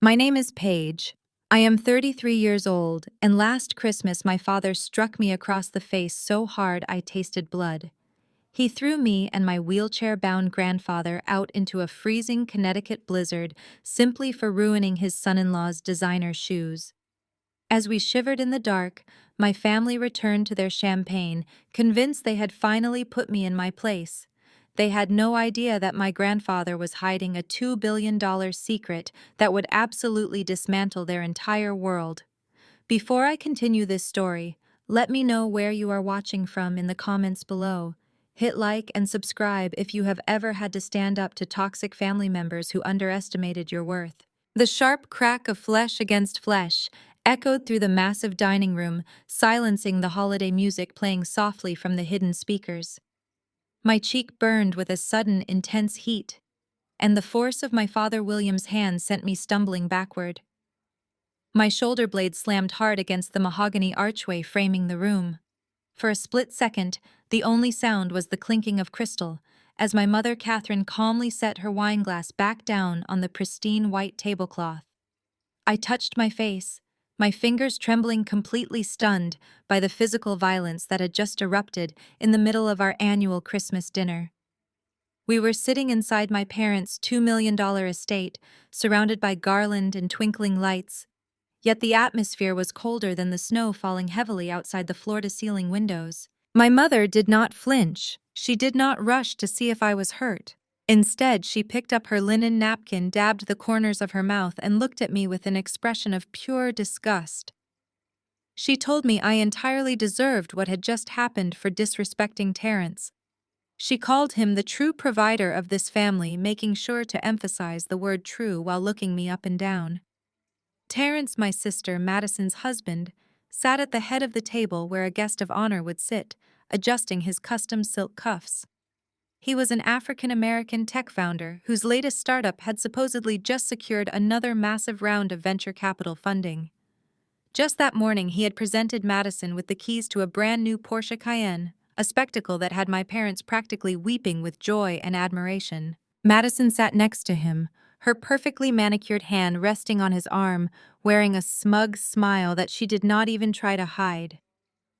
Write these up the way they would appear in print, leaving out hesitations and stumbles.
My name is Paige. I am 33 years old, and last Christmas my father struck me across the face so hard I tasted blood. He threw me and my wheelchair-bound grandfather out into a freezing Connecticut blizzard simply for ruining his son-in-law's designer shoes. As we shivered in the dark, my family returned to their champagne, convinced they had finally put me in my place. They had no idea that my grandfather was hiding a $2 billion secret that would absolutely dismantle their entire world. Before I continue this story, let me know where you are watching from in the comments below. Hit like and subscribe if you have ever had to stand up to toxic family members who underestimated your worth. The sharp crack of flesh against flesh echoed through the massive dining room, silencing the holiday music playing softly from the hidden speakers. My cheek burned with a sudden, intense heat, and the force of my father William's hand sent me stumbling backward. My shoulder blade slammed hard against the mahogany archway framing the room. For a split second, the only sound was the clinking of crystal, as my mother Catherine calmly set her wineglass back down on the pristine white tablecloth. I touched my face, my fingers trembling, completely stunned by the physical violence that had just erupted in the middle of our annual Christmas dinner. We were sitting inside my parents' $2 million estate, surrounded by garland and twinkling lights, yet the atmosphere was colder than the snow falling heavily outside the floor-to-ceiling windows. My mother did not flinch. She did not rush to see if I was hurt. Instead, she picked up her linen napkin, dabbed the corners of her mouth, and looked at me with an expression of pure disgust. She told me I entirely deserved what had just happened for disrespecting Terence. She called him the true provider of this family, making sure to emphasize the word true while looking me up and down. Terence, my sister Madison's husband, sat at the head of the table where a guest of honor would sit, adjusting his custom silk cuffs. He was an African-American tech founder whose latest startup had supposedly just secured another massive round of venture capital funding. Just that morning, he had presented Madison with the keys to a brand new Porsche Cayenne, a spectacle that had my parents practically weeping with joy and admiration. Madison sat next to him, her perfectly manicured hand resting on his arm, wearing a smug smile that she did not even try to hide.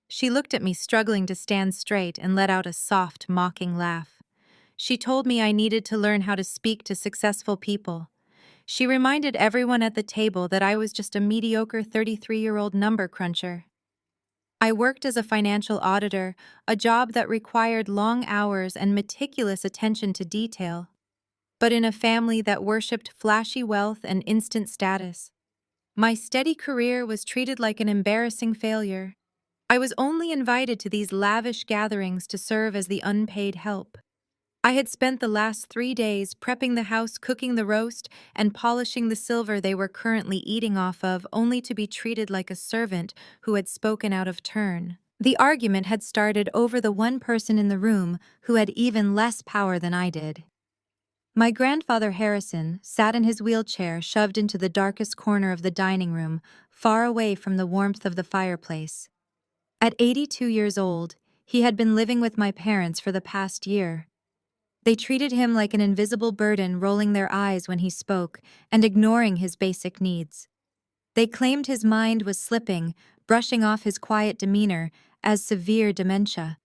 She looked at me, struggling to stand straight, and let out a soft, mocking laugh. She told me I needed to learn how to speak to successful people. She reminded everyone at the table that I was just a mediocre 33-year-old number cruncher. I worked as a financial auditor, a job that required long hours and meticulous attention to detail, but in a family that worshipped flashy wealth and instant status. My steady career was treated like an embarrassing failure. I was only invited to these lavish gatherings to serve as the unpaid help. I had spent the last 3 days prepping the house, cooking the roast, and polishing the silver they were currently eating off of, only to be treated like a servant who had spoken out of turn. The argument had started over the one person in the room who had even less power than I did. My grandfather Harrison sat in his wheelchair, shoved into the darkest corner of the dining room, far away from the warmth of the fireplace. At 82 years old, he had been living with my parents for the past year. They treated him like an invisible burden, rolling their eyes when he spoke and ignoring his basic needs. They claimed his mind was slipping, brushing off his quiet demeanor as severe dementia.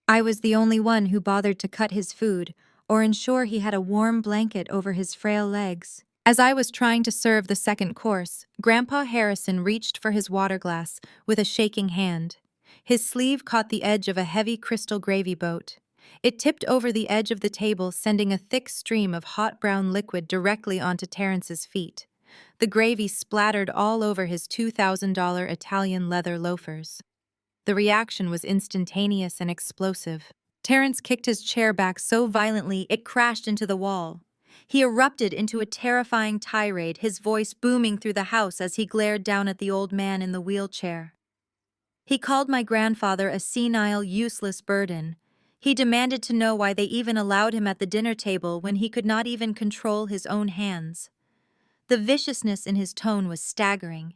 I was the only one who bothered to cut his food or ensure he had a warm blanket over his frail legs. As I was trying to serve the second course, Grandpa Harrison reached for his water glass with a shaking hand. His sleeve caught the edge of a heavy crystal gravy boat. It tipped over the edge of the table, sending a thick stream of hot brown liquid directly onto Terrence's feet. The gravy splattered all over his $2,000 Italian leather loafers. The reaction was instantaneous and explosive. Terrence kicked his chair back so violently it crashed into the wall. He erupted into a terrifying tirade, his voice booming through the house as he glared down at the old man in the wheelchair. He called my grandfather a senile, useless burden. He demanded to know why they even allowed him at the dinner table when he could not even control his own hands. The viciousness in his tone was staggering.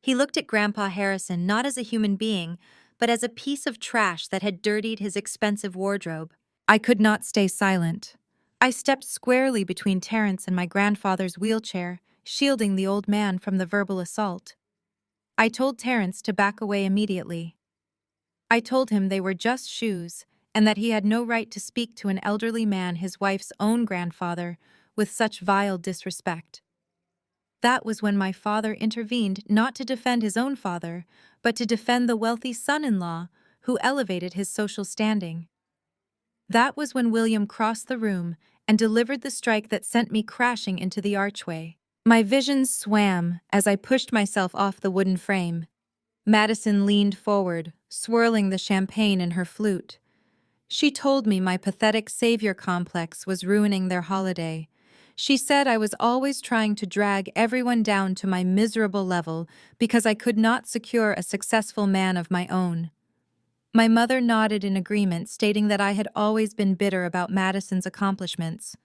He looked at Grandpa Harrison not as a human being, but as a piece of trash that had dirtied his expensive wardrobe. I could not stay silent. I stepped squarely between Terence and my grandfather's wheelchair, shielding the old man from the verbal assault. I told Terence to back away immediately. I told him they were just shoes, and that he had no right to speak to an elderly man, his wife's own grandfather, with such vile disrespect. That was when my father intervened, not to defend his own father, but to defend the wealthy son-in-law who elevated his social standing. That was when William crossed the room and delivered the strike that sent me crashing into the archway. My visions swam as I pushed myself off the wooden frame. Madison leaned forward, swirling the champagne in her flute. She told me my pathetic savior complex was ruining their holiday. She said I was always trying to drag everyone down to my miserable level because I could not secure a successful man of my own. My mother nodded in agreement, stating that I had always been bitter about Madison's accomplishments.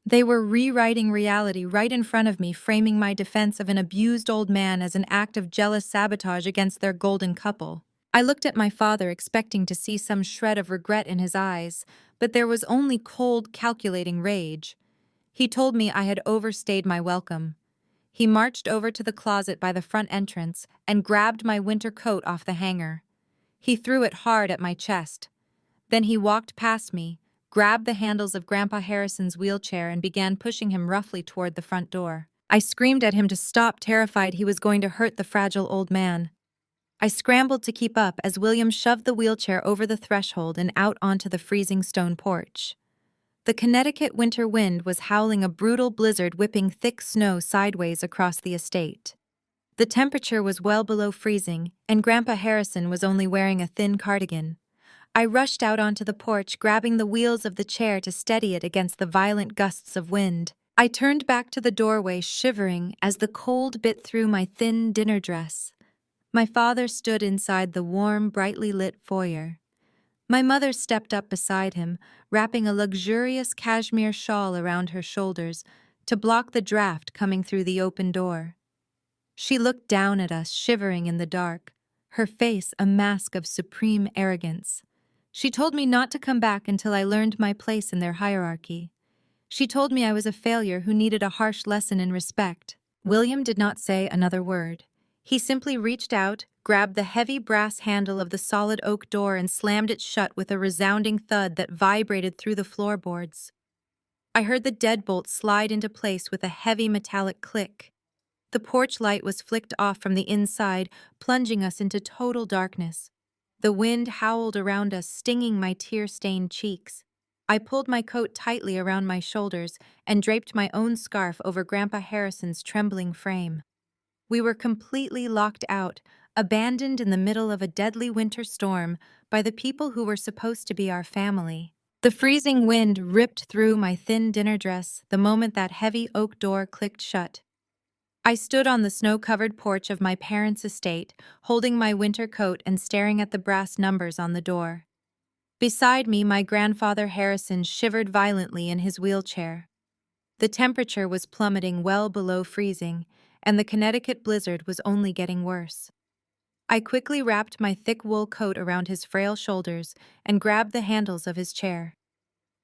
They were rewriting reality right in front of me, framing my defense of an abused old man as an act of jealous sabotage against their golden couple. I looked at my father, expecting to see some shred of regret in his eyes, but there was only cold, calculating rage. He told me I had overstayed my welcome. He marched over to the closet by the front entrance and grabbed my winter coat off the hanger. He threw it hard at my chest. Then he walked past me, grabbed the handles of Grandpa Harrison's wheelchair and began pushing him roughly toward the front door. I screamed at him to stop, terrified he was going to hurt the fragile old man. I scrambled to keep up as William shoved the wheelchair over the threshold and out onto the freezing stone porch. The Connecticut winter wind was howling, a brutal blizzard whipping thick snow sideways across the estate. The temperature was well below freezing, and Grandpa Harrison was only wearing a thin cardigan. I rushed out onto the porch, grabbing the wheels of the chair to steady it against the violent gusts of wind. I turned back to the doorway, shivering as the cold bit through my thin dinner dress. My father stood inside the warm, brightly lit foyer. My mother stepped up beside him, wrapping a luxurious cashmere shawl around her shoulders to block the draft coming through the open door. She looked down at us, shivering in the dark, her face a mask of supreme arrogance. She told me not to come back until I learned my place in their hierarchy. She told me I was a failure who needed a harsh lesson in respect. William did not say another word. He simply reached out, grabbed the heavy brass handle of the solid oak door and slammed it shut with a resounding thud that vibrated through the floorboards. I heard the deadbolt slide into place with a heavy metallic click. The porch light was flicked off from the inside, plunging us into total darkness. The wind howled around us, stinging my tear-stained cheeks. I pulled my coat tightly around my shoulders and draped my own scarf over Grandpa Harrison's trembling frame. We were completely locked out, abandoned in the middle of a deadly winter storm by the people who were supposed to be our family. The freezing wind ripped through my thin dinner dress the moment that heavy oak door clicked shut. I stood on the snow-covered porch of my parents' estate, holding my winter coat and staring at the brass numbers on the door. Beside me, my grandfather Harrison shivered violently in his wheelchair. The temperature was plummeting well below freezing, and the Connecticut blizzard was only getting worse. I quickly wrapped my thick wool coat around his frail shoulders and grabbed the handles of his chair.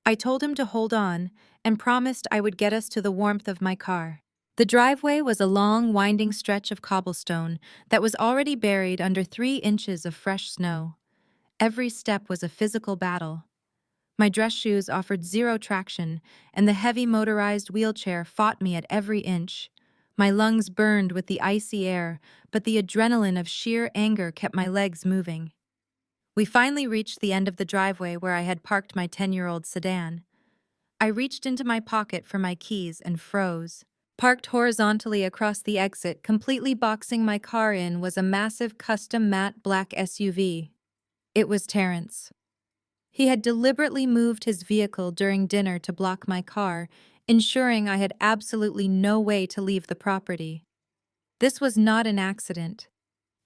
I told him to hold on and promised I would get us to the warmth of my car. The driveway was a long, winding stretch of cobblestone that was already buried under 3 inches of fresh snow. Every step was a physical battle. My dress shoes offered zero traction, and the heavy motorized wheelchair fought me at every inch. My lungs burned with the icy air, but the adrenaline of sheer anger kept my legs moving. We finally reached the end of the driveway where I had parked my 10-year-old sedan. I reached into my pocket for my keys and froze. Parked horizontally across the exit, completely boxing my car in, was a massive custom matte black SUV. It was Terence. He had deliberately moved his vehicle during dinner to block my car, ensuring I had absolutely no way to leave the property. This was not an accident.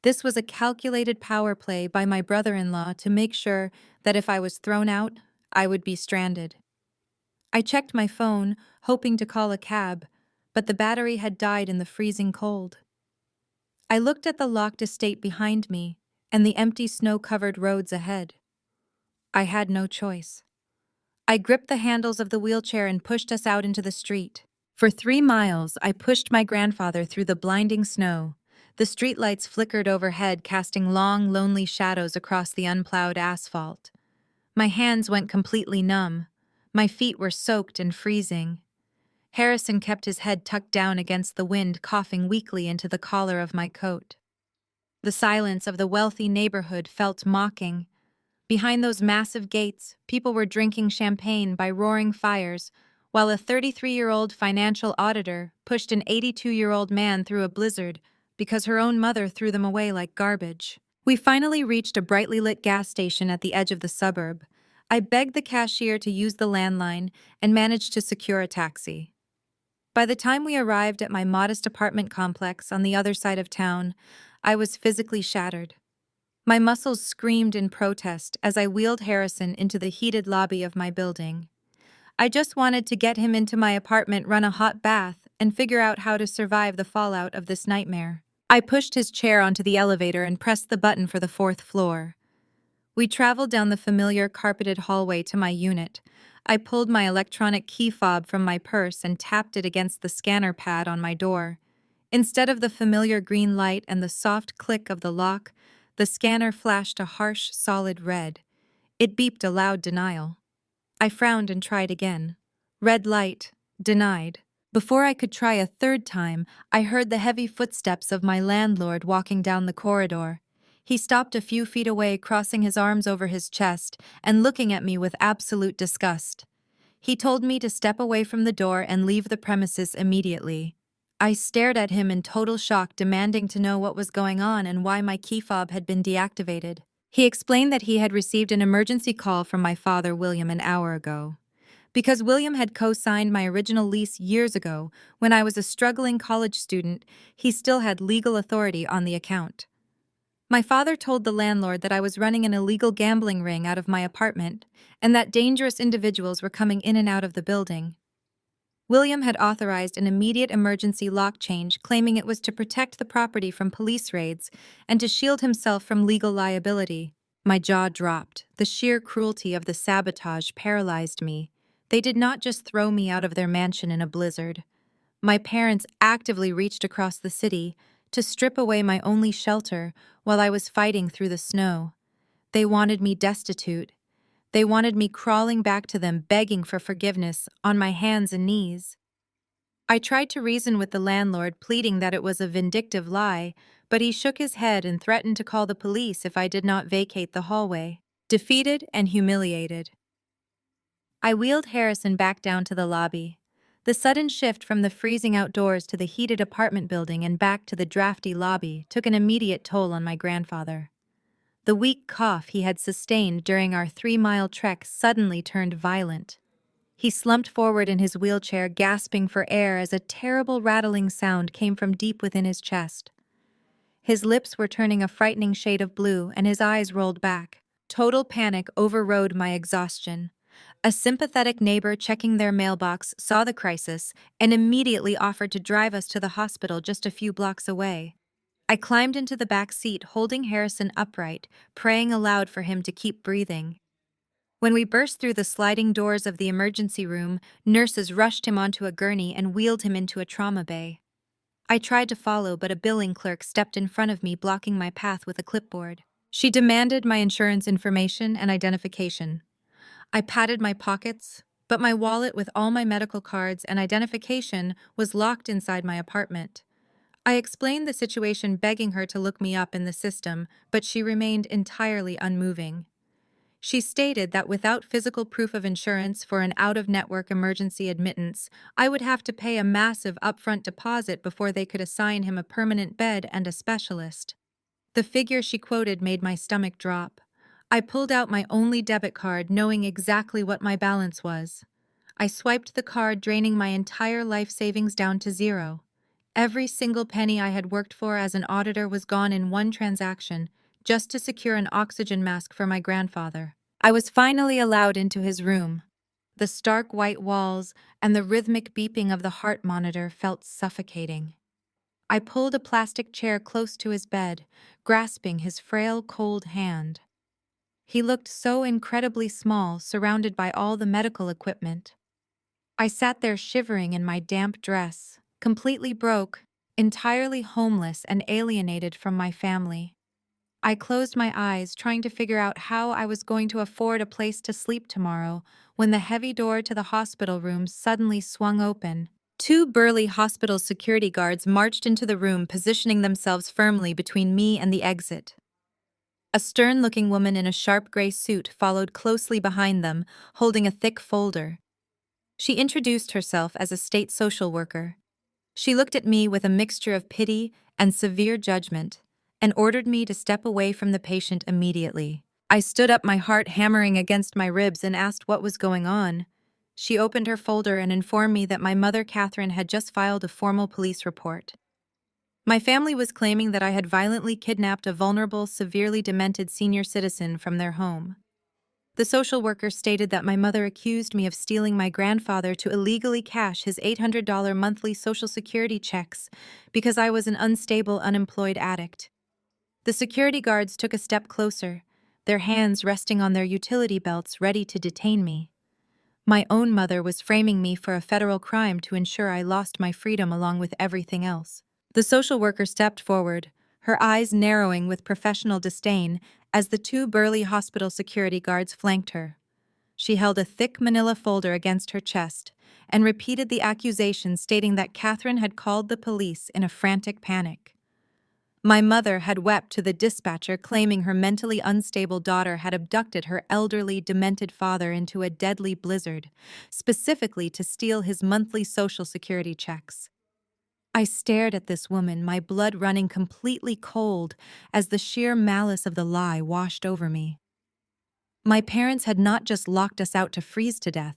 This was a calculated power play by my brother-in-law to make sure that if I was thrown out, I would be stranded. I checked my phone, hoping to call a cab, but the battery had died in the freezing cold. I looked at the locked estate behind me and the empty snow-covered roads ahead. I had no choice. I gripped the handles of the wheelchair and pushed us out into the street. For 3 miles, I pushed my grandfather through the blinding snow. The streetlights flickered overhead, casting long, lonely shadows across the unplowed asphalt. My hands went completely numb. My feet were soaked and freezing. Harrison kept his head tucked down against the wind, coughing weakly into the collar of my coat. The silence of the wealthy neighborhood felt mocking. Behind those massive gates, people were drinking champagne by roaring fires, while a 33-year-old financial auditor pushed an 82-year-old man through a blizzard because her own mother threw them away like garbage. We finally reached a brightly lit gas station at the edge of the suburb. I begged the cashier to use the landline and managed to secure a taxi. By the time we arrived at my modest apartment complex on the other side of town, I was physically shattered. My muscles screamed in protest as I wheeled Harrison into the heated lobby of my building. I just wanted to get him into my apartment, run a hot bath, and figure out how to survive the fallout of this nightmare. I pushed his chair onto the elevator and pressed the button for the 4th floor. We traveled down the familiar carpeted hallway to my unit. I pulled my electronic key fob from my purse and tapped it against the scanner pad on my door. Instead of the familiar green light and the soft click of the lock, the scanner flashed a harsh, solid red. It beeped a loud denial. I frowned and tried again. Red light. Denied. Before I could try a third time, I heard the heavy footsteps of my landlord walking down the corridor. He stopped a few feet away, crossing his arms over his chest and looking at me with absolute disgust. He told me to step away from the door and leave the premises immediately. I stared at him in total shock, demanding to know what was going on and why my key fob had been deactivated. He explained that he had received an emergency call from my father, William, an hour ago. Because William had co-signed my original lease years ago, when I was a struggling college student, he still had legal authority on the account. My father told the landlord that I was running an illegal gambling ring out of my apartment, and that dangerous individuals were coming in and out of the building. William had authorized an immediate emergency lock change, claiming it was to protect the property from police raids and to shield himself from legal liability. My jaw dropped. The sheer cruelty of the sabotage paralyzed me. They did not just throw me out of their mansion in a blizzard. My parents actively reached across the city to strip away my only shelter while I was fighting through the snow. They wanted me destitute. They wanted me crawling back to them, begging for forgiveness, on my hands and knees. I tried to reason with the landlord, pleading that it was a vindictive lie, but he shook his head and threatened to call the police if I did not vacate the hallway. Defeated and humiliated, I wheeled Harrison back down to the lobby. The sudden shift from the freezing outdoors to the heated apartment building and back to the drafty lobby took an immediate toll on my grandfather. The weak cough he had sustained during our 3-mile trek suddenly turned violent. He slumped forward in his wheelchair, gasping for air as a terrible rattling sound came from deep within his chest. His lips were turning a frightening shade of blue and his eyes rolled back. Total panic overrode my exhaustion. A sympathetic neighbor checking their mailbox saw the crisis and immediately offered to drive us to the hospital just a few blocks away. I climbed into the back seat, holding Harrison upright, praying aloud for him to keep breathing. When we burst through the sliding doors of the emergency room, nurses rushed him onto a gurney and wheeled him into a trauma bay. I tried to follow, but a billing clerk stepped in front of me, blocking my path with a clipboard. She demanded my insurance information and identification. I patted my pockets, but my wallet with all my medical cards and identification was locked inside my apartment. I explained the situation, begging her to look me up in the system, but she remained entirely unmoving. She stated that without physical proof of insurance for an out-of-network emergency admittance, I would have to pay a massive upfront deposit before they could assign him a permanent bed and a specialist. The figure she quoted made my stomach drop. I pulled out my only debit card, knowing exactly what my balance was. I swiped the card, draining my entire life savings down to zero. Every single penny I had worked for as an auditor was gone in one transaction, just to secure an oxygen mask for my grandfather. I was finally allowed into his room. The stark white walls and the rhythmic beeping of the heart monitor felt suffocating. I pulled a plastic chair close to his bed, grasping his frail, cold hand. He looked so incredibly small, surrounded by all the medical equipment. I sat there shivering in my damp dress, completely broke, entirely homeless and alienated from my family. I closed my eyes, trying to figure out how I was going to afford a place to sleep tomorrow, when the heavy door to the hospital room suddenly swung open. Two burly hospital security guards marched into the room, positioning themselves firmly between me and the exit. A stern-looking woman in a sharp gray suit followed closely behind them, holding a thick folder. She introduced herself as a state social worker. She looked at me with a mixture of pity and severe judgment, and ordered me to step away from the patient immediately. I stood up, my heart hammering against my ribs, and asked what was going on. She opened her folder and informed me that my mother, Catherine, had just filed a formal police report. My family was claiming that I had violently kidnapped a vulnerable, severely demented senior citizen from their home. The social worker stated that my mother accused me of stealing my grandfather to illegally cash his $800 monthly Social Security checks because I was an unstable, unemployed addict. The security guards took a step closer, their hands resting on their utility belts, ready to detain me. My own mother was framing me for a federal crime to ensure I lost my freedom along with everything else. The social worker stepped forward, her eyes narrowing with professional disdain as the two burly hospital security guards flanked her. She held a thick manila folder against her chest and repeated the accusation, stating that Catherine had called the police in a frantic panic. My mother had wept to the dispatcher, claiming her mentally unstable daughter had abducted her elderly, demented father into a deadly blizzard, specifically to steal his monthly Social Security checks. I stared at this woman, my blood running completely cold as the sheer malice of the lie washed over me. My parents had not just locked us out to freeze to death.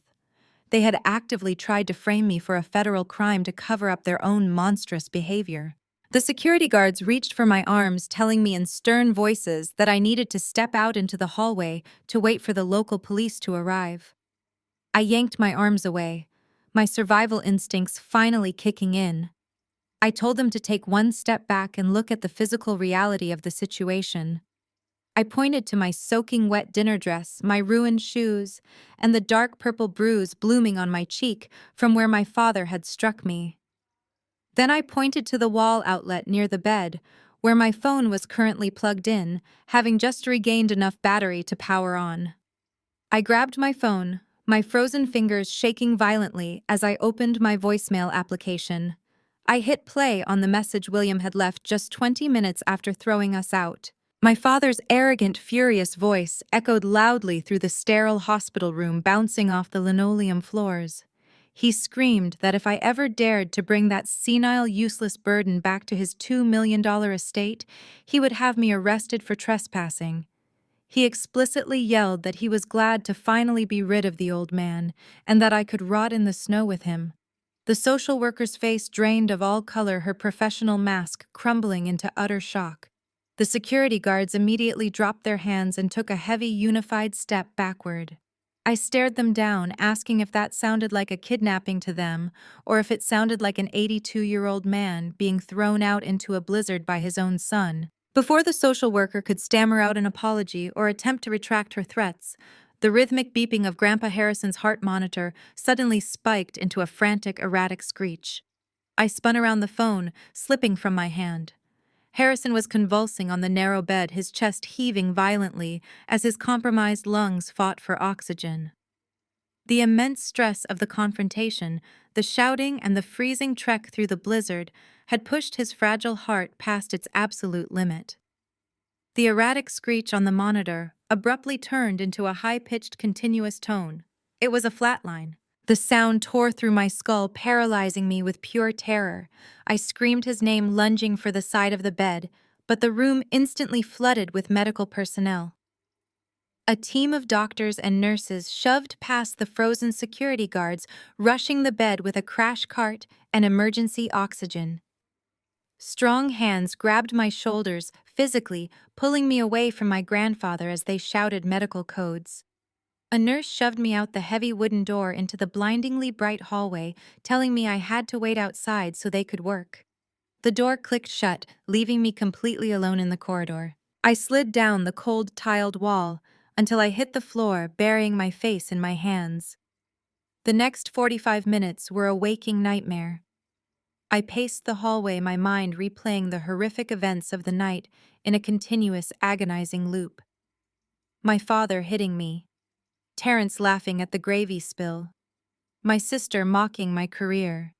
They had actively tried to frame me for a federal crime to cover up their own monstrous behavior. The security guards reached for my arms, telling me in stern voices that I needed to step out into the hallway to wait for the local police to arrive. I yanked my arms away, my survival instincts finally kicking in. I told them to take one step back and look at the physical reality of the situation. I pointed to my soaking wet dinner dress, my ruined shoes, and the dark purple bruise blooming on my cheek from where my father had struck me. Then I pointed to the wall outlet near the bed, where my phone was currently plugged in, having just regained enough battery to power on. I grabbed my phone, my frozen fingers shaking violently as I opened my voicemail application. I hit play on the message William had left just 20 minutes after throwing us out. My father's arrogant, furious voice echoed loudly through the sterile hospital room, bouncing off the linoleum floors. He screamed that if I ever dared to bring that senile, useless burden back to his $2 million estate, he would have me arrested for trespassing. He explicitly yelled that he was glad to finally be rid of the old man, and that I could rot in the snow with him. The social worker's face drained of all color, her professional mask crumbling into utter shock. The security guards immediately dropped their hands and took a heavy, unified step backward. I stared them down, asking if that sounded like a kidnapping to them, or if it sounded like an 82-year-old man being thrown out into a blizzard by his own son. Before the social worker could stammer out an apology or attempt to retract her threats, the rhythmic beeping of Grandpa Harrison's heart monitor suddenly spiked into a frantic, erratic screech. I spun around the phone, slipping from my hand. Harrison was convulsing on the narrow bed, his chest heaving violently as his compromised lungs fought for oxygen. The immense stress of the confrontation, the shouting and the freezing trek through the blizzard had pushed his fragile heart past its absolute limit. The erratic screech on the monitor abruptly turned into a high-pitched, continuous tone. It was a flatline. The sound tore through my skull, paralyzing me with pure terror. I screamed his name, lunging for the side of the bed, but the room instantly flooded with medical personnel. A team of doctors and nurses shoved past the frozen security guards, rushing the bed with a crash cart and emergency oxygen. Strong hands grabbed my shoulders, physically pulling me away from my grandfather as they shouted medical codes. A nurse shoved me out the heavy wooden door into the blindingly bright hallway, telling me I had to wait outside so they could work. The door clicked shut, leaving me completely alone in the corridor. I slid down the cold tiled wall until I hit the floor, burying my face in my hands. The next 45 minutes were a waking nightmare. I paced the hallway, my mind replaying the horrific events of the night in a continuous, agonizing loop. My father hitting me, Terence laughing at the gravy spill, my sister mocking my career,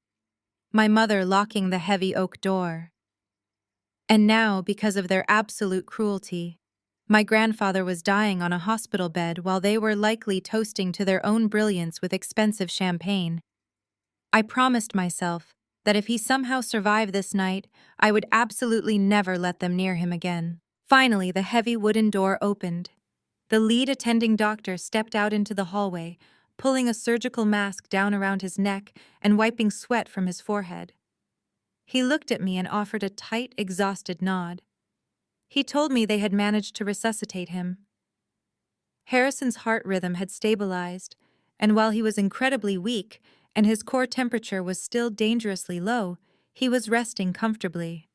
my mother locking the heavy oak door. And now, because of their absolute cruelty, my grandfather was dying on a hospital bed while they were likely toasting to their own brilliance with expensive champagne. I promised myself that if he somehow survived this night, I would absolutely never let them near him again. Finally, the heavy wooden door opened. The lead attending doctor stepped out into the hallway, pulling a surgical mask down around his neck and wiping sweat from his forehead. He looked at me and offered a tight, exhausted nod. He told me they had managed to resuscitate him. Harrison's heart rhythm had stabilized, and while he was incredibly weak and his core temperature was still dangerously low, he was resting comfortably.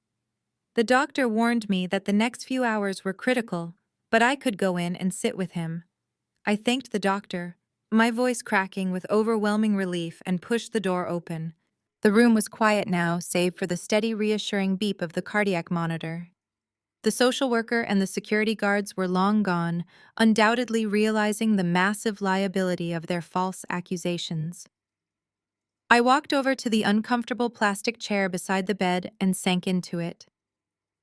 The doctor warned me that the next few hours were critical, but I could go in and sit with him. I thanked the doctor, my voice cracking with overwhelming relief, and pushed the door open. The room was quiet now, save for the steady, reassuring beep of the cardiac monitor. The social worker and the security guards were long gone, undoubtedly realizing the massive liability of their false accusations. I walked over to the uncomfortable plastic chair beside the bed and sank into it.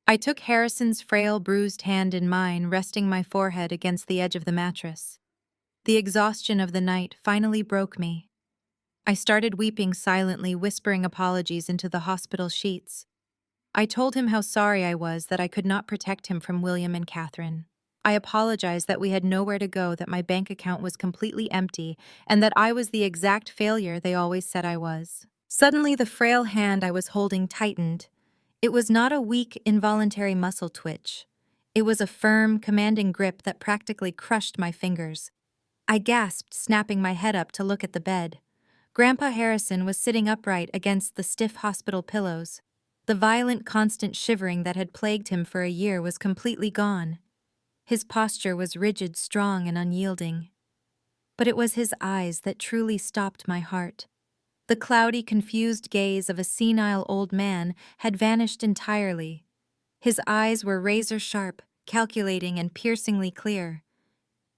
I took Harrison's frail, bruised hand in mine, resting my forehead against the edge of the mattress. The exhaustion of the night finally broke me. I started weeping silently, whispering apologies into the hospital sheets. I told him how sorry I was that I could not protect him from William and Catherine. I apologized that we had nowhere to go, that my bank account was completely empty, and that I was the exact failure they always said I was. Suddenly, the frail hand I was holding tightened. It was not a weak, involuntary muscle twitch. It was a firm, commanding grip that practically crushed my fingers. I gasped, snapping my head up to look at the bed. Grandpa Harrison was sitting upright against the stiff hospital pillows. The violent, constant shivering that had plagued him for a year was completely gone. His posture was rigid, strong, and unyielding. But it was his eyes that truly stopped my heart. The cloudy, confused gaze of a senile old man had vanished entirely. His eyes were razor-sharp, calculating, and piercingly clear.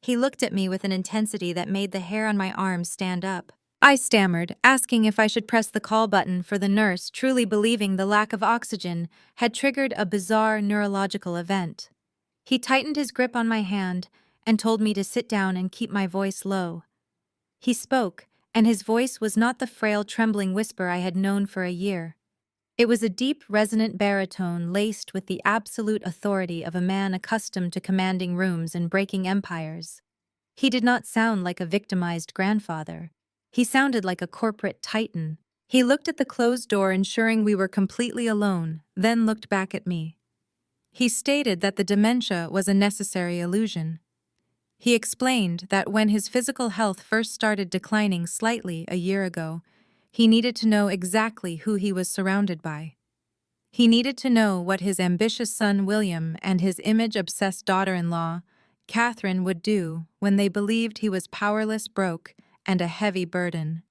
He looked at me with an intensity that made the hair on my arms stand up. I stammered, asking if I should press the call button for the nurse, truly believing the lack of oxygen had triggered a bizarre neurological event. He tightened his grip on my hand and told me to sit down and keep my voice low. He spoke, and his voice was not the frail, trembling whisper I had known for a year. It was a deep, resonant baritone laced with the absolute authority of a man accustomed to commanding rooms and breaking empires. He did not sound like a victimized grandfather. He sounded like a corporate titan. He looked at the closed door, ensuring we were completely alone, then looked back at me. He stated that the dementia was a necessary illusion. He explained that when his physical health first started declining slightly a year ago, he needed to know exactly who he was surrounded by. He needed to know what his ambitious son William and his image-obsessed daughter-in-law, Catherine, would do when they believed he was powerless, broke, and a heavy burden.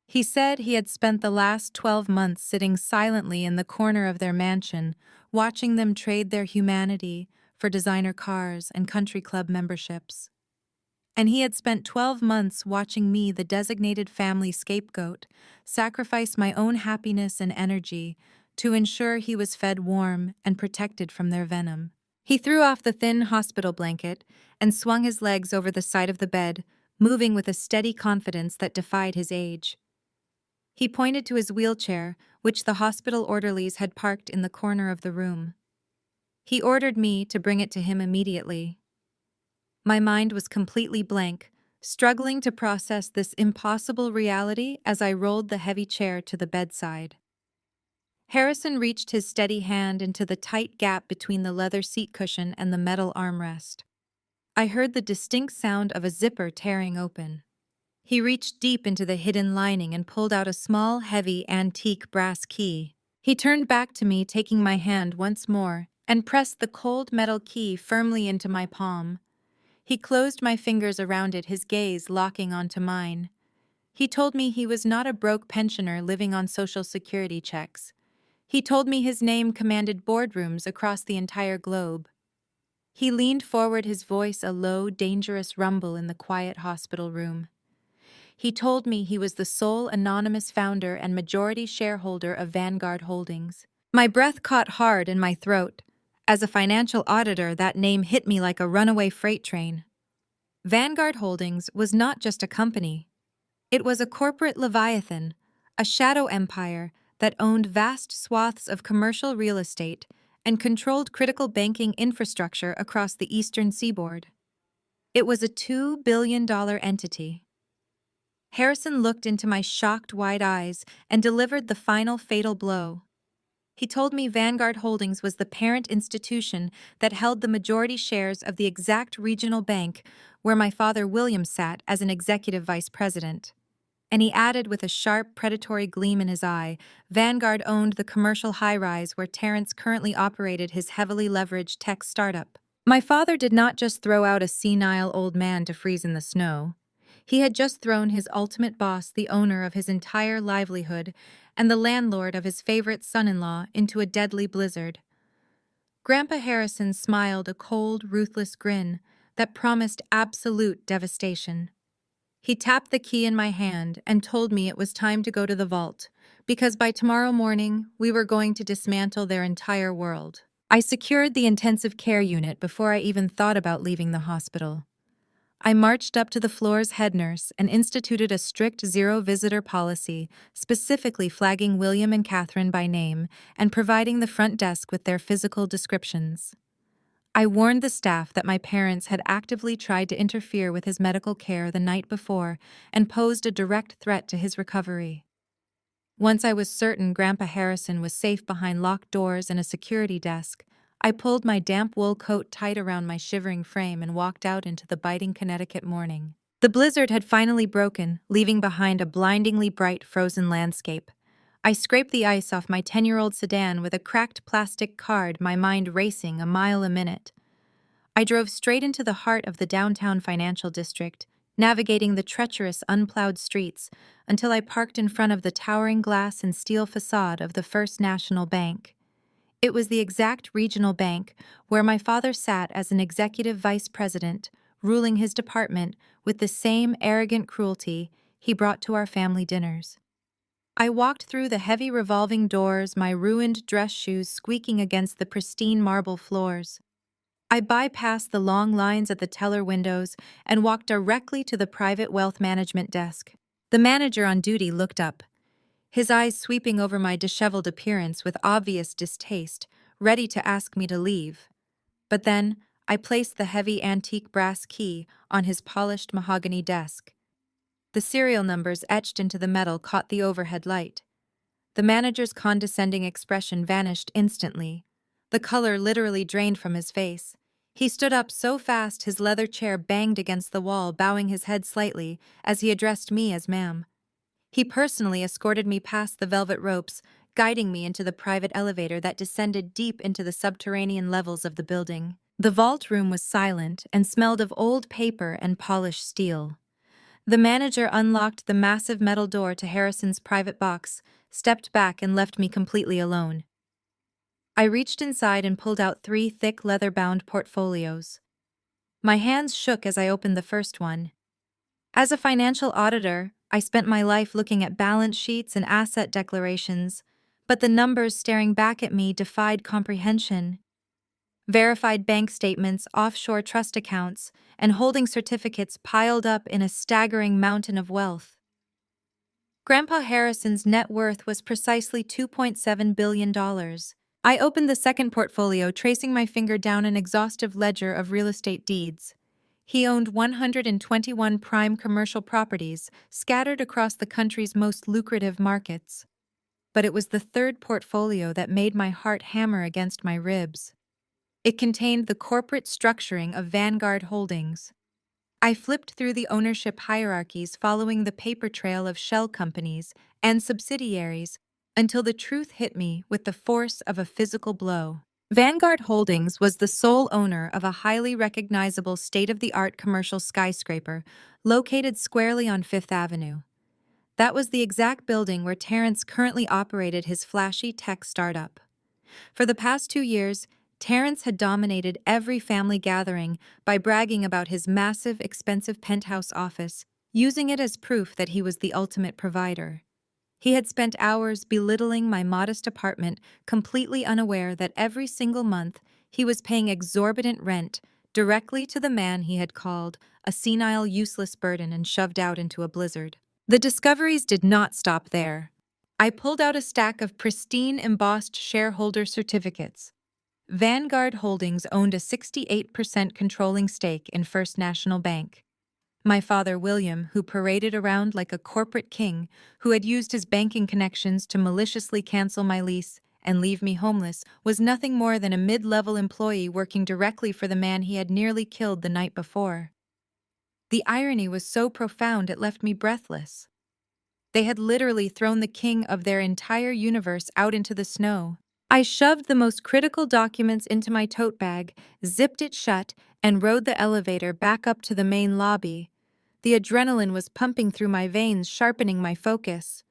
He said he had spent the last 12 months sitting silently in the corner of their mansion, watching them trade their humanity for designer cars and country club memberships. And he had spent 12 months watching me, the designated family scapegoat, sacrifice my own happiness and energy to ensure he was fed warm and protected from their venom. He threw off the thin hospital blanket and swung his legs over the side of the bed, moving with a steady confidence that defied his age. He pointed to his wheelchair, which the hospital orderlies had parked in the corner of the room. He ordered me to bring it to him immediately. My mind was completely blank, struggling to process this impossible reality as I rolled the heavy chair to the bedside. Harrison reached his steady hand into the tight gap between the leather seat cushion and the metal armrest. I heard the distinct sound of a zipper tearing open. He reached deep into the hidden lining and pulled out a small, heavy, antique brass key. He turned back to me, taking my hand once more, and pressed the cold metal key firmly into my palm. He closed my fingers around it, his gaze locking onto mine. He told me he was not a broke pensioner living on Social Security checks. He told me his name commanded boardrooms across the entire globe. He leaned forward, his voice a low, dangerous rumble in the quiet hospital room. He told me he was the sole anonymous founder and majority shareholder of Vanguard Holdings. My breath caught hard in my throat. As a financial auditor, that name hit me like a runaway freight train. Vanguard Holdings was not just a company. It was a corporate leviathan, a shadow empire that owned vast swaths of commercial real estate and controlled critical banking infrastructure across the eastern seaboard. It was a $2 billion entity. Harrison looked into my shocked, wide eyes and delivered the final fatal blow. He told me Vanguard Holdings was the parent institution that held the majority shares of the exact regional bank where my father William sat as an executive vice president. And he added with a sharp, predatory gleam in his eye, Vanguard owned the commercial high-rise where Terrence currently operated his heavily leveraged tech startup. My father did not just throw out a senile old man to freeze in the snow. He had just thrown his ultimate boss, the owner of his entire livelihood, and the landlord of his favorite son-in-law, into a deadly blizzard. Grandpa Harrison smiled a cold, ruthless grin that promised absolute devastation. He tapped the key in my hand and told me it was time to go to the vault, because by tomorrow morning we were going to dismantle their entire world. I secured the intensive care unit before I even thought about leaving the hospital. I marched up to the floor's head nurse and instituted a strict zero-visitor policy, specifically flagging William and Catherine by name and providing the front desk with their physical descriptions. I warned the staff that my parents had actively tried to interfere with his medical care the night before and posed a direct threat to his recovery. Once I was certain Grandpa Harrison was safe behind locked doors and a security desk, I pulled my damp wool coat tight around my shivering frame and walked out into the biting Connecticut morning. The blizzard had finally broken, leaving behind a blindingly bright frozen landscape. I scraped the ice off my 10-year-old sedan with a cracked plastic card, my mind racing a mile a minute. I drove straight into the heart of the downtown financial district, navigating the treacherous, unplowed streets until I parked in front of the towering glass and steel facade of the First National Bank. It was the exact regional bank where my father sat as an executive vice president, ruling his department with the same arrogant cruelty he brought to our family dinners. I walked through the heavy revolving doors, my ruined dress shoes squeaking against the pristine marble floors. I bypassed the long lines at the teller windows and walked directly to the private wealth management desk. The manager on duty looked up, his eyes sweeping over my disheveled appearance with obvious distaste, ready to ask me to leave. But then, I placed the heavy antique brass key on his polished mahogany desk. The serial numbers etched into the metal caught the overhead light. The manager's condescending expression vanished instantly. The color literally drained from his face. He stood up so fast his leather chair banged against the wall, bowing his head slightly as he addressed me as ma'am. He personally escorted me past the velvet ropes, guiding me into the private elevator that descended deep into the subterranean levels of the building. The vault room was silent and smelled of old paper and polished steel. The manager unlocked the massive metal door to Harrison's private box, stepped back and left me completely alone. I reached inside and pulled out 3 thick leather-bound portfolios. My hands shook as I opened the first one. As a financial auditor, I spent my life looking at balance sheets and asset declarations, but the numbers staring back at me defied comprehension. Verified bank statements, offshore trust accounts, and holding certificates piled up in a staggering mountain of wealth. Grandpa Harrison's net worth was precisely $2.7 billion. I opened the second portfolio, tracing my finger down an exhaustive ledger of real estate deeds. He owned 121 prime commercial properties scattered across the country's most lucrative markets. But it was the third portfolio that made my heart hammer against my ribs. It contained the corporate structuring of Vanguard Holdings. I flipped through the ownership hierarchies following the paper trail of shell companies and subsidiaries until the truth hit me with the force of a physical blow. Vanguard Holdings was the sole owner of a highly recognizable state-of-the-art commercial skyscraper located squarely on Fifth Avenue. That was the exact building where Terrence currently operated his flashy tech startup. For the past 2 years, Terrence had dominated every family gathering by bragging about his massive, expensive penthouse office, using it as proof that he was the ultimate provider. He had spent hours belittling my modest apartment, completely unaware that every single month he was paying exorbitant rent directly to the man he had called a senile, useless burden and shoved out into a blizzard. The discoveries did not stop there. I pulled out a stack of pristine embossed shareholder certificates. Vanguard Holdings owned a 68% controlling stake in First National Bank. My father, William, who paraded around like a corporate king, who had used his banking connections to maliciously cancel my lease and leave me homeless, was nothing more than a mid-level employee working directly for the man he had nearly killed the night before. The irony was so profound it left me breathless. They had literally thrown the king of their entire universe out into the snow. I shoved the most critical documents into my tote bag, zipped it shut, and rode the elevator back up to the main lobby. The adrenaline was pumping through my veins, sharpening my focus.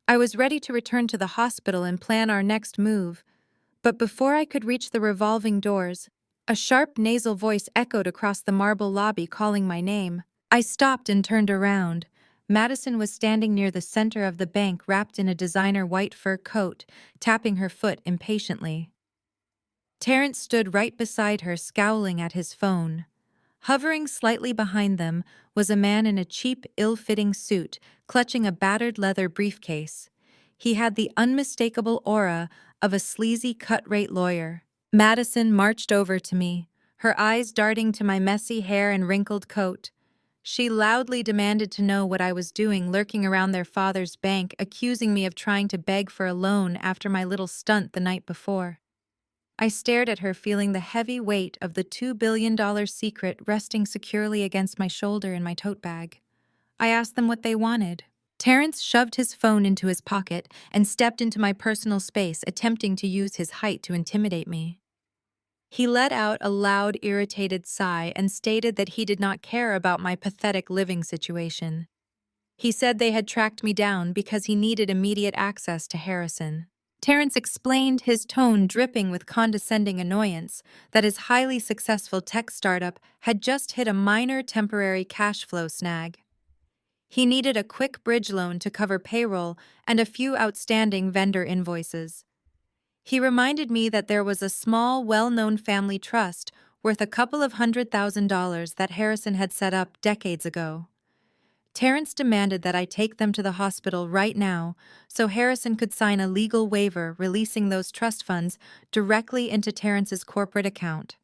I was ready to return to the hospital and plan our next move. But before I could reach the revolving doors, a sharp nasal voice echoed across the marble lobby calling my name. I stopped and turned around. Madison was standing near the center of the bank wrapped in a designer white fur coat, tapping her foot impatiently. Terrence stood right beside her, scowling at his phone. Hovering slightly behind them was a man in a cheap, ill-fitting suit, clutching a battered leather briefcase. He had the unmistakable aura of a sleazy cut-rate lawyer. Madison marched over to me, her eyes darting to my messy hair and wrinkled coat. She loudly demanded to know what I was doing lurking around their father's bank, accusing me of trying to beg for a loan after my little stunt the night before. I stared at her, feeling the heavy weight of the $2 billion secret resting securely against my shoulder in my tote bag. I asked them what they wanted. Terrence shoved his phone into his pocket and stepped into my personal space, attempting to use his height to intimidate me. He let out a loud, irritated sigh and stated that he did not care about my pathetic living situation. He said they had tracked me down because he needed immediate access to Harrison. Terrence explained, his tone dripping with condescending annoyance, that his highly successful tech startup had just hit a minor temporary cash flow snag. He needed a quick bridge loan to cover payroll and a few outstanding vendor invoices. He reminded me that there was a small, well-known family trust worth a couple of $100,000 that Harrison had set up decades ago. Terrence demanded that I take them to the hospital right now so Harrison could sign a legal waiver releasing those trust funds directly into Terrence's corporate account.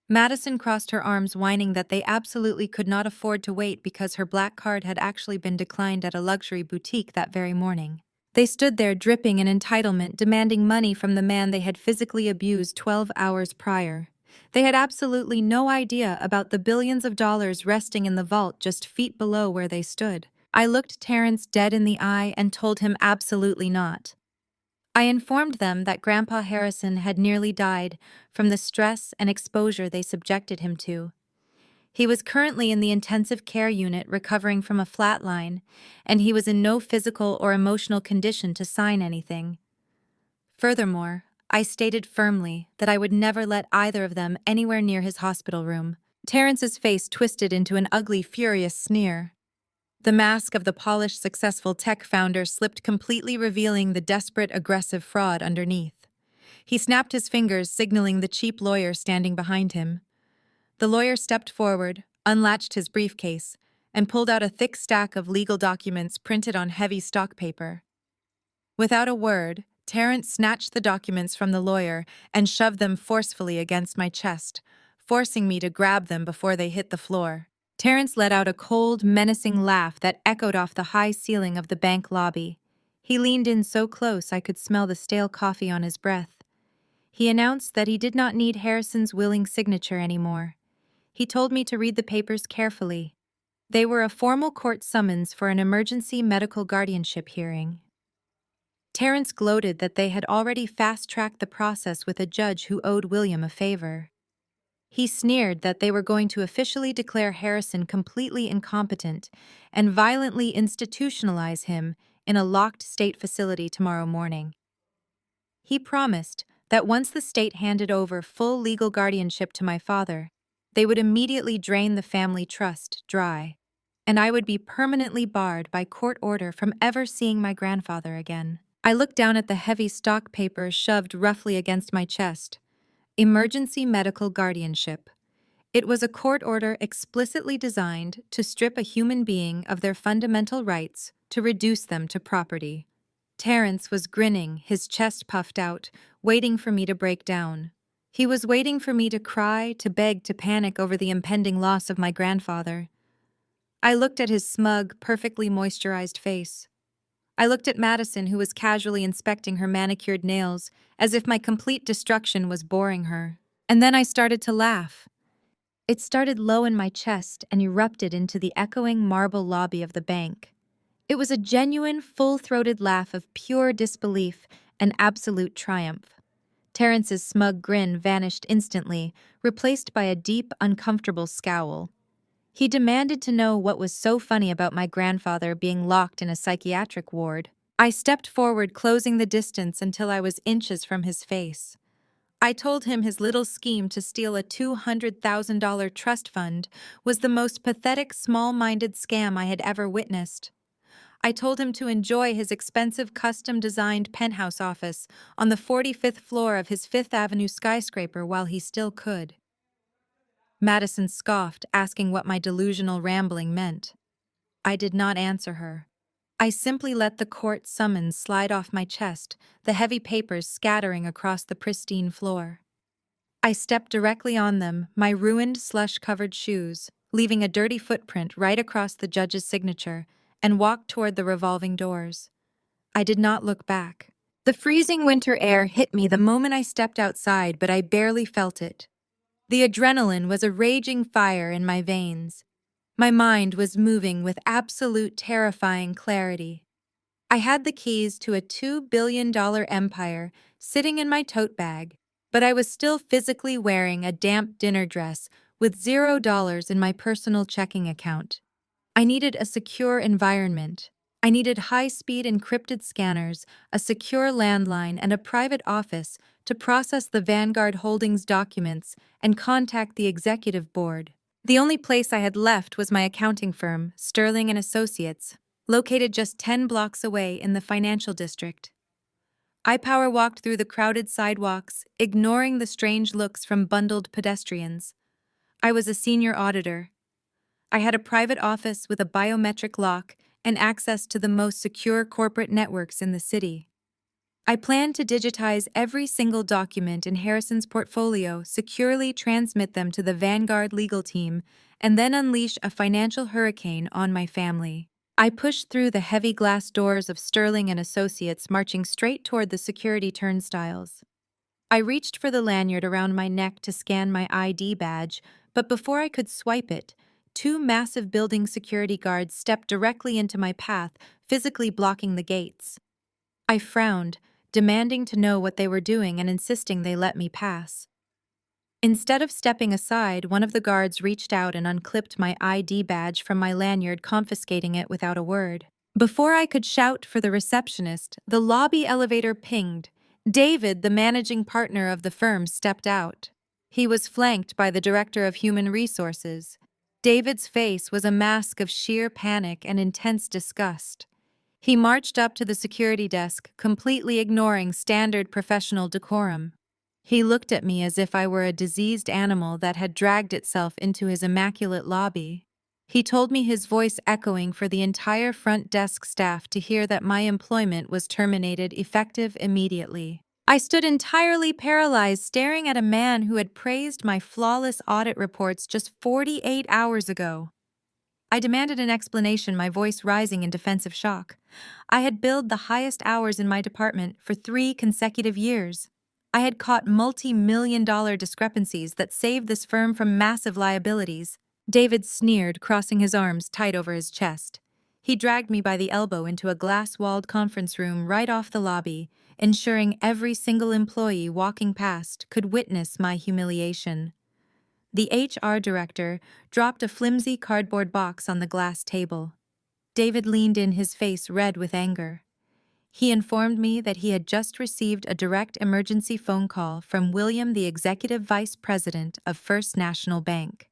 Madison crossed her arms, whining that they absolutely could not afford to wait because her black card had actually been declined at a luxury boutique that very morning. They stood there dripping in entitlement, demanding money from the man they had physically abused 12 hours prior. They had absolutely no idea about the billions of dollars resting in the vault just feet below where they stood. I looked Terrence dead in the eye and told him absolutely not. I informed them that Grandpa Harrison had nearly died from the stress and exposure they subjected him to. He was currently in the intensive care unit recovering from a flatline, and he was in no physical or emotional condition to sign anything. Furthermore, I stated firmly that I would never let either of them anywhere near his hospital room. Terrence's face twisted into an ugly, furious sneer. The mask of the polished, successful tech founder slipped, completely revealing the desperate, aggressive fraud underneath. He snapped his fingers, signaling the cheap lawyer standing behind him. The lawyer stepped forward, unlatched his briefcase, and pulled out a thick stack of legal documents printed on heavy stock paper. Without a word, Terrence snatched the documents from the lawyer and shoved them forcefully against my chest, forcing me to grab them before they hit the floor. Terrence let out a cold, menacing laugh that echoed off the high ceiling of the bank lobby. He leaned in so close I could smell the stale coffee on his breath. He announced that he did not need Harrison's willing signature anymore. He told me to read the papers carefully. They were a formal court summons for an emergency medical guardianship hearing. Terrence gloated that they had already fast-tracked the process with a judge who owed William a favor. He sneered that they were going to officially declare Harrison completely incompetent and violently institutionalize him in a locked state facility tomorrow morning. He promised that once the state handed over full legal guardianship to my father, they would immediately drain the family trust dry, and I would be permanently barred by court order from ever seeing my grandfather again. I looked down at the heavy stock papers shoved roughly against my chest. Emergency medical guardianship. It was a court order explicitly designed to strip a human being of their fundamental rights to reduce them to property. Terrence was grinning, his chest puffed out, waiting for me to break down. He was waiting for me to cry, to beg, to panic over the impending loss of my grandfather. I looked at his smug, perfectly moisturized face. I looked at Madison, who was casually inspecting her manicured nails, as if my complete destruction was boring her. And then I started to laugh. It started low in my chest and erupted into the echoing marble lobby of the bank. It was a genuine, full-throated laugh of pure disbelief and absolute triumph. Terrence's smug grin vanished instantly, replaced by a deep, uncomfortable scowl. He demanded to know what was so funny about my grandfather being locked in a psychiatric ward. I stepped forward, closing the distance until I was inches from his face. I told him his little scheme to steal a $200,000 trust fund was the most pathetic, small-minded scam I had ever witnessed. I told him to enjoy his expensive custom-designed penthouse office on the 45th floor of his Fifth Avenue skyscraper while he still could. Madison scoffed, asking what my delusional rambling meant. I did not answer her. I simply let the court summons slide off my chest, the heavy papers scattering across the pristine floor. I stepped directly on them, my ruined, slush-covered shoes, leaving a dirty footprint right across the judge's signature, and walked toward the revolving doors. I did not look back. The freezing winter air hit me the moment I stepped outside, but I barely felt it. The adrenaline was a raging fire in my veins. My mind was moving with absolute terrifying clarity. I had the keys to a $2 billion empire sitting in my tote bag, but I was still physically wearing a damp dinner dress with $0 in my personal checking account. I needed a secure environment. I needed high-speed encrypted scanners, a secure landline, and a private office to process the Vanguard Holdings documents and contact the executive board. The only place I had left was my accounting firm, Sterling & Associates, located just 10 blocks away in the financial district. I power walked through the crowded sidewalks, ignoring the strange looks from bundled pedestrians. I was a senior auditor. I had a private office with a biometric lock and access to the most secure corporate networks in the city. I planned to digitize every single document in Harrison's portfolio, securely transmit them to the Vanguard legal team, and then unleash a financial hurricane on my family. I pushed through the heavy glass doors of Sterling & Associates, marching straight toward the security turnstiles. I reached for the lanyard around my neck to scan my ID badge, but before I could swipe it, two massive building security guards stepped directly into my path, physically blocking the gates. I frowned, demanding to know what they were doing and insisting they let me pass. Instead of stepping aside, one of the guards reached out and unclipped my ID badge from my lanyard, confiscating it without a word. Before I could shout for the receptionist, the lobby elevator pinged. David, the managing partner of the firm, stepped out. He was flanked by the director of human resources. David's face was a mask of sheer panic and intense disgust. He marched up to the security desk, completely ignoring standard professional decorum. He looked at me as if I were a diseased animal that had dragged itself into his immaculate lobby. He told me, his voice echoing for the entire front desk staff to hear, that my employment was terminated effective immediately. I stood entirely paralyzed, staring at a man who had praised my flawless audit reports just 48 hours ago. I demanded an explanation, my voice rising in defensive shock. I had billed the highest hours in my department for 3 consecutive years. I had caught multi-million-dollar discrepancies that saved this firm from massive liabilities. David sneered, crossing his arms tight over his chest. He dragged me by the elbow into a glass-walled conference room right off the lobby, ensuring every single employee walking past could witness my humiliation. The HR director dropped a flimsy cardboard box on the glass table. David leaned in, his face red with anger. He informed me that he had just received a direct emergency phone call from William, the executive vice president of First National Bank.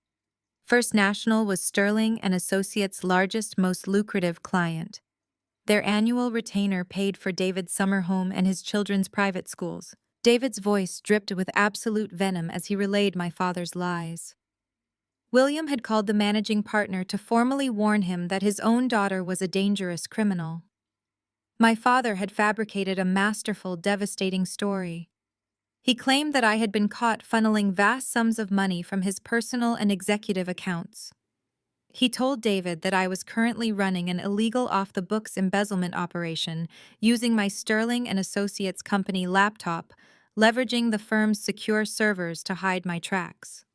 First National was Sterling and Associates' largest, most lucrative client. Their annual retainer paid for David's summer home and his children's private schools. David's voice dripped with absolute venom as he relayed my father's lies. William had called the managing partner to formally warn him that his own daughter was a dangerous criminal. My father had fabricated a masterful, devastating story. He claimed that I had been caught funneling vast sums of money from his personal and executive accounts. He told David that I was currently running an illegal off-the-books embezzlement operation using my Sterling and Associates company laptop, leveraging the firm's secure servers to hide my tracks.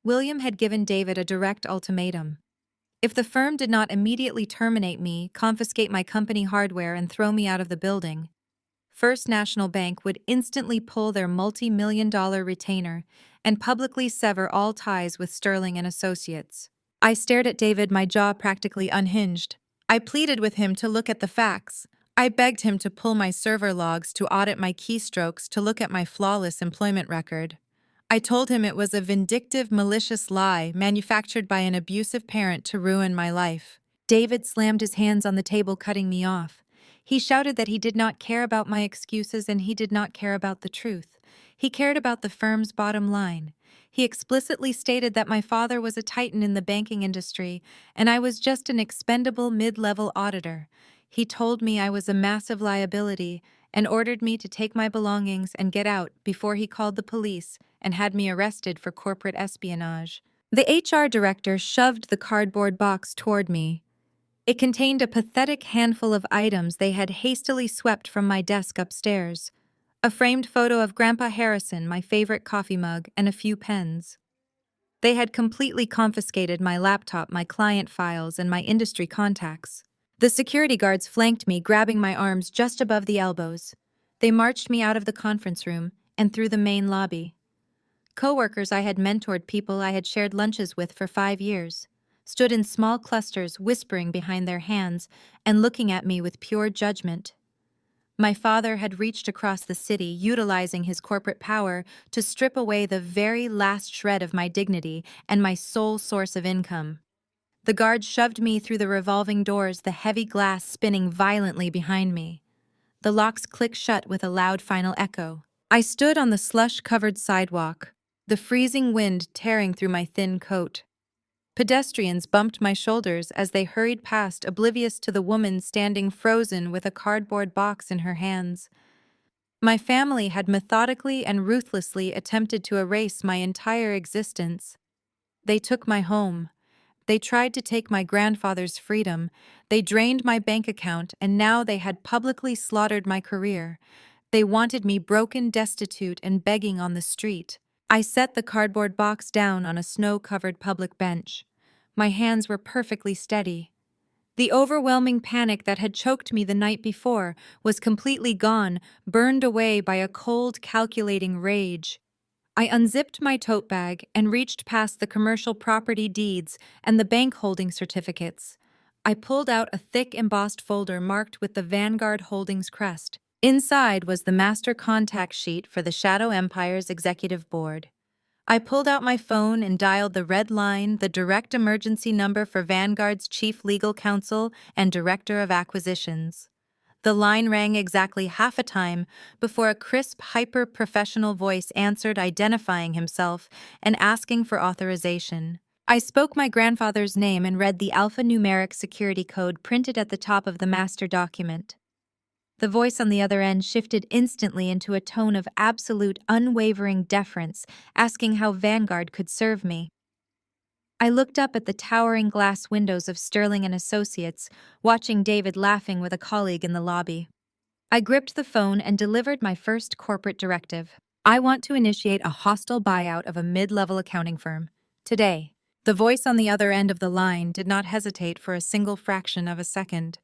William had given David a direct ultimatum. If the firm did not immediately terminate me, confiscate my company hardware, and throw me out of the building, First National Bank would instantly pull their multi-million-dollar retainer and publicly sever all ties with Sterling and Associates. I stared at David, my jaw practically unhinged. I pleaded with him to look at the facts. I begged him to pull my server logs, to audit my keystrokes, to look at my flawless employment record. I told him it was a vindictive, malicious lie manufactured by an abusive parent to ruin my life. David slammed his hands on the table, cutting me off. He shouted that he did not care about my excuses and he did not care about the truth. He cared about the firm's bottom line. He explicitly stated that my father was a titan in the banking industry and I was just an expendable mid-level auditor. He told me I was a massive liability and ordered me to take my belongings and get out before he called the police and had me arrested for corporate espionage. The HR director shoved the cardboard box toward me. It contained a pathetic handful of items they had hastily swept from my desk upstairs. A framed photo of Grandpa Harrison, my favorite coffee mug, and a few pens. They had completely confiscated my laptop, my client files, and my industry contacts. The security guards flanked me, grabbing my arms just above the elbows. They marched me out of the conference room and through the main lobby. Coworkers I had mentored, people I had shared lunches with for 5 years, stood in small clusters, whispering behind their hands and looking at me with pure judgment. My father had reached across the city, utilizing his corporate power to strip away the very last shred of my dignity and my sole source of income. The guards shoved me through the revolving doors, the heavy glass spinning violently behind me. The locks clicked shut with a loud final echo. I stood on the slush-covered sidewalk, the freezing wind tearing through my thin coat. Pedestrians bumped my shoulders as they hurried past, oblivious to the woman standing frozen with a cardboard box in her hands. My family had methodically and ruthlessly attempted to erase my entire existence. They took my home. They tried to take my grandfather's freedom. They drained my bank account, and now they had publicly slaughtered my career. They wanted me broken, destitute, and begging on the street. I set the cardboard box down on a snow-covered public bench. My hands were perfectly steady. The overwhelming panic that had choked me the night before was completely gone, burned away by a cold, calculating rage. I unzipped my tote bag and reached past the commercial property deeds and the bank holding certificates. I pulled out a thick embossed folder marked with the Vanguard Holdings crest. Inside was the master contact sheet for the Shadow Empire's executive board. I pulled out my phone and dialed the red line, the direct emergency number for Vanguard's chief legal counsel and director of acquisitions. The line rang exactly half a time before a crisp, hyper-professional voice answered, identifying himself and asking for authorization. I spoke my grandfather's name and read the alphanumeric security code printed at the top of the master document. The voice on the other end shifted instantly into a tone of absolute, unwavering deference, asking how Vanguard could serve me. I looked up at the towering glass windows of Sterling and Associates, watching David laughing with a colleague in the lobby. I gripped the phone and delivered my first corporate directive. I want to initiate a hostile buyout of a mid-level accounting firm. Today. The voice on the other end of the line did not hesitate for a single fraction of a second.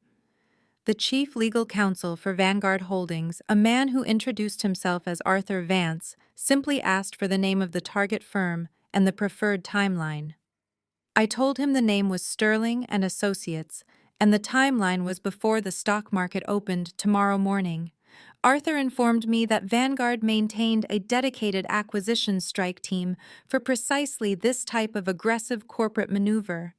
The chief legal counsel for Vanguard Holdings, a man who introduced himself as Arthur Vance, simply asked for the name of the target firm, and the preferred timeline. I told him the name was Sterling and Associates, and the timeline was before the stock market opened tomorrow morning. Arthur informed me that Vanguard maintained a dedicated acquisition strike team for precisely this type of aggressive corporate maneuver.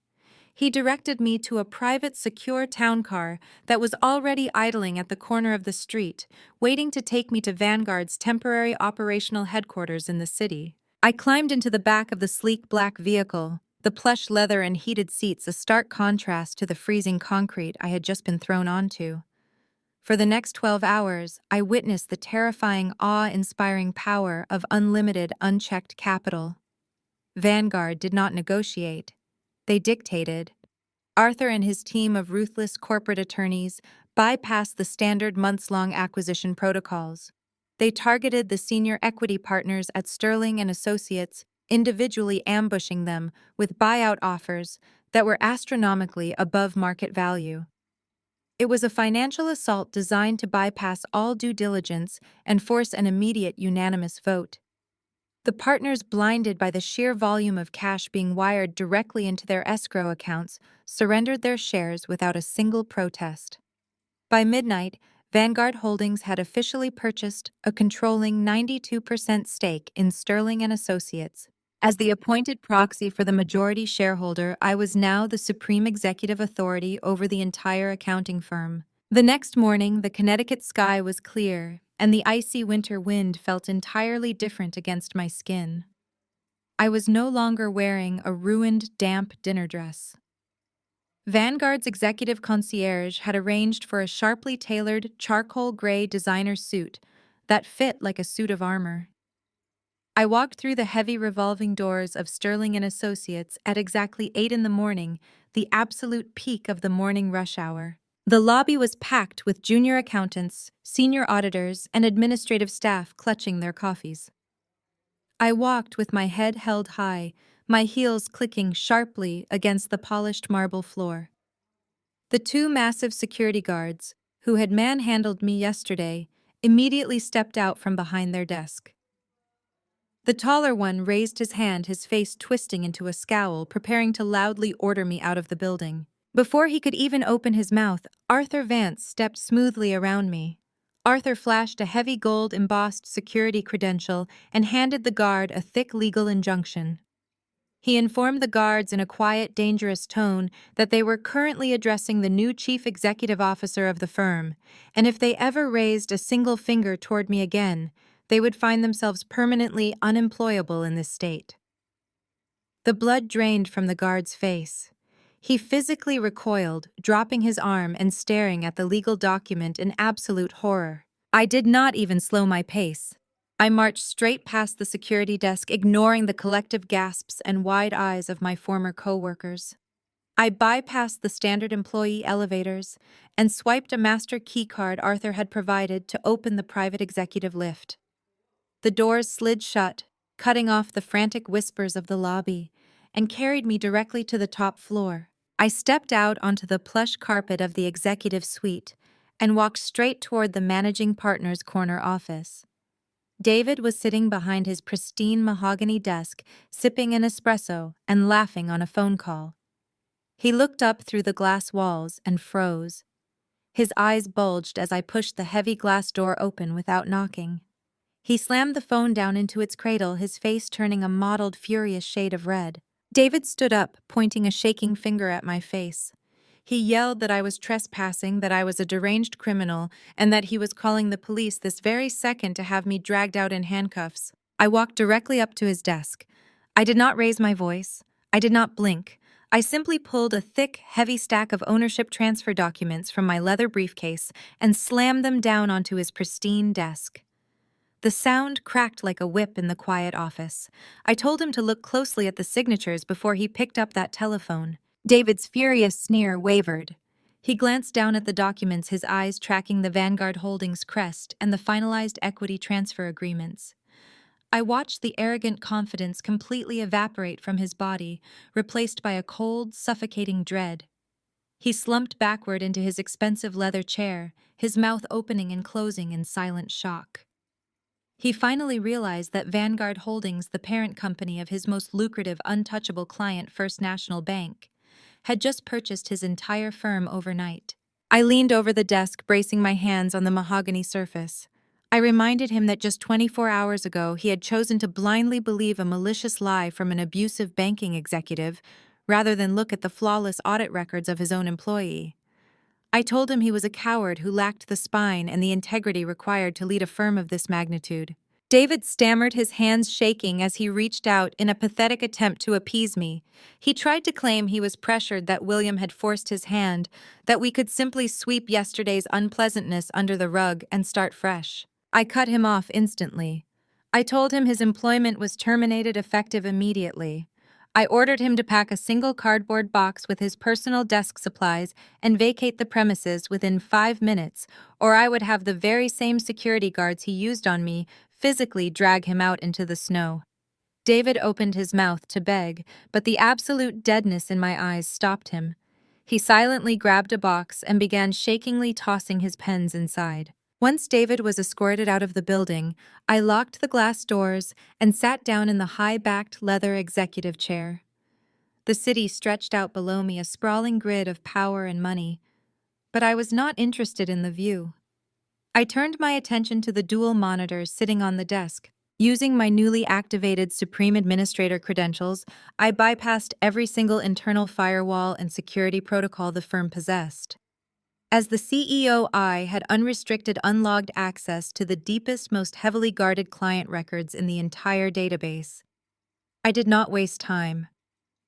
He directed me to a private, secure town car that was already idling at the corner of the street, waiting to take me to Vanguard's temporary operational headquarters in the city. I climbed into the back of the sleek black vehicle, the plush leather and heated seats a stark contrast to the freezing concrete I had just been thrown onto. For the next 12 hours, I witnessed the terrifying, awe-inspiring power of unlimited, unchecked capital. Vanguard did not negotiate. They dictated. Arthur and his team of ruthless corporate attorneys bypassed the standard months-long acquisition protocols. They targeted the senior equity partners at Sterling and Associates, individually ambushing them with buyout offers that were astronomically above market value. It was a financial assault designed to bypass all due diligence and force an immediate unanimous vote. The partners, blinded by the sheer volume of cash being wired directly into their escrow accounts, surrendered their shares without a single protest. By midnight, Vanguard Holdings had officially purchased a controlling 92% stake in Sterling and Associates. As the appointed proxy for the majority shareholder, I was now the supreme executive authority over the entire accounting firm. The next morning, the Connecticut sky was clear, and the icy winter wind felt entirely different against my skin. I was no longer wearing a ruined, damp dinner dress. Vanguard's executive concierge had arranged for a sharply tailored, charcoal gray designer suit that fit like a suit of armor. I walked through the heavy revolving doors of Sterling and Associates at exactly 8 in the morning, the absolute peak of the morning rush hour. The lobby was packed with junior accountants, senior auditors, and administrative staff clutching their coffees. I walked with my head held high, my heels clicking sharply against the polished marble floor. The two massive security guards, who had manhandled me yesterday, immediately stepped out from behind their desk. The taller one raised his hand, his face twisting into a scowl, preparing to loudly order me out of the building. Before he could even open his mouth, Arthur Vance stepped smoothly around me. Arthur flashed a heavy gold-embossed security credential and handed the guard a thick legal injunction. He informed the guards in a quiet, dangerous tone that they were currently addressing the new chief executive officer of the firm, and if they ever raised a single finger toward me again, they would find themselves permanently unemployable in this state. The blood drained from the guard's face. He physically recoiled, dropping his arm and staring at the legal document in absolute horror. I did not even slow my pace. I marched straight past the security desk, ignoring the collective gasps and wide eyes of my former co-workers. I bypassed the standard employee elevators and swiped a master key card Arthur had provided to open the private executive lift. The doors slid shut, cutting off the frantic whispers of the lobby, and carried me directly to the top floor. I stepped out onto the plush carpet of the executive suite and walked straight toward the managing partner's corner office. David was sitting behind his pristine mahogany desk, sipping an espresso and laughing on a phone call. He looked up through the glass walls and froze. His eyes bulged as I pushed the heavy glass door open without knocking. He slammed the phone down into its cradle, his face turning a mottled, furious shade of red. David stood up, pointing a shaking finger at my face. He yelled that I was trespassing, that I was a deranged criminal, and that he was calling the police this very second to have me dragged out in handcuffs. I walked directly up to his desk. I did not raise my voice. I did not blink. I simply pulled a thick, heavy stack of ownership transfer documents from my leather briefcase and slammed them down onto his pristine desk. The sound cracked like a whip in the quiet office. I told him to look closely at the signatures before he picked up that telephone. David's furious sneer wavered. He glanced down at the documents, his eyes tracking the Vanguard Holdings crest and the finalized equity transfer agreements. I watched the arrogant confidence completely evaporate from his body, replaced by a cold, suffocating dread. He slumped backward into his expensive leather chair, his mouth opening and closing in silent shock. He finally realized that Vanguard Holdings, the parent company of his most lucrative, untouchable client, First National Bank, had just purchased his entire firm overnight. I leaned over the desk, bracing my hands on the mahogany surface. I reminded him that just 24 hours ago he had chosen to blindly believe a malicious lie from an abusive banking executive rather than look at the flawless audit records of his own employee. I told him he was a coward who lacked the spine and the integrity required to lead a firm of this magnitude. David stammered, his hands shaking as he reached out in a pathetic attempt to appease me. He tried to claim he was pressured, that William had forced his hand, that we could simply sweep yesterday's unpleasantness under the rug and start fresh. I cut him off instantly. I told him his employment was terminated effective immediately. I ordered him to pack a single cardboard box with his personal desk supplies and vacate the premises within 5 minutes, or I would have the very same security guards he used on me physically drag him out into the snow. David opened his mouth to beg, but the absolute deadness in my eyes stopped him. He silently grabbed a box and began shakingly tossing his pens inside. Once David was escorted out of the building, I locked the glass doors and sat down in the high-backed leather executive chair. The city stretched out below me, a sprawling grid of power and money, but I was not interested in the view. I turned my attention to the dual monitors sitting on the desk. Using my newly activated Supreme Administrator credentials, I bypassed every single internal firewall and security protocol the firm possessed. As the CEO, I had unrestricted, unlogged access to the deepest, most heavily guarded client records in the entire database. I did not waste time.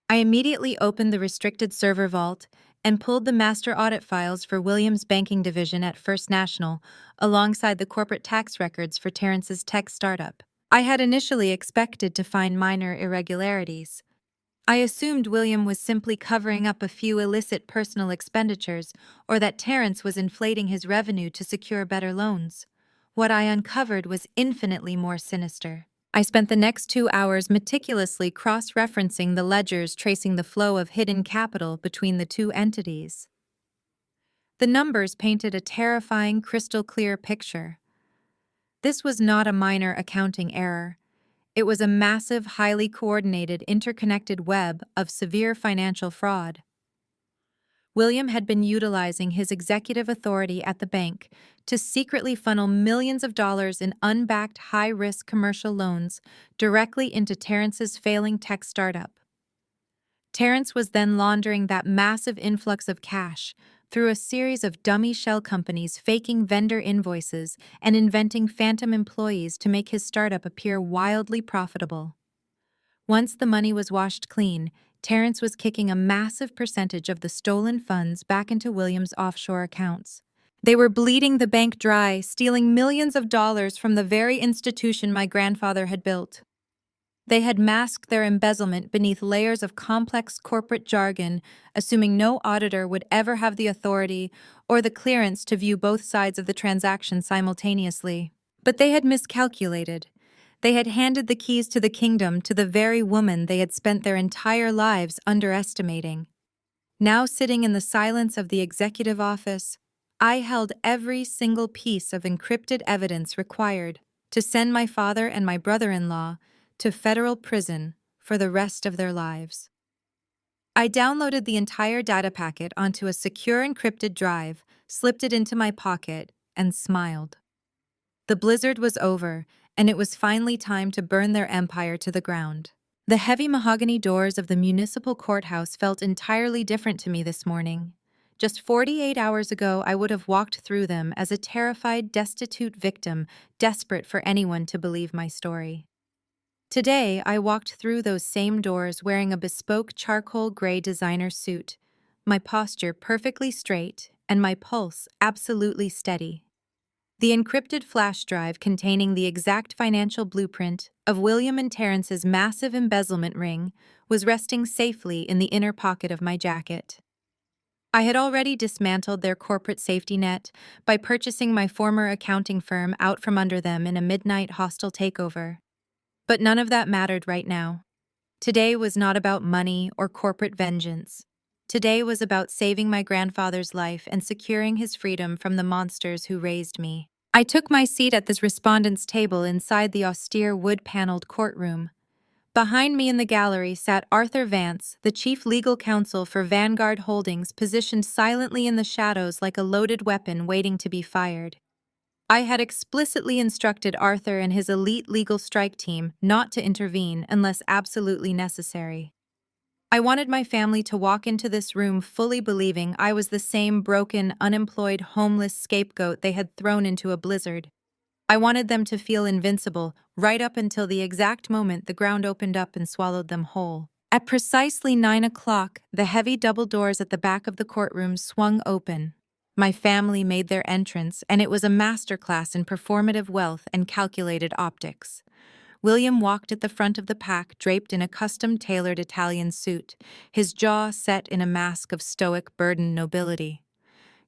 I immediately opened the restricted server vault and pulled the master audit files for Williams' banking division at First National, alongside the corporate tax records for Terrence's tech startup. I had initially expected to find minor irregularities. I assumed William was simply covering up a few illicit personal expenditures, or that Terrence was inflating his revenue to secure better loans. What I uncovered was infinitely more sinister. I spent the next 2 hours meticulously cross-referencing the ledgers, tracing the flow of hidden capital between the two entities. The numbers painted a terrifying, crystal-clear picture. This was not a minor accounting error. It was a massive, highly coordinated, interconnected web of severe financial fraud. William had been utilizing his executive authority at the bank to secretly funnel millions of dollars in unbacked, high-risk commercial loans directly into Terrence's failing tech startup. Terrence was then laundering that massive influx of cash through a series of dummy shell companies, faking vendor invoices and inventing phantom employees to make his startup appear wildly profitable. Once the money was washed clean, Terrence was kicking a massive percentage of the stolen funds back into Williams' offshore accounts. They were bleeding the bank dry, stealing millions of dollars from the very institution my grandfather had built. They had masked their embezzlement beneath layers of complex corporate jargon, assuming no auditor would ever have the authority or the clearance to view both sides of the transaction simultaneously. But they had miscalculated. They had handed the keys to the kingdom to the very woman they had spent their entire lives underestimating. Now, sitting in the silence of the executive office, I held every single piece of encrypted evidence required to send my father and my brother-in-law to federal prison for the rest of their lives. I downloaded the entire data packet onto a secure encrypted drive, slipped it into my pocket, and smiled. The blizzard was over, and it was finally time to burn their empire to the ground. The heavy mahogany doors of the municipal courthouse felt entirely different to me this morning. Just 48 hours ago, I would have walked through them as a terrified, destitute victim, desperate for anyone to believe my story. Today, I walked through those same doors wearing a bespoke charcoal gray designer suit, my posture perfectly straight and my pulse absolutely steady. The encrypted flash drive containing the exact financial blueprint of William and Terrence's massive embezzlement ring was resting safely in the inner pocket of my jacket. I had already dismantled their corporate safety net by purchasing my former accounting firm out from under them in a midnight hostile takeover. But none of that mattered right now. Today was not about money or corporate vengeance. Today was about saving my grandfather's life and securing his freedom from the monsters who raised me. I took my seat at this respondent's table inside the austere wood-paneled courtroom. Behind me in the gallery sat Arthur Vance, the chief legal counsel for Vanguard Holdings, positioned silently in the shadows like a loaded weapon waiting to be fired. I had explicitly instructed Arthur and his elite legal strike team not to intervene unless absolutely necessary. I wanted my family to walk into this room fully believing I was the same broken, unemployed, homeless scapegoat they had thrown into a blizzard. I wanted them to feel invincible, right up until the exact moment the ground opened up and swallowed them whole. At precisely 9 o'clock, the heavy double doors at the back of the courtroom swung open. My family made their entrance, and it was a masterclass in performative wealth and calculated optics. William walked at the front of the pack, draped in a custom-tailored Italian suit, his jaw set in a mask of stoic, burdened nobility.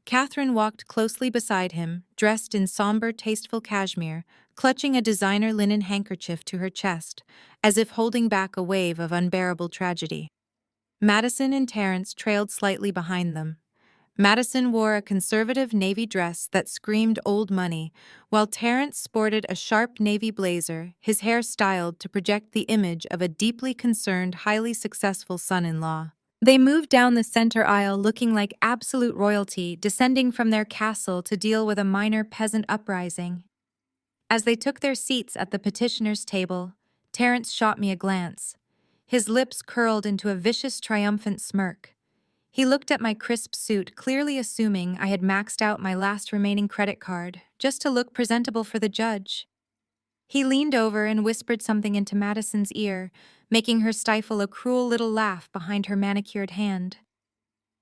Catherine walked closely beside him, dressed in somber, tasteful cashmere, clutching a designer linen handkerchief to her chest, as if holding back a wave of unbearable tragedy. Madison and Terence trailed slightly behind them. Madison wore a conservative navy dress that screamed old money, while Terence sported a sharp navy blazer, his hair styled to project the image of a deeply concerned, highly successful son-in-law. They moved down the center aisle looking like absolute royalty, descending from their castle to deal with a minor peasant uprising. As they took their seats at the petitioner's table, Terence shot me a glance. His lips curled into a vicious, triumphant smirk. He looked at my crisp suit, clearly assuming I had maxed out my last remaining credit card, just to look presentable for the judge. He leaned over and whispered something into Madison's ear, making her stifle a cruel little laugh behind her manicured hand.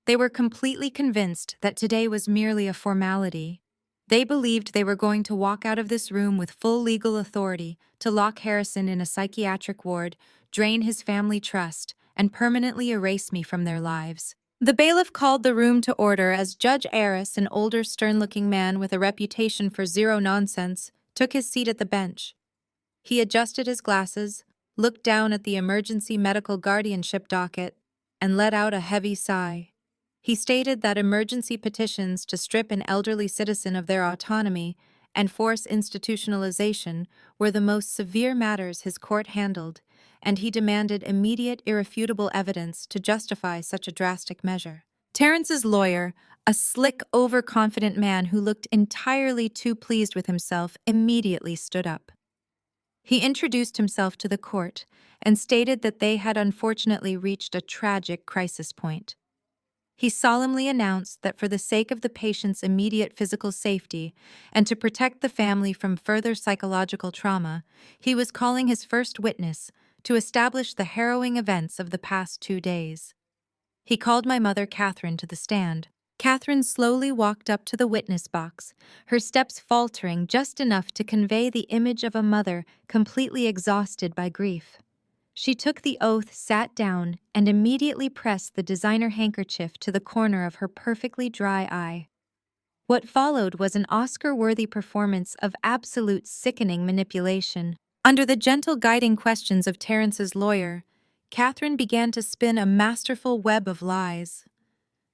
They were completely convinced that today was merely a formality. They believed they were going to walk out of this room with full legal authority to lock Harrison in a psychiatric ward, drain his family trust, and permanently erase me from their lives. The bailiff called the room to order as Judge Aris, an older, stern-looking man with a reputation for zero nonsense, took his seat at the bench. He adjusted his glasses, looked down at the emergency medical guardianship docket, and let out a heavy sigh. He stated that emergency petitions to strip an elderly citizen of their autonomy and force institutionalization were the most severe matters his court handled, and he demanded immediate, irrefutable evidence to justify such a drastic measure. Terrence's lawyer, a slick, overconfident man who looked entirely too pleased with himself, immediately stood up. He introduced himself to the court and stated that they had unfortunately reached a tragic crisis point. He solemnly announced that for the sake of the patient's immediate physical safety and to protect the family from further psychological trauma, he was calling his first witness to establish the harrowing events of the past 2 days. He called my mother Catherine to the stand. Catherine slowly walked up to the witness box, her steps faltering just enough to convey the image of a mother completely exhausted by grief. She took the oath, sat down, and immediately pressed the designer handkerchief to the corner of her perfectly dry eye. What followed was an Oscar-worthy performance of absolute sickening manipulation. Under the gentle guiding questions of Terrence's lawyer, Catherine began to spin a masterful web of lies.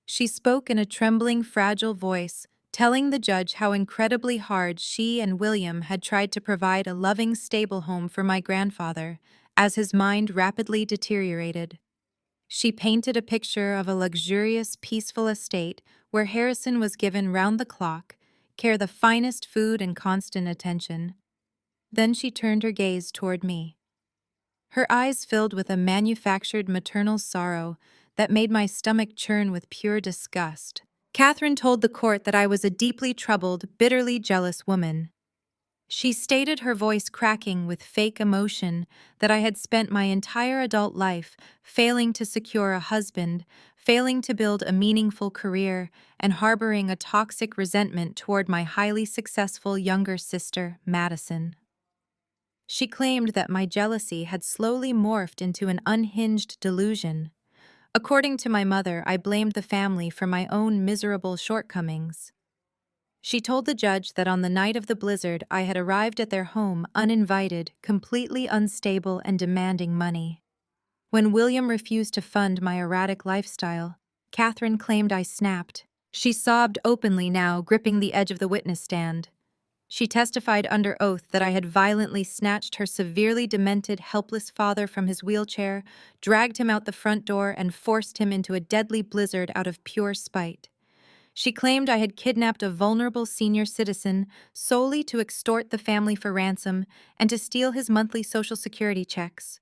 She spoke in a trembling, fragile voice, telling the judge how incredibly hard she and William had tried to provide a loving, stable home for my grandfather, as his mind rapidly deteriorated. She painted a picture of a luxurious, peaceful estate where Harrison was given round-the-clock care, the finest food, and constant attention. Then she turned her gaze toward me. Her eyes filled with a manufactured maternal sorrow that made my stomach churn with pure disgust. Catherine told the court that I was a deeply troubled, bitterly jealous woman. She stated, her voice cracking with fake emotion, that I had spent my entire adult life failing to secure a husband, failing to build a meaningful career, and harboring a toxic resentment toward my highly successful younger sister, Madison. She claimed that my jealousy had slowly morphed into an unhinged delusion. According to my mother, I blamed the family for my own miserable shortcomings. She told the judge that on the night of the blizzard, I had arrived at their home uninvited, completely unstable, and demanding money. When William refused to fund my erratic lifestyle, Catherine claimed I snapped. She sobbed openly now, gripping the edge of the witness stand. She testified under oath that I had violently snatched her severely demented, helpless father from his wheelchair, dragged him out the front door, and forced him into a deadly blizzard out of pure spite. She claimed I had kidnapped a vulnerable senior citizen solely to extort the family for ransom and to steal his monthly Social Security checks.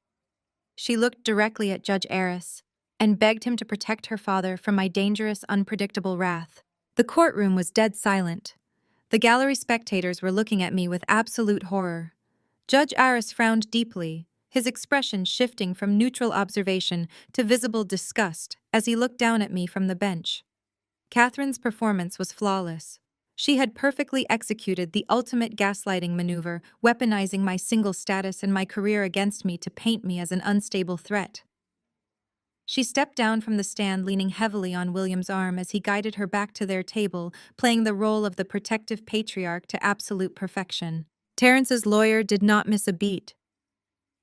She looked directly at Judge Aris and begged him to protect her father from my dangerous, unpredictable wrath. The courtroom was dead silent. The gallery spectators were looking at me with absolute horror. Judge Aris frowned deeply, his expression shifting from neutral observation to visible disgust as he looked down at me from the bench. Catherine's performance was flawless. She had perfectly executed the ultimate gaslighting maneuver, weaponizing my single status and my career against me to paint me as an unstable threat. She stepped down from the stand, leaning heavily on William's arm as he guided her back to their table, playing the role of the protective patriarch to absolute perfection. Terrence's lawyer did not miss a beat.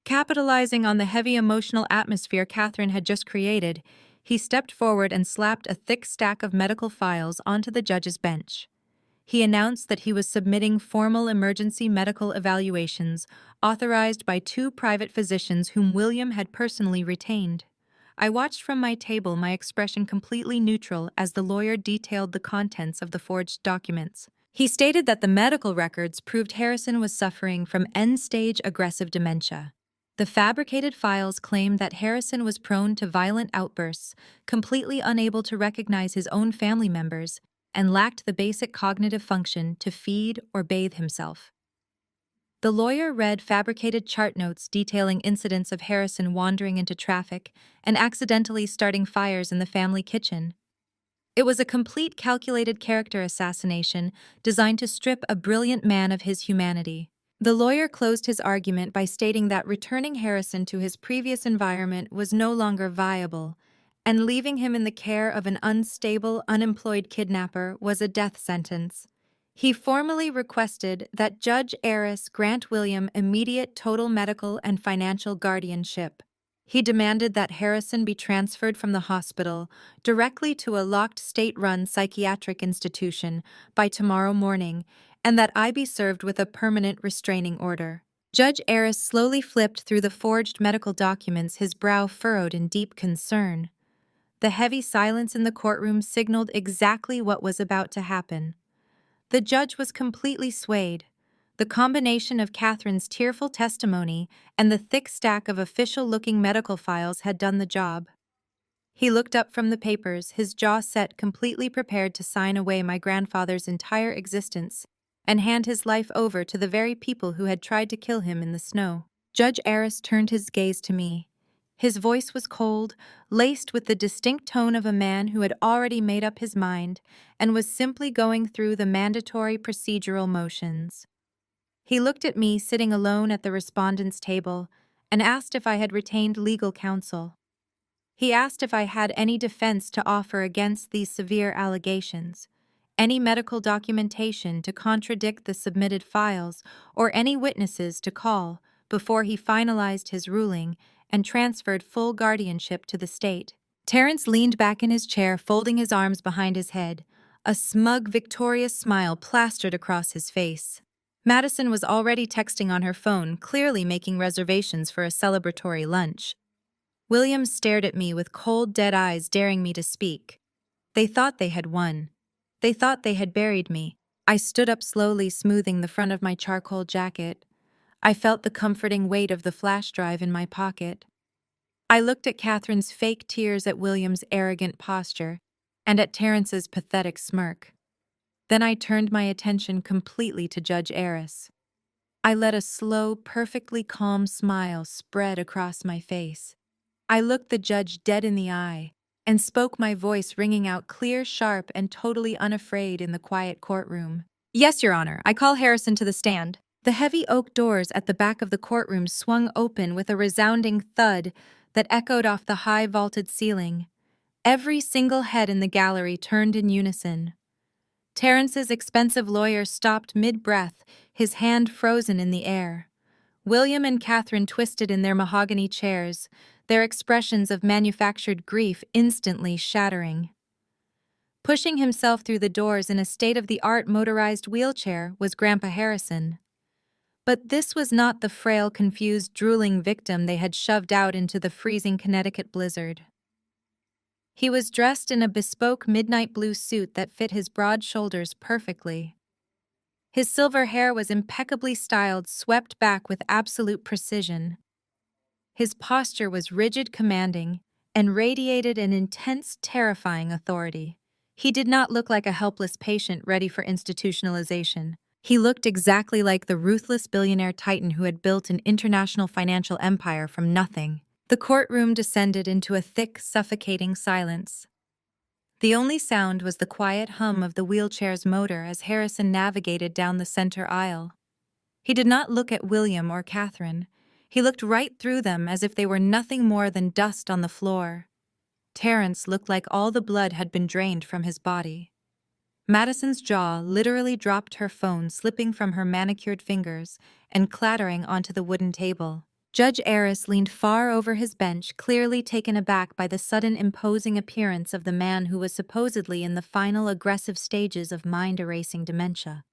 Capitalizing on the heavy emotional atmosphere Catherine had just created, he stepped forward and slapped a thick stack of medical files onto the judge's bench. He announced that he was submitting formal emergency medical evaluations authorized by 2 private physicians whom William had personally retained. I watched from my table, my expression completely neutral as the lawyer detailed the contents of the forged documents. He stated that the medical records proved Harrison was suffering from end-stage aggressive dementia. The fabricated files claimed that Harrison was prone to violent outbursts, completely unable to recognize his own family members, and lacked the basic cognitive function to feed or bathe himself. The lawyer read fabricated chart notes detailing incidents of Harrison wandering into traffic and accidentally starting fires in the family kitchen. It was a complete calculated character assassination designed to strip a brilliant man of his humanity. The lawyer closed his argument by stating that returning Harrison to his previous environment was no longer viable, and leaving him in the care of an unstable, unemployed kidnapper was a death sentence. He formally requested that Judge Aris grant William immediate total medical and financial guardianship. He demanded that Harrison be transferred from the hospital directly to a locked state-run psychiatric institution by tomorrow morning, and that I be served with a permanent restraining order. Judge Aris slowly flipped through the forged medical documents, his brow furrowed in deep concern. The heavy silence in the courtroom signaled exactly what was about to happen. The judge was completely swayed. The combination of Catherine's tearful testimony and the thick stack of official-looking medical files had done the job. He looked up from the papers, his jaw set, completely prepared to sign away my grandfather's entire existence and hand his life over to the very people who had tried to kill him in the snow. Judge Aris turned his gaze to me. His voice was cold, laced with the distinct tone of a man who had already made up his mind and was simply going through the mandatory procedural motions. He looked at me sitting alone at the respondent's table and asked if I had retained legal counsel. He asked if I had any defense to offer against these severe allegations, any medical documentation to contradict the submitted files, or any witnesses to call before he finalized his ruling and transferred full guardianship to the state. Terrence leaned back in his chair, folding his arms behind his head, a smug, victorious smile plastered across his face. Madison was already texting on her phone, clearly making reservations for a celebratory lunch. William stared at me with cold, dead eyes, daring me to speak. They thought they had won. They thought they had buried me. I stood up slowly, smoothing the front of my charcoal jacket. I felt the comforting weight of the flash drive in my pocket. I looked at Catherine's fake tears, at William's arrogant posture, and at Terrence's pathetic smirk. Then I turned my attention completely to Judge Aris. I let a slow, perfectly calm smile spread across my face. I looked the judge dead in the eye and spoke, my voice ringing out clear, sharp, and totally unafraid in the quiet courtroom. "Yes, Your Honor, I call Harrison to the stand." The heavy oak doors at the back of the courtroom swung open with a resounding thud that echoed off the high vaulted ceiling. Every single head in the gallery turned in unison. Terrence's expensive lawyer stopped mid-breath, his hand frozen in the air. William and Catherine twisted in their mahogany chairs, their expressions of manufactured grief instantly shattering. Pushing himself through the doors in a state-of-the-art motorized wheelchair was Grandpa Harrison. But this was not the frail, confused, drooling victim they had shoved out into the freezing Connecticut blizzard. He was dressed in a bespoke midnight blue suit that fit his broad shoulders perfectly. His silver hair was impeccably styled, swept back with absolute precision. His posture was rigid, commanding, and radiated an intense, terrifying authority. He did not look like a helpless patient ready for institutionalization. He looked exactly like the ruthless billionaire titan who had built an international financial empire from nothing. The courtroom descended into a thick, suffocating silence. The only sound was the quiet hum of the wheelchair's motor as Harrison navigated down the center aisle. He did not look at William or Catherine. He looked right through them as if they were nothing more than dust on the floor. Terrence looked like all the blood had been drained from his body. Madison's jaw literally dropped, her phone slipping from her manicured fingers and clattering onto the wooden table. Judge Eris leaned far over his bench, clearly taken aback by the sudden imposing appearance of the man who was supposedly in the final aggressive stages of mind-erasing dementia.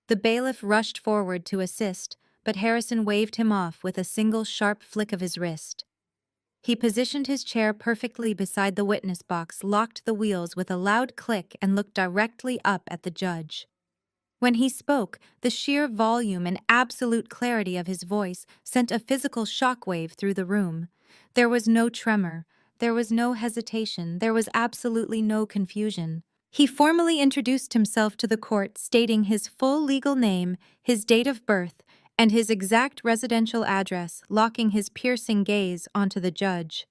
The bailiff rushed forward to assist, but Harrison waved him off with a single sharp flick of his wrist. He positioned his chair perfectly beside the witness box, locked the wheels with a loud click, and looked directly up at the judge. When he spoke, the sheer volume and absolute clarity of his voice sent a physical shockwave through the room. There was no tremor, there was no hesitation, there was absolutely no confusion. He formally introduced himself to the court, stating his full legal name, his date of birth, and his exact residential address, locking his piercing gaze onto the judge.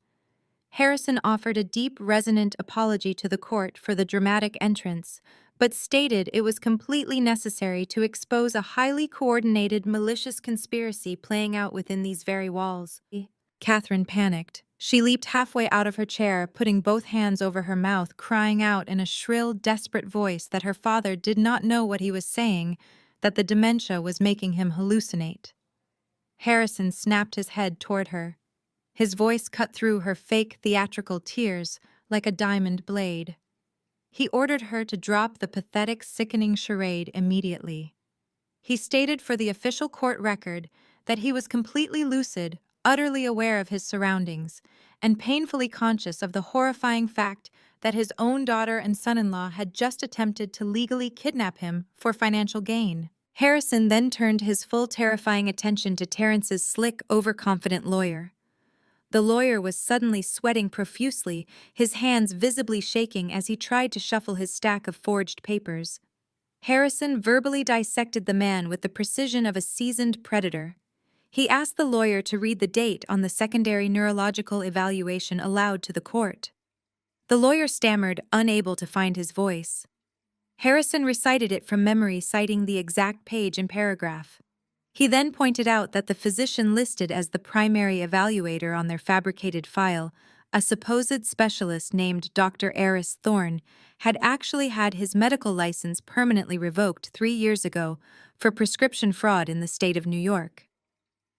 Harrison offered a deep, resonant apology to the court for the dramatic entrance, but stated it was completely necessary to expose a highly coordinated, malicious conspiracy playing out within these very walls. Catherine panicked. She leaped halfway out of her chair, putting both hands over her mouth, crying out in a shrill, desperate voice that her father did not know what he was saying, that the dementia was making him hallucinate. Harrison snapped his head toward her. His voice cut through her fake, theatrical tears like a diamond blade. He ordered her to drop the pathetic, sickening charade immediately. He stated for the official court record that he was completely lucid, utterly aware of his surroundings, and painfully conscious of the horrifying fact that his own daughter and son-in-law had just attempted to legally kidnap him for financial gain. Harrison then turned his full terrifying attention to Terrence's slick, overconfident lawyer. The lawyer was suddenly sweating profusely, his hands visibly shaking as he tried to shuffle his stack of forged papers. Harrison verbally dissected the man with the precision of a seasoned predator. He asked the lawyer to read the date on the secondary neurological evaluation aloud to the court. The lawyer stammered, unable to find his voice. Harrison recited it from memory, citing the exact page and paragraph. He then pointed out that the physician listed as the primary evaluator on their fabricated file, a supposed specialist named Dr. Eris Thorne, had actually had his medical license permanently revoked 3 years ago for prescription fraud in the state of New York.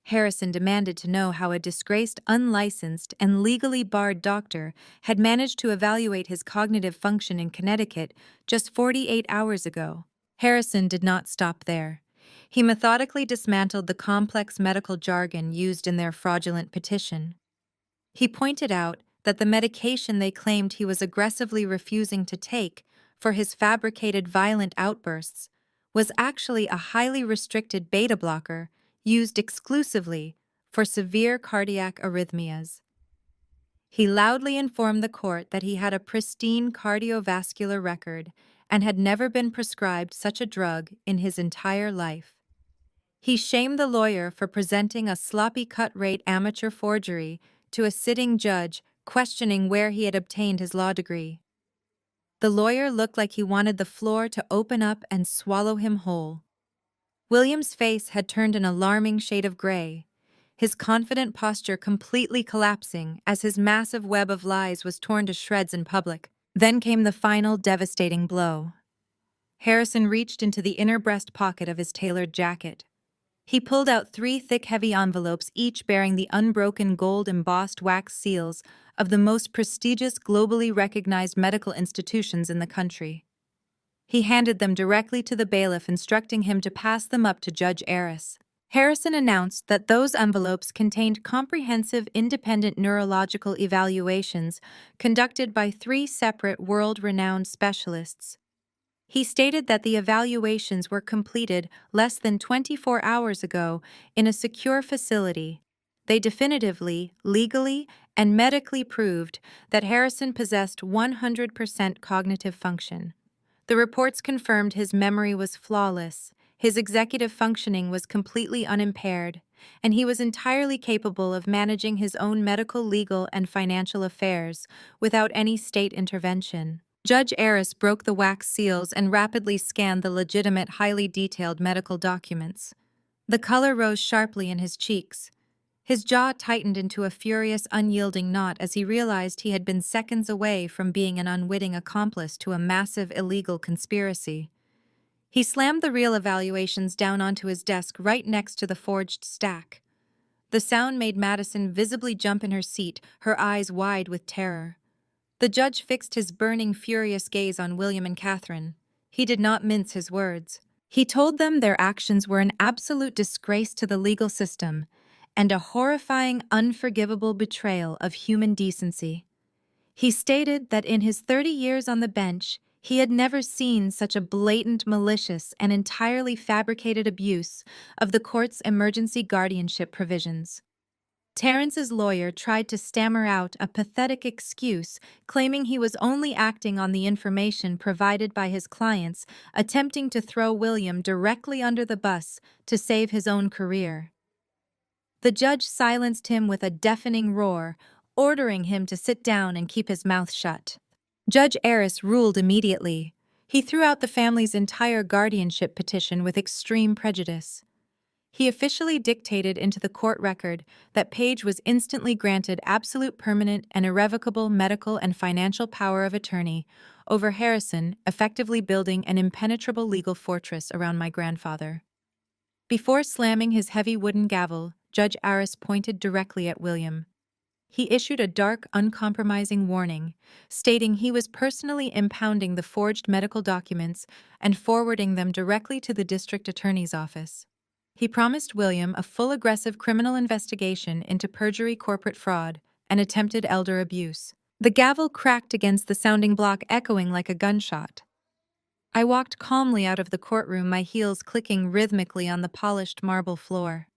Harrison demanded to know how a disgraced, unlicensed, and legally barred doctor had managed to evaluate his cognitive function in Connecticut just 48 hours ago. Harrison did not stop there. He methodically dismantled the complex medical jargon used in their fraudulent petition. He pointed out that the medication they claimed he was aggressively refusing to take for his fabricated violent outbursts was actually a highly restricted beta blocker used exclusively for severe cardiac arrhythmias. He loudly informed the court that he had a pristine cardiovascular record and had never been prescribed such a drug in his entire life. He shamed the lawyer for presenting a sloppy cut-rate amateur forgery to a sitting judge, questioning where he had obtained his law degree. The lawyer looked like he wanted the floor to open up and swallow him whole. William's face had turned an alarming shade of gray, his confident posture completely collapsing as his massive web of lies was torn to shreds in public. Then came the final devastating blow. Harrison reached into the inner breast pocket of his tailored jacket. He pulled out 3 thick, heavy envelopes, each bearing the unbroken gold-embossed wax seals of the most prestigious, globally recognized medical institutions in the country. He handed them directly to the bailiff, instructing him to pass them up to Judge Aris. Harrison announced that those envelopes contained comprehensive independent neurological evaluations conducted by 3 separate world-renowned specialists. He stated that the evaluations were completed less than 24 hours ago in a secure facility. They definitively, legally, and medically proved that Harrison possessed 100% cognitive function. The reports confirmed his memory was flawless, his executive functioning was completely unimpaired, and he was entirely capable of managing his own medical, legal, and financial affairs without any state intervention. Judge Aris broke the wax seals and rapidly scanned the legitimate, highly detailed medical documents. The color rose sharply in his cheeks. His jaw tightened into a furious, unyielding knot as he realized he had been seconds away from being an unwitting accomplice to a massive illegal conspiracy. He slammed the real evaluations down onto his desk right next to the forged stack. The sound made Madison visibly jump in her seat, her eyes wide with terror. The judge fixed his burning, furious gaze on William and Catherine. He did not mince his words. He told them their actions were an absolute disgrace to the legal system and a horrifying, unforgivable betrayal of human decency. He stated that in his 30 years on the bench, he had never seen such a blatant, malicious, and entirely fabricated abuse of the court's emergency guardianship provisions. Terrence's lawyer tried to stammer out a pathetic excuse, claiming he was only acting on the information provided by his clients, attempting to throw William directly under the bus to save his own career. The judge silenced him with a deafening roar, ordering him to sit down and keep his mouth shut. Judge Aris ruled immediately. He threw out the family's entire guardianship petition with extreme prejudice. He officially dictated into the court record that Page was instantly granted absolute, permanent, and irrevocable medical and financial power of attorney over Harrison, effectively building an impenetrable legal fortress around my grandfather. Before slamming his heavy wooden gavel, Judge Aris pointed directly at William. He issued a dark, uncompromising warning, stating he was personally impounding the forged medical documents and forwarding them directly to the district attorney's office. He promised William a full, aggressive criminal investigation into perjury, corporate fraud, and attempted elder abuse. The gavel cracked against the sounding block, echoing like a gunshot. I walked calmly out of the courtroom, my heels clicking rhythmically on the polished marble floor.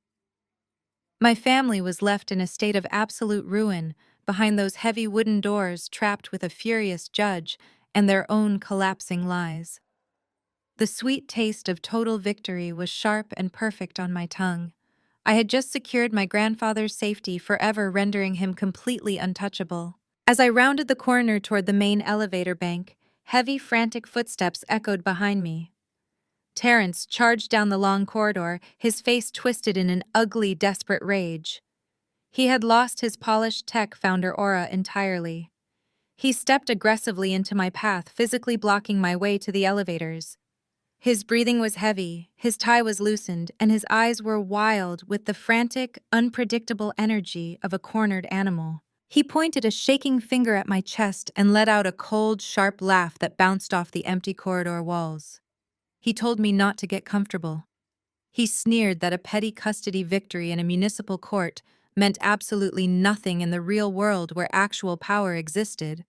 My family was left in a state of absolute ruin behind those heavy wooden doors, trapped with a furious judge and their own collapsing lies. The sweet taste of total victory was sharp and perfect on my tongue. I had just secured my grandfather's safety, forever rendering him completely untouchable. As I rounded the corner toward the main elevator bank, heavy, frantic footsteps echoed behind me. Terrence charged down the long corridor, his face twisted in an ugly, desperate rage. He had lost his polished tech founder aura entirely. He stepped aggressively into my path, physically blocking my way to the elevators. His breathing was heavy, his tie was loosened, and his eyes were wild with the frantic, unpredictable energy of a cornered animal. He pointed a shaking finger at my chest and let out a cold, sharp laugh that bounced off the empty corridor walls. He told me not to get comfortable. He sneered that a petty custody victory in a municipal court meant absolutely nothing in the real world where actual power existed.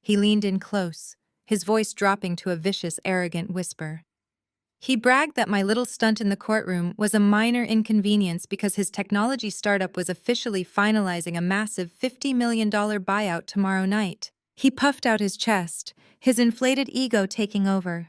He leaned in close, his voice dropping to a vicious, arrogant whisper. He bragged that my little stunt in the courtroom was a minor inconvenience because his technology startup was officially finalizing a massive $50 million buyout tomorrow night. He puffed out his chest, his inflated ego taking over.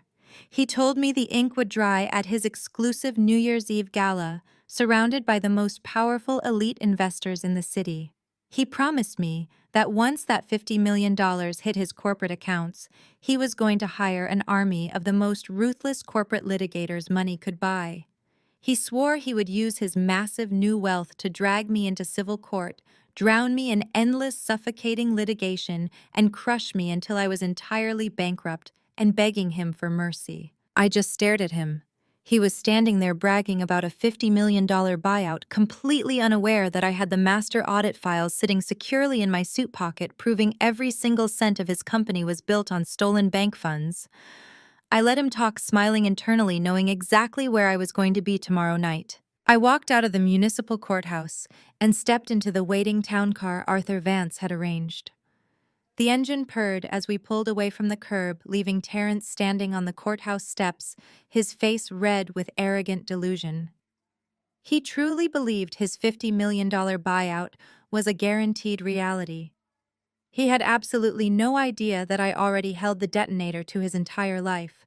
He told me the ink would dry at his exclusive New Year's Eve gala, surrounded by the most powerful elite investors in the city. He promised me that once that $50 million hit his corporate accounts, he was going to hire an army of the most ruthless corporate litigators money could buy. He swore he would use his massive new wealth to drag me into civil court, drown me in endless, suffocating litigation, and crush me until I was entirely bankrupt and begging him for mercy. I just stared at him. He was standing there bragging about a $50 million buyout, completely unaware that I had the master audit files sitting securely in my suit pocket, proving every single cent of his company was built on stolen bank funds. I let him talk, smiling internally, knowing exactly where I was going to be tomorrow night. I walked out of the municipal courthouse and stepped into the waiting town car Arthur Vance had arranged. The engine purred as we pulled away from the curb, leaving Terrence standing on the courthouse steps, his face red with arrogant delusion. He truly believed his $50 million buyout was a guaranteed reality. He had absolutely no idea that I already held the detonator to his entire life.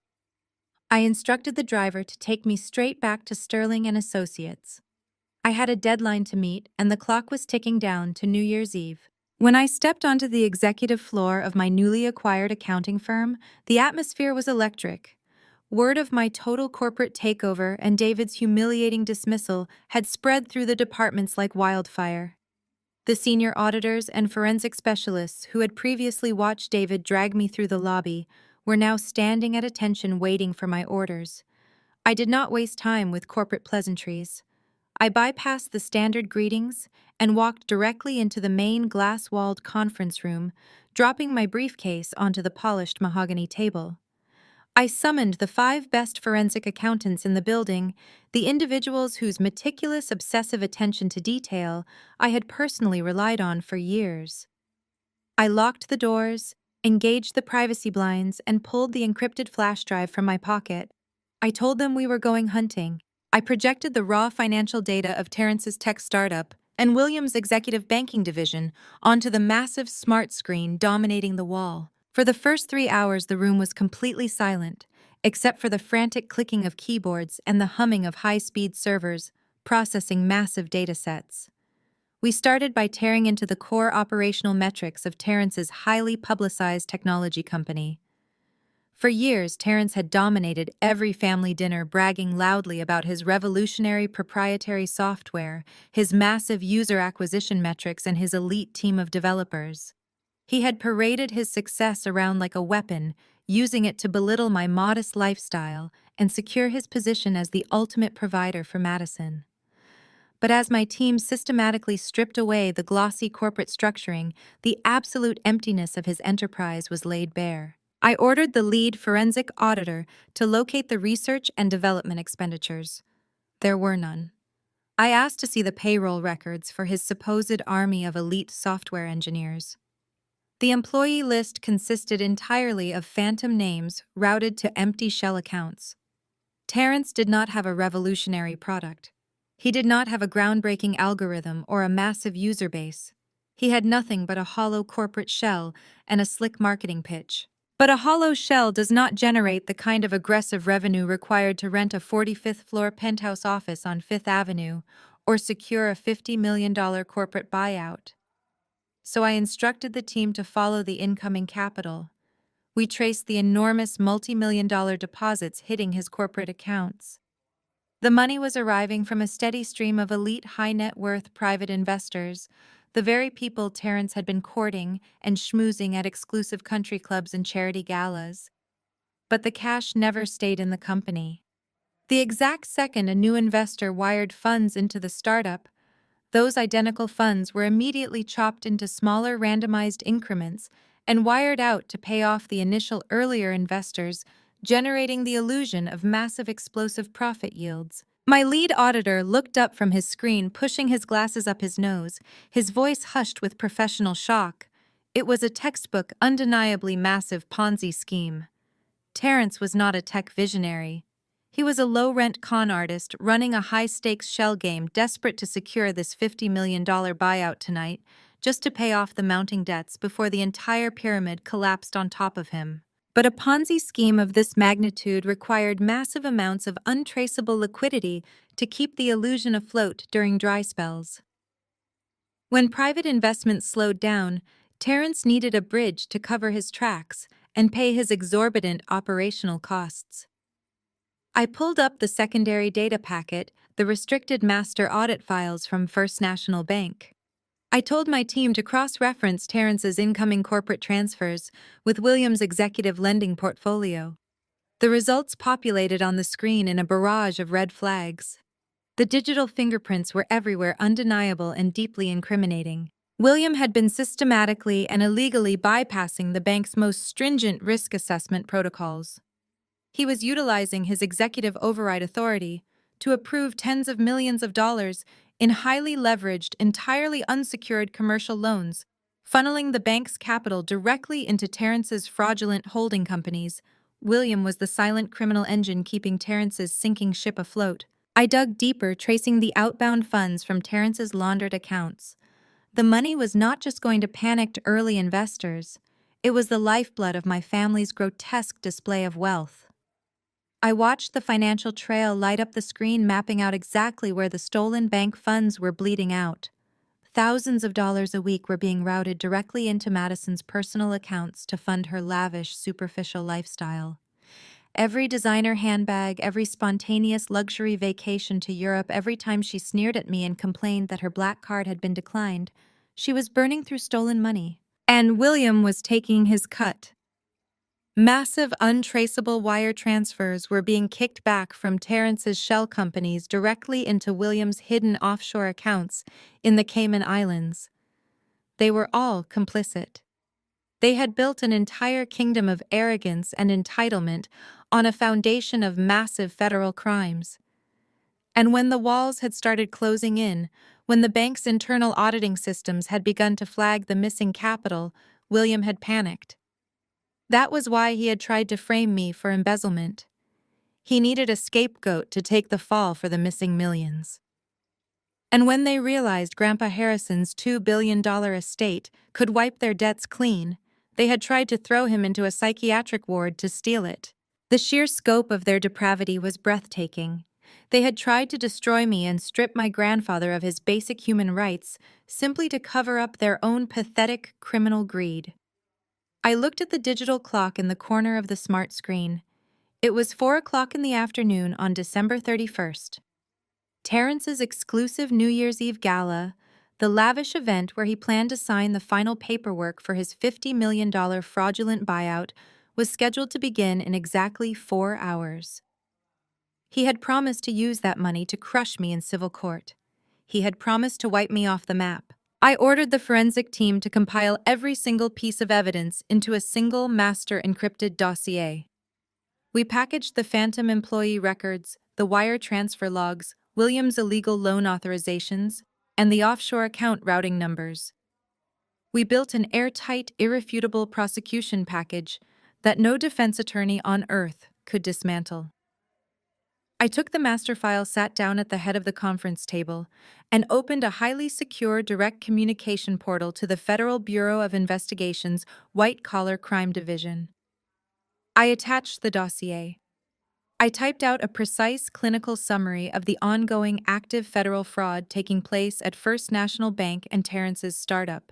I instructed the driver to take me straight back to Sterling and Associates. I had a deadline to meet, and the clock was ticking down to New Year's Eve. When I stepped onto the executive floor of my newly acquired accounting firm, the atmosphere was electric. Word of my total corporate takeover and David's humiliating dismissal had spread through the departments like wildfire. The senior auditors and forensic specialists who had previously watched David drag me through the lobby were now standing at attention waiting for my orders. I did not waste time with corporate pleasantries. I bypassed the standard greetings and walked directly into the main glass-walled conference room, dropping my briefcase onto the polished mahogany table. I summoned the 5 best forensic accountants in the building, the individuals whose meticulous, obsessive attention to detail I had personally relied on for years. I locked the doors, engaged the privacy blinds, and pulled the encrypted flash drive from my pocket. I told them we were going hunting. I projected the raw financial data of Terrence's tech startup and Williams' executive banking division onto the massive smart screen dominating the wall. For the first 3 hours, the room was completely silent, except for the frantic clicking of keyboards and the humming of high-speed servers processing massive data sets. We started by tearing into the core operational metrics of Terrence's highly publicized technology company. For years, Terrence had dominated every family dinner, bragging loudly about his revolutionary proprietary software, his massive user acquisition metrics, and his elite team of developers. He had paraded his success around like a weapon, using it to belittle my modest lifestyle and secure his position as the ultimate provider for Madison. But as my team systematically stripped away the glossy corporate structuring, the absolute emptiness of his enterprise was laid bare. I ordered the lead forensic auditor to locate the research and development expenditures. There were none. I asked to see the payroll records for his supposed army of elite software engineers. The employee list consisted entirely of phantom names routed to empty shell accounts. Terrence did not have a revolutionary product. He did not have a groundbreaking algorithm or a massive user base. He had nothing but a hollow corporate shell and a slick marketing pitch. But a hollow shell does not generate the kind of aggressive revenue required to rent a 45th floor penthouse office on Fifth Avenue or secure a $50 million corporate buyout. So I instructed the team to follow the incoming capital. We traced the enormous multi-million-dollar deposits hitting his corporate accounts. The money was arriving from a steady stream of elite high-net-worth private investors, the very people Terrence had been courting and schmoozing at exclusive country clubs and charity galas. But the cash never stayed in the company. The exact second a new investor wired funds into the startup, those identical funds were immediately chopped into smaller randomized increments and wired out to pay off the initial earlier investors, generating the illusion of massive explosive profit yields. My lead auditor looked up from his screen, pushing his glasses up his nose, his voice hushed with professional shock. It was a textbook, undeniably massive Ponzi scheme. Terrence was not a tech visionary. He was a low-rent con artist running a high-stakes shell game, desperate to secure this $50 million buyout tonight, just to pay off the mounting debts before the entire pyramid collapsed on top of him. But a Ponzi scheme of this magnitude required massive amounts of untraceable liquidity to keep the illusion afloat during dry spells. When private investment slowed down, Terrence needed a bridge to cover his tracks and pay his exorbitant operational costs. I pulled up the secondary data packet, the restricted master audit files from First National Bank. I told my team to cross-reference Terrence's incoming corporate transfers with Williams' executive lending portfolio. The results populated on the screen in a barrage of red flags. The digital fingerprints were everywhere, undeniable and deeply incriminating. William had been systematically and illegally bypassing the bank's most stringent risk assessment protocols. He was utilizing his executive override authority to approve tens of millions of dollars in highly leveraged, entirely unsecured commercial loans, funneling the bank's capital directly into Terrence's fraudulent holding companies. William was the silent criminal engine keeping Terrence's sinking ship afloat. I dug deeper, tracing the outbound funds from Terrence's laundered accounts. The money was not just going to panicked early investors, it was the lifeblood of my family's grotesque display of wealth. I watched the financial trail light up the screen, mapping out exactly where the stolen bank funds were bleeding out. Thousands of dollars a week were being routed directly into Madison's personal accounts to fund her lavish, superficial lifestyle. Every designer handbag, every spontaneous luxury vacation to Europe, every time she sneered at me and complained that her black card had been declined, she was burning through stolen money. And William was taking his cut. Massive, untraceable wire transfers were being kicked back from Terrence's shell companies directly into William's hidden offshore accounts in the Cayman Islands. They were all complicit. They had built an entire kingdom of arrogance and entitlement on a foundation of massive federal crimes. And when the walls had started closing in, when the bank's internal auditing systems had begun to flag the missing capital, William had panicked. That was why he had tried to frame me for embezzlement. He needed a scapegoat to take the fall for the missing millions. And when they realized Grandpa Harrison's $2 billion estate could wipe their debts clean, they had tried to throw him into a psychiatric ward to steal it. The sheer scope of their depravity was breathtaking. They had tried to destroy me and strip my grandfather of his basic human rights simply to cover up their own pathetic criminal greed. I looked at the digital clock in the corner of the smart screen. It was 4 o'clock in the afternoon on December 31st. Terrence's exclusive New Year's Eve gala, the lavish event where he planned to sign the final paperwork for his $50 million fraudulent buyout, was scheduled to begin in exactly 4 hours. He had promised to use that money to crush me in civil court. He had promised to wipe me off the map. I ordered the forensic team to compile every single piece of evidence into a single master encrypted dossier. We packaged the phantom employee records, the wire transfer logs, William's illegal loan authorizations, and the offshore account routing numbers. We built an airtight, irrefutable prosecution package that no defense attorney on earth could dismantle. I took the master file, sat down at the head of the conference table, and opened a highly secure direct communication portal to the Federal Bureau of Investigation's White-Collar Crime Division. I attached the dossier. I typed out a precise clinical summary of the ongoing active federal fraud taking place at First National Bank and Terrence's startup.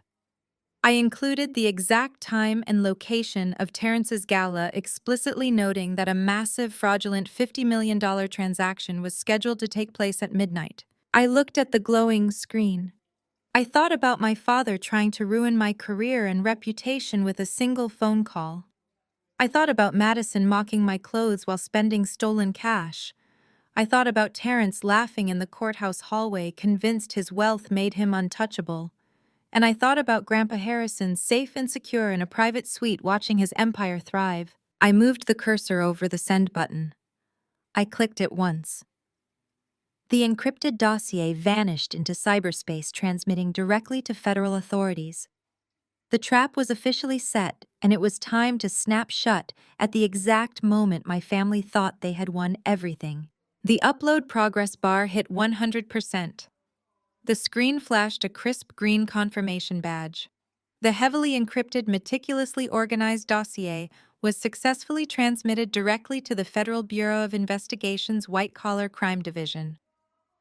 I included the exact time and location of Terrence's gala, explicitly noting that a massive fraudulent $50 million transaction was scheduled to take place at midnight. I looked at the glowing screen. I thought about my father trying to ruin my career and reputation with a single phone call. I thought about Madison mocking my clothes while spending stolen cash. I thought about Terrence laughing in the courthouse hallway, convinced his wealth made him untouchable. And I thought about Grandpa Harrison, safe and secure in a private suite watching his empire thrive. I moved the cursor over the send button. I clicked it once. The encrypted dossier vanished into cyberspace, transmitting directly to federal authorities. The trap was officially set, and it was time to snap shut at the exact moment my family thought they had won everything. The upload progress bar hit 100%. The screen flashed a crisp green confirmation badge. The heavily encrypted, meticulously organized dossier was successfully transmitted directly to the Federal Bureau of Investigation's White-Collar Crime Division.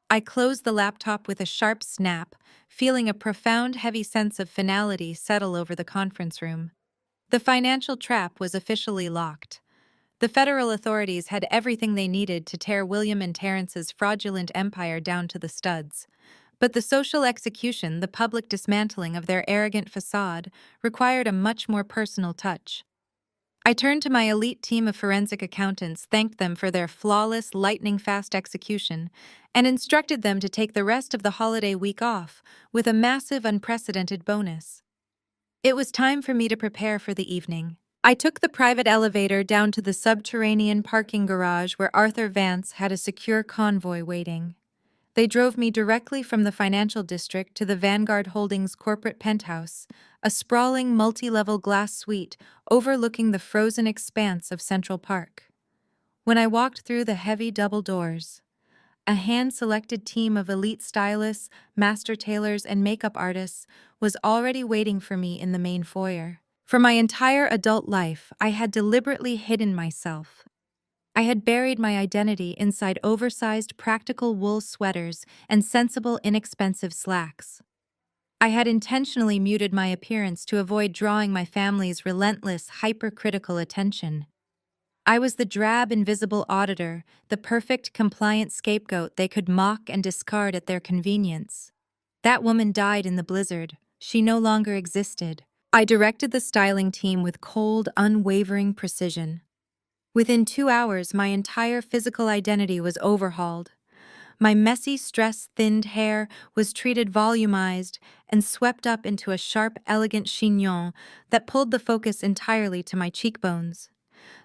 I closed the laptop with a sharp snap, feeling a profound, heavy sense of finality settle over the conference room. The financial trap was officially locked. The federal authorities had everything they needed to tear William and Terrence's fraudulent empire down to the studs. But the social execution, the public dismantling of their arrogant facade, required a much more personal touch. I turned to my elite team of forensic accountants, thanked them for their flawless, lightning-fast execution, and instructed them to take the rest of the holiday week off with a massive, unprecedented bonus. It was time for me to prepare for the evening. I took the private elevator down to the subterranean parking garage where Arthur Vance had a secure convoy waiting. They drove me directly from the financial district to the Vanguard Holdings corporate penthouse, a sprawling multi-level glass suite overlooking the frozen expanse of Central Park. When I walked through the heavy double doors, a hand-selected team of elite stylists, master tailors, and makeup artists was already waiting for me in the main foyer. For my entire adult life, I had deliberately hidden myself. I had buried my identity inside oversized practical wool sweaters and sensible, inexpensive slacks. I had intentionally muted my appearance to avoid drawing my family's relentless, hypercritical attention. I was the drab, invisible auditor, the perfect, compliant scapegoat they could mock and discard at their convenience. That woman died in the blizzard. She no longer existed. I directed the styling team with cold, unwavering precision. Within 2 hours, my entire physical identity was overhauled. My messy, stress-thinned hair was treated volumized and swept up into a sharp, elegant chignon that pulled the focus entirely to my cheekbones.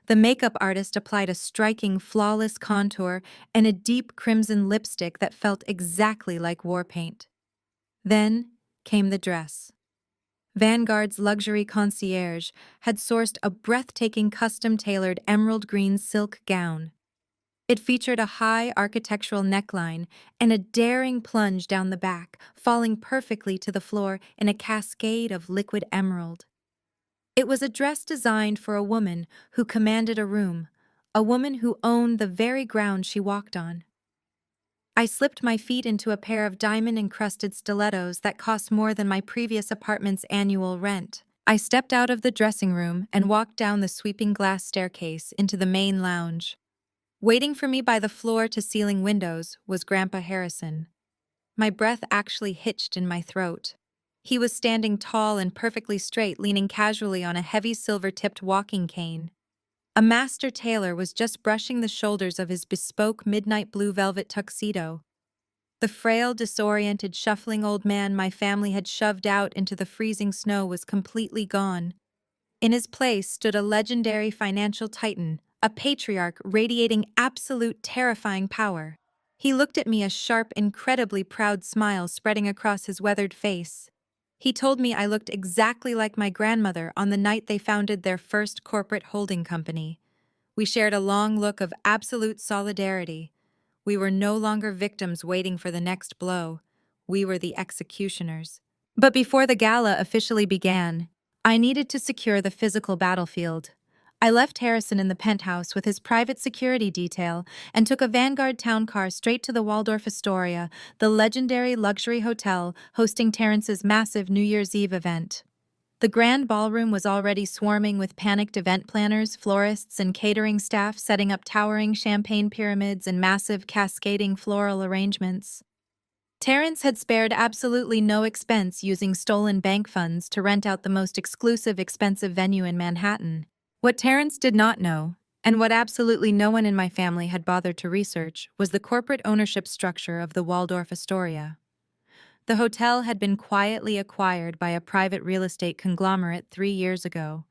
The makeup artist applied a striking, flawless contour and a deep crimson lipstick that felt exactly like war paint. Then came the dress. Vanguard's luxury concierge had sourced a breathtaking custom-tailored emerald green silk gown. It featured a high architectural neckline and a daring plunge down the back, falling perfectly to the floor in a cascade of liquid emerald. It was a dress designed for a woman who commanded a room, a woman who owned the very ground she walked on. I slipped my feet into a pair of diamond-encrusted stilettos that cost more than my previous apartment's annual rent. I stepped out of the dressing room and walked down the sweeping glass staircase into the main lounge. Waiting for me by the floor-to-ceiling windows was Grandpa Harrison. My breath actually hitched in my throat. He was standing tall and perfectly straight, leaning casually on a heavy silver-tipped walking cane. A master tailor was just brushing the shoulders of his bespoke midnight blue velvet tuxedo. The frail, disoriented, shuffling old man my family had shoved out into the freezing snow was completely gone. In his place stood a legendary financial titan, a patriarch radiating absolute terrifying power. He looked at me, a sharp, incredibly proud smile spreading across his weathered face. He told me I looked exactly like my grandmother on the night they founded their first corporate holding company. We shared a long look of absolute solidarity. We were no longer victims waiting for the next blow. We were the executioners. But before the gala officially began, I needed to secure the physical battlefield. I left Harrison in the penthouse with his private security detail and took a Vanguard town car straight to the Waldorf Astoria, the legendary luxury hotel hosting Terrence's massive New Year's Eve event. The grand ballroom was already swarming with panicked event planners, florists, and catering staff setting up towering champagne pyramids and massive cascading floral arrangements. Terrence had spared absolutely no expense using stolen bank funds to rent out the most exclusive, expensive venue in Manhattan. What Terrence did not know, and what absolutely no one in my family had bothered to research, was the corporate ownership structure of the Waldorf Astoria. The hotel had been quietly acquired by a private real estate conglomerate 3 years ago.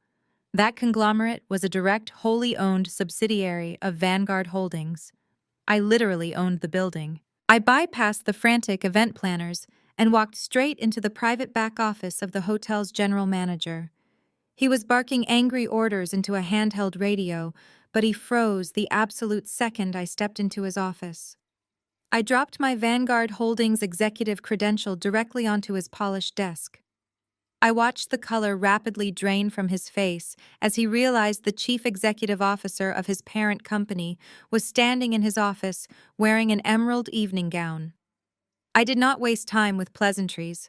That conglomerate was a direct, wholly owned subsidiary of Vanguard Holdings. I literally owned the building. I bypassed the frantic event planners and walked straight into the private back office of the hotel's general manager. He was barking angry orders into a handheld radio, but he froze the absolute second I stepped into his office. I dropped my Vanguard Holdings executive credential directly onto his polished desk. I watched the color rapidly drain from his face as he realized the chief executive officer of his parent company was standing in his office wearing an emerald evening gown. I did not waste time with pleasantries.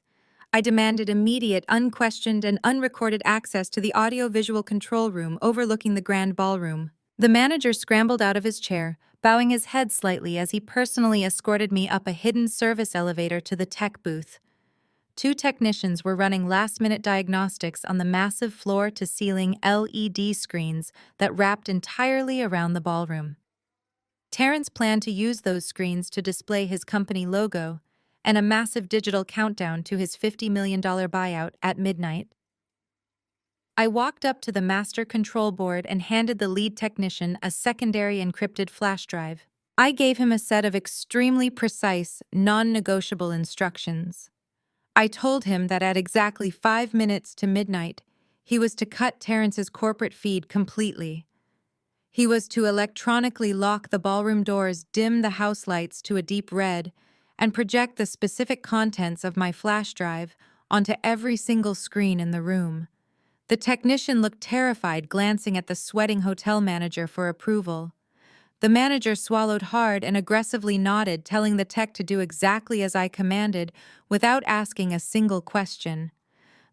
I demanded immediate, unquestioned, and unrecorded access to the audio-visual control room overlooking the grand ballroom. The manager scrambled out of his chair, bowing his head slightly as he personally escorted me up a hidden service elevator to the tech booth. 2 technicians were running last-minute diagnostics on the massive floor-to-ceiling LED screens that wrapped entirely around the ballroom. Terrence planned to use those screens to display his company logo and a massive digital countdown to his $50 million buyout at midnight. I walked up to the master control board and handed the lead technician a secondary encrypted flash drive. I gave him a set of extremely precise, non-negotiable instructions. I told him that at exactly 5 minutes to midnight, he was to cut Terrence's corporate feed completely. He was to electronically lock the ballroom doors, dim the house lights to a deep red, and project the specific contents of my flash drive onto every single screen in the room. The technician looked terrified, glancing at the sweating hotel manager for approval. The manager swallowed hard and aggressively nodded, telling the tech to do exactly as I commanded without asking a single question.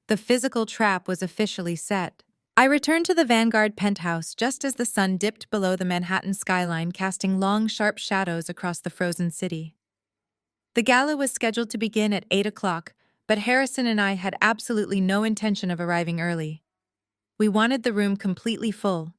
The physical trap was officially set. I returned to the Vanguard penthouse just as the sun dipped below the Manhattan skyline, casting long, sharp shadows across the frozen city. The gala was scheduled to begin at 8 o'clock, but Harrison and I had absolutely no intention of arriving early. We wanted the room completely full.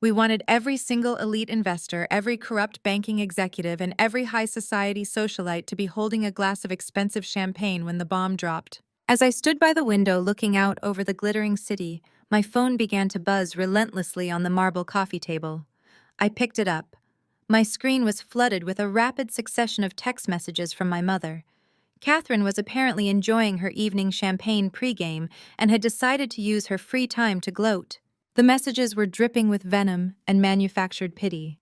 We wanted every single elite investor, every corrupt banking executive, and every high society socialite to be holding a glass of expensive champagne when the bomb dropped. As I stood by the window looking out over the glittering city, my phone began to buzz relentlessly on the marble coffee table. I picked it up. My screen was flooded with a rapid succession of text messages from my mother. Catherine was apparently enjoying her evening champagne pregame and had decided to use her free time to gloat. The messages were dripping with venom and manufactured pity.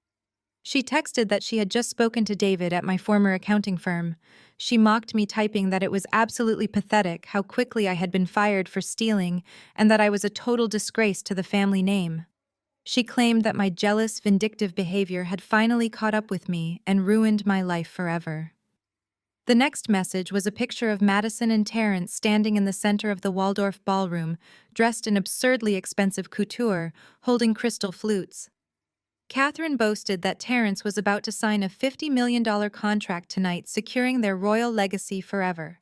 She texted that she had just spoken to David at my former accounting firm. She mocked me, typing that it was absolutely pathetic how quickly I had been fired for stealing and that I was a total disgrace to the family name. She claimed that my jealous, vindictive behavior had finally caught up with me and ruined my life forever. The next message was a picture of Madison and Terrence standing in the center of the Waldorf ballroom, dressed in absurdly expensive couture, holding crystal flutes. Catherine boasted that Terrence was about to sign a $50 million contract tonight, securing their royal legacy forever.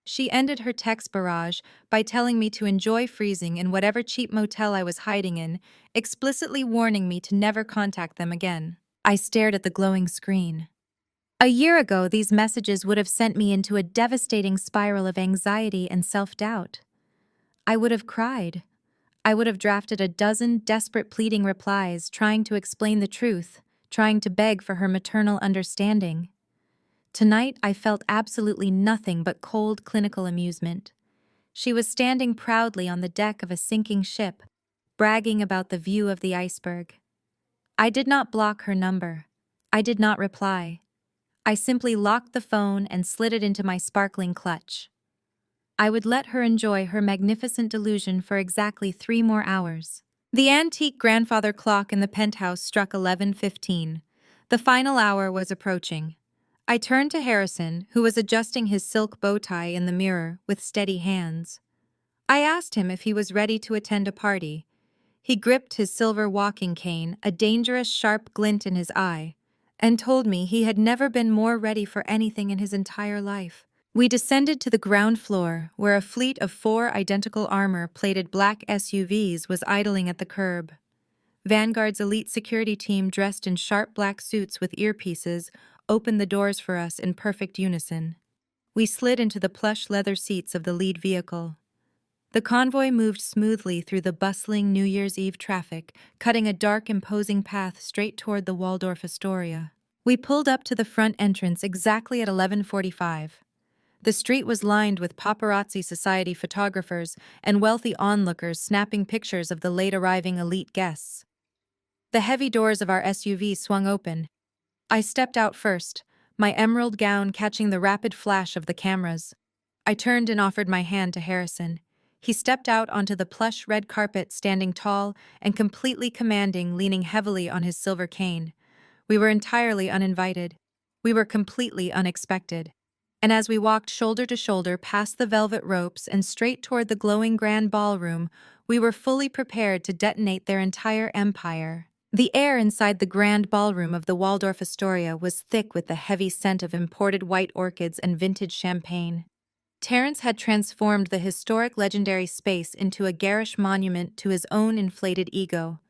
She ended her text barrage by telling me to enjoy freezing in whatever cheap motel I was hiding in, explicitly warning me to never contact them again. I stared at the glowing screen. A year ago, these messages would have sent me into a devastating spiral of anxiety and self-doubt. I would have cried. I would have drafted a dozen desperate pleading replies, trying to explain the truth, trying to beg for her maternal understanding. Tonight, I felt absolutely nothing but cold, clinical amusement. She was standing proudly on the deck of a sinking ship, bragging about the view of the iceberg. I did not block her number. I did not reply. I simply locked the phone and slid it into my sparkling clutch. I would let her enjoy her magnificent delusion for exactly 3 more hours. The antique grandfather clock in the penthouse struck 11:15. The final hour was approaching. I turned to Harrison, who was adjusting his silk bow tie in the mirror with steady hands. I asked him if he was ready to attend a party. He gripped his silver walking cane, a dangerous sharp glint in his eye, and told me he had never been more ready for anything in his entire life. We descended to the ground floor, where a fleet of 4 identical armor-plated black SUVs was idling at the curb. Vanguard's elite security team, dressed in sharp black suits with earpieces, opened the doors for us in perfect unison. We slid into the plush leather seats of the lead vehicle. The convoy moved smoothly through the bustling New Year's Eve traffic, cutting a dark, imposing path straight toward the Waldorf Astoria. We pulled up to the front entrance exactly at 11:45. The street was lined with paparazzi society photographers and wealthy onlookers snapping pictures of the late-arriving elite guests. The heavy doors of our SUV swung open. I stepped out first, my emerald gown catching the rapid flash of the cameras. I turned and offered my hand to Harrison. He stepped out onto the plush red carpet, standing tall and completely commanding, leaning heavily on his silver cane. We were entirely uninvited. We were completely unexpected. And as we walked shoulder to shoulder past the velvet ropes and straight toward the glowing grand ballroom, we were fully prepared to detonate their entire empire. The air inside the grand ballroom of the Waldorf Astoria was thick with the heavy scent of imported white orchids and vintage champagne. Terence had transformed the historic legendary space into a garish monument to his own inflated ego.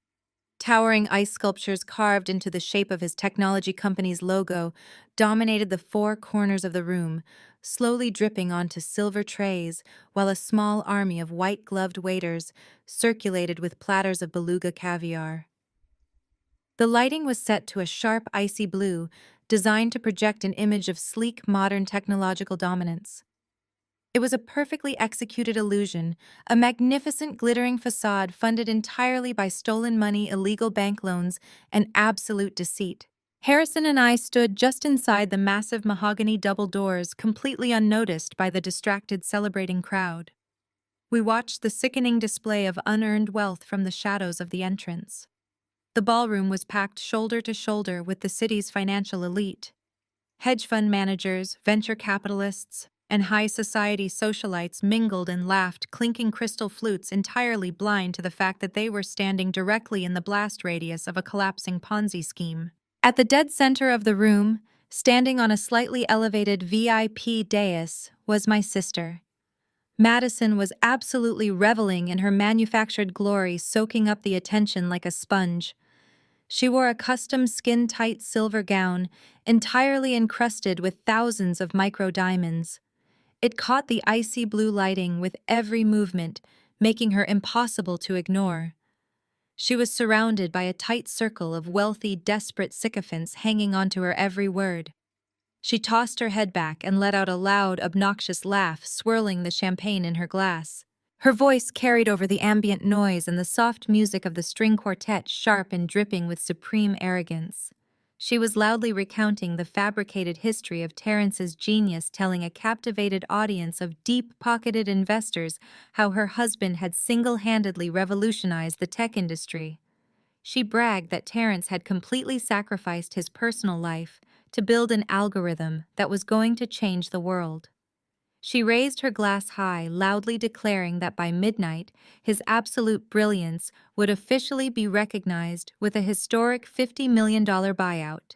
Towering ice sculptures carved into the shape of his technology company's logo dominated the four corners of the room, slowly dripping onto silver trays, while a small army of white-gloved waiters circulated with platters of beluga caviar. The lighting was set to a sharp, icy blue, designed to project an image of sleek, modern technological dominance. It was a perfectly executed illusion, a magnificent glittering facade funded entirely by stolen money, illegal bank loans, and absolute deceit. Harrison and I stood just inside the massive mahogany double doors, completely unnoticed by the distracted celebrating crowd. We watched the sickening display of unearned wealth from the shadows of the entrance. The ballroom was packed shoulder to shoulder with the city's financial elite. Hedge fund managers, venture capitalists, and high society socialites mingled and laughed, clinking crystal flutes, entirely blind to the fact that they were standing directly in the blast radius of a collapsing Ponzi scheme. At the dead center of the room, standing on a slightly elevated VIP dais, was my sister. Madison was absolutely reveling in her manufactured glory, soaking up the attention like a sponge. She wore a custom skin-tight silver gown, entirely encrusted with thousands of micro-diamonds. It caught the icy blue lighting with every movement, making her impossible to ignore. She was surrounded by a tight circle of wealthy, desperate sycophants hanging onto her every word. She tossed her head back and let out a loud, obnoxious laugh, swirling the champagne in her glass. Her voice carried over the ambient noise and the soft music of the string quartet, sharp and dripping with supreme arrogance. She was loudly recounting the fabricated history of Terence's genius, telling a captivated audience of deep-pocketed investors how her husband had single-handedly revolutionized the tech industry. She bragged that Terence had completely sacrificed his personal life to build an algorithm that was going to change the world. She raised her glass high, loudly declaring that by midnight, his absolute brilliance would officially be recognized with a historic $50 million buyout.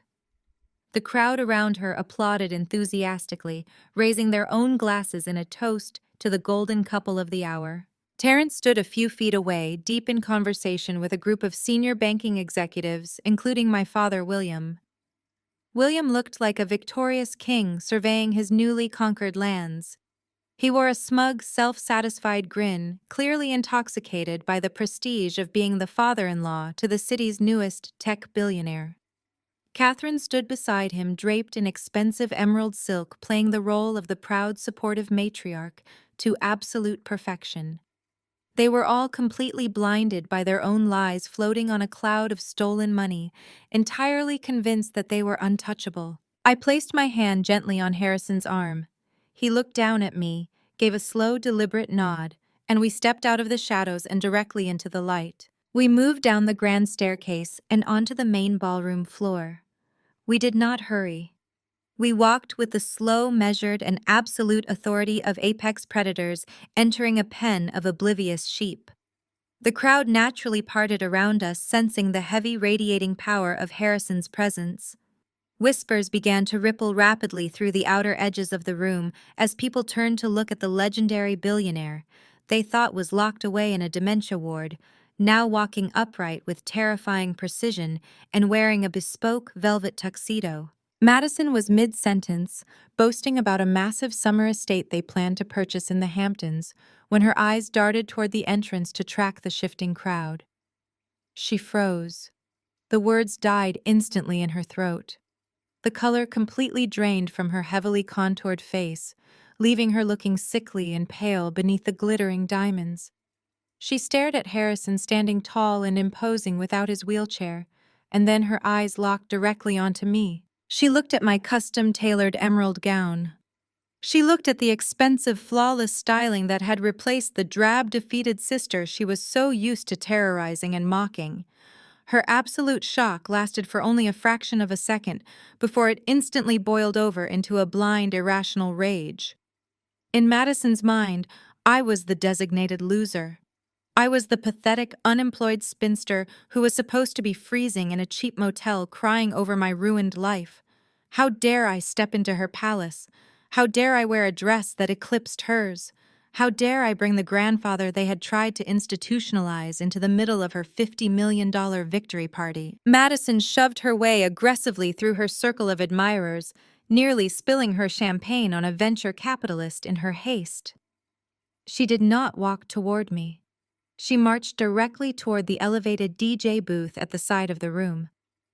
The crowd around her applauded enthusiastically, raising their own glasses in a toast to the golden couple of the hour. Terence stood a few feet away, deep in conversation with a group of senior banking executives, including my father, William. William looked like a victorious king surveying his newly conquered lands. He wore a smug, self-satisfied grin, clearly intoxicated by the prestige of being the father-in-law to the city's newest tech billionaire. Catherine stood beside him, draped in expensive emerald silk, playing the role of the proud, supportive matriarch to absolute perfection. They were all completely blinded by their own lies, floating on a cloud of stolen money, entirely convinced that they were untouchable. I placed my hand gently on Harrison's arm. He looked down at me, gave a slow, deliberate nod, and we stepped out of the shadows and directly into the light. We moved down the grand staircase and onto the main ballroom floor. We did not hurry. We walked with the slow, measured, and absolute authority of apex predators entering a pen of oblivious sheep. The crowd naturally parted around us, sensing the heavy, radiating power of Harrison's presence. Whispers began to ripple rapidly through the outer edges of the room as people turned to look at the legendary billionaire they thought was locked away in a dementia ward, now walking upright with terrifying precision and wearing a bespoke velvet tuxedo. Madison was mid-sentence, boasting about a massive summer estate they planned to purchase in the Hamptons, when her eyes darted toward the entrance to track the shifting crowd. She froze. The words died instantly in her throat. The color completely drained from her heavily contoured face, leaving her looking sickly and pale beneath the glittering diamonds. She stared at Harrison standing tall and imposing without his wheelchair, and then her eyes locked directly onto me. She looked at my custom-tailored emerald gown. She looked at the expensive, flawless styling that had replaced the drab, defeated sister she was so used to terrorizing and mocking. Her absolute shock lasted for only a fraction of a second before it instantly boiled over into a blind, irrational rage. In Madison's mind, I was the designated loser. I was the pathetic, unemployed spinster who was supposed to be freezing in a cheap motel crying over my ruined life. How dare I step into her palace? How dare I wear a dress that eclipsed hers? How dare I bring the grandfather they had tried to institutionalize into the middle of her $50 million victory party? Madison shoved her way aggressively through her circle of admirers, nearly spilling her champagne on a venture capitalist in her haste. She did not walk toward me. She marched directly toward the elevated DJ booth at the side of the room.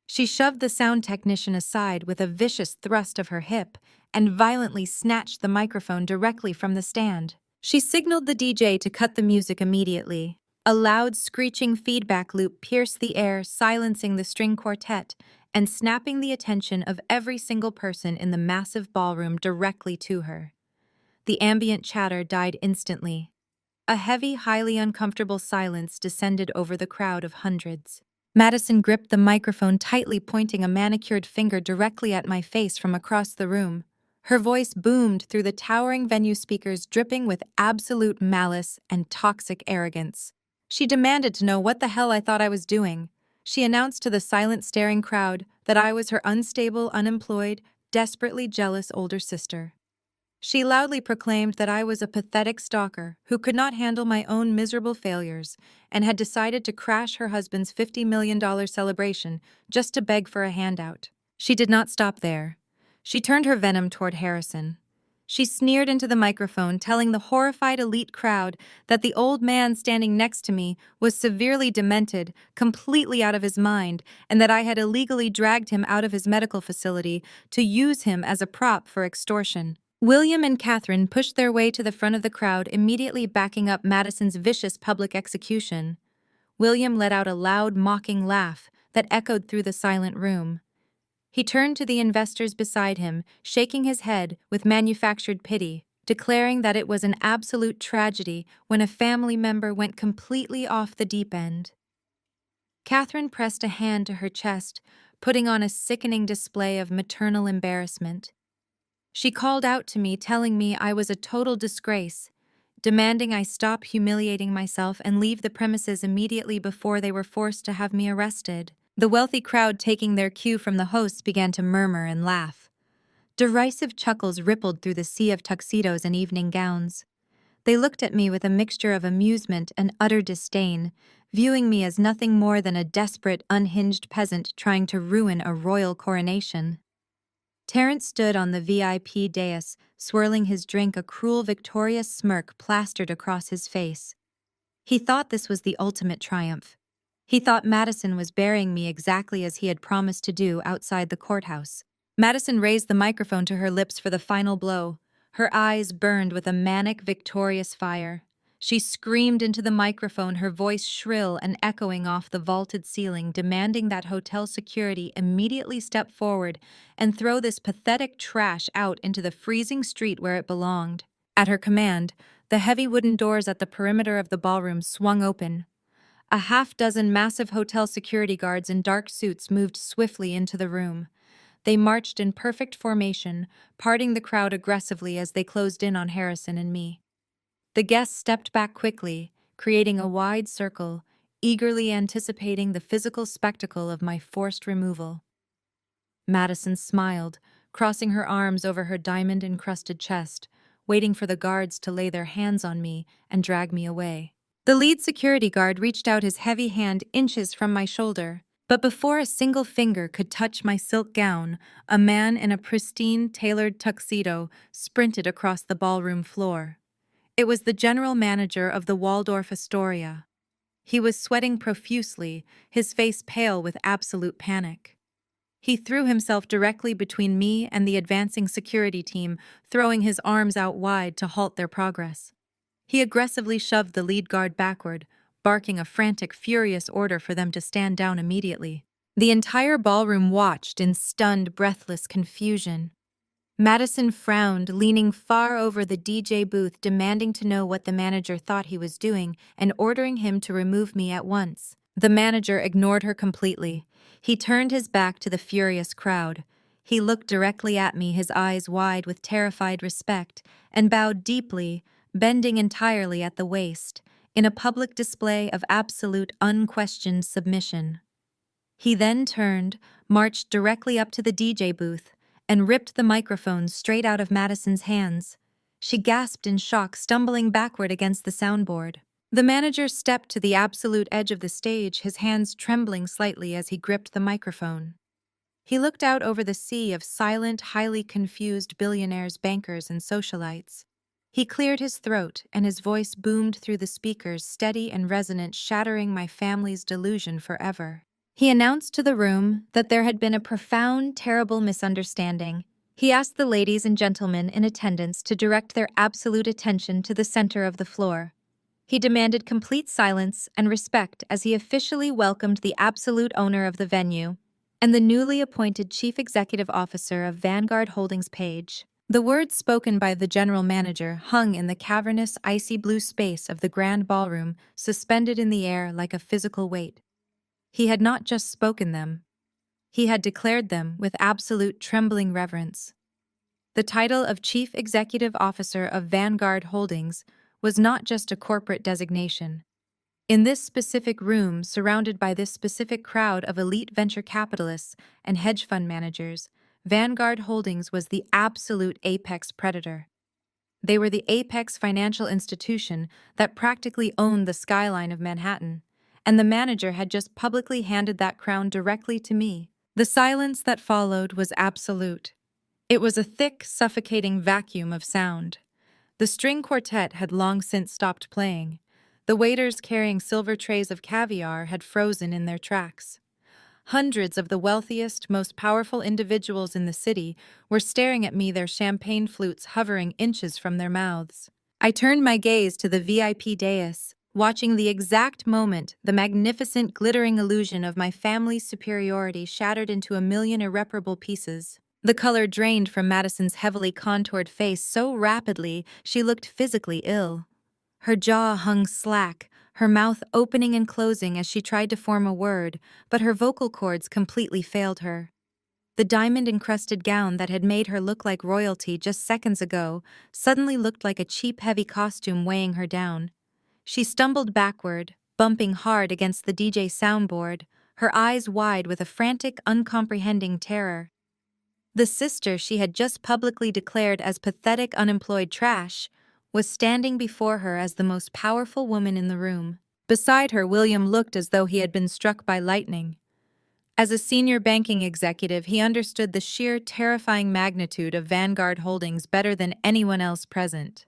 She shoved the sound technician aside with a vicious thrust of her hip and violently snatched the microphone directly from the stand. She signaled the DJ to cut the music immediately. A loud, screeching feedback loop pierced the air, silencing the string quartet and snapping the attention of every single person in the massive ballroom directly to her. The ambient chatter died instantly. A heavy, highly uncomfortable silence descended over the crowd of hundreds. Madison gripped the microphone tightly, pointing a manicured finger directly at my face from across the room. Her voice boomed through the towering venue speakers, dripping with absolute malice and toxic arrogance. She demanded to know what the hell I thought I was doing. She announced to the silent, staring crowd that I was her unstable, unemployed, desperately jealous older sister. She loudly proclaimed that I was a pathetic stalker who could not handle my own miserable failures and had decided to crash her husband's $50 million celebration just to beg for a handout. She did not stop there. She turned her venom toward Harrison. She sneered into the microphone, telling the horrified elite crowd that the old man standing next to me was severely demented, completely out of his mind, and that I had illegally dragged him out of his medical facility to use him as a prop for extortion. William and Catherine pushed their way to the front of the crowd, immediately backing up Madison's vicious public execution. William let out a loud, mocking laugh that echoed through the silent room. He turned to the investors beside him, shaking his head with manufactured pity, declaring that it was an absolute tragedy when a family member went completely off the deep end. Catherine pressed a hand to her chest, putting on a sickening display of maternal embarrassment. She called out to me, telling me I was a total disgrace, demanding I stop humiliating myself and leave the premises immediately before they were forced to have me arrested. The wealthy crowd, taking their cue from the hosts, began to murmur and laugh. Derisive chuckles rippled through the sea of tuxedos and evening gowns. They looked at me with a mixture of amusement and utter disdain, viewing me as nothing more than a desperate, unhinged peasant trying to ruin a royal coronation. Terence stood on the VIP dais, swirling his drink, a cruel, victorious smirk plastered across his face. He thought this was the ultimate triumph. He thought Madison was burying me exactly as he had promised to do outside the courthouse. Madison raised the microphone to her lips for the final blow. Her eyes burned with a manic, victorious fire. She screamed into the microphone, her voice shrill and echoing off the vaulted ceiling, demanding that hotel security immediately step forward and throw this pathetic trash out into the freezing street where it belonged. At her command, the heavy wooden doors at the perimeter of the ballroom swung open. A half-dozen massive hotel security guards in dark suits moved swiftly into the room. They marched in perfect formation, parting the crowd aggressively as they closed in on Harrison and me. The guests stepped back quickly, creating a wide circle, eagerly anticipating the physical spectacle of my forced removal. Madison smiled, crossing her arms over her diamond-encrusted chest, waiting for the guards to lay their hands on me and drag me away. The lead security guard reached out his heavy hand inches from my shoulder, but before a single finger could touch my silk gown, a man in a pristine, tailored tuxedo sprinted across the ballroom floor. It was the general manager of the Waldorf Astoria. He was sweating profusely, his face pale with absolute panic. He threw himself directly between me and the advancing security team, throwing his arms out wide to halt their progress. He aggressively shoved the lead guard backward, barking a frantic, furious order for them to stand down immediately. The entire ballroom watched in stunned, breathless confusion. Madison frowned, leaning far over the DJ booth, demanding to know what the manager thought he was doing and ordering him to remove me at once. The manager ignored her completely. He turned his back to the furious crowd. He looked directly at me, his eyes wide with terrified respect, and bowed deeply, bending entirely at the waist, in a public display of absolute, unquestioned submission. He then turned, marched directly up to the DJ booth, and ripped the microphone straight out of Madison's hands. She gasped in shock, stumbling backward against the soundboard. The manager stepped to the absolute edge of the stage, his hands trembling slightly as he gripped the microphone. He looked out over the sea of silent, highly confused billionaires, bankers, and socialites. He cleared his throat, and his voice boomed through the speakers, steady and resonant, shattering my family's delusion forever. He announced to the room that there had been a profound, terrible misunderstanding. He asked the ladies and gentlemen in attendance to direct their absolute attention to the center of the floor. He demanded complete silence and respect as he officially welcomed the absolute owner of the venue and the newly appointed Chief Executive Officer of Vanguard Holdings Page. The words spoken by the general manager hung in the cavernous, icy blue space of the grand ballroom, suspended in the air like a physical weight. He had not just spoken them. He had declared them with absolute trembling reverence. The title of Chief Executive Officer of Vanguard Holdings was not just a corporate designation. In this specific room, surrounded by this specific crowd of elite venture capitalists and hedge fund managers, Vanguard Holdings was the absolute apex predator. They were the apex financial institution that practically owned the skyline of Manhattan, and the manager had just publicly handed that crown directly to me. The silence that followed was absolute. It was a thick, suffocating vacuum of sound. The string quartet had long since stopped playing. The waiters carrying silver trays of caviar had frozen in their tracks. Hundreds of the wealthiest, most powerful individuals in the city were staring at me, their champagne flutes hovering inches from their mouths. I turned my gaze to the VIP dais, watching the exact moment the magnificent, glittering illusion of my family's superiority shattered into a million irreparable pieces. The color drained from Madison's heavily contoured face so rapidly she looked physically ill. Her jaw hung slack, her mouth opening and closing as she tried to form a word, but her vocal cords completely failed her. The diamond-encrusted gown that had made her look like royalty just seconds ago suddenly looked like a cheap, heavy costume weighing her down. She stumbled backward, bumping hard against the DJ soundboard, her eyes wide with a frantic, uncomprehending terror. The sister she had just publicly declared as pathetic, unemployed trash was standing before her as the most powerful woman in the room. Beside her, William looked as though he had been struck by lightning. As a senior banking executive, he understood the sheer, terrifying magnitude of Vanguard Holdings better than anyone else present.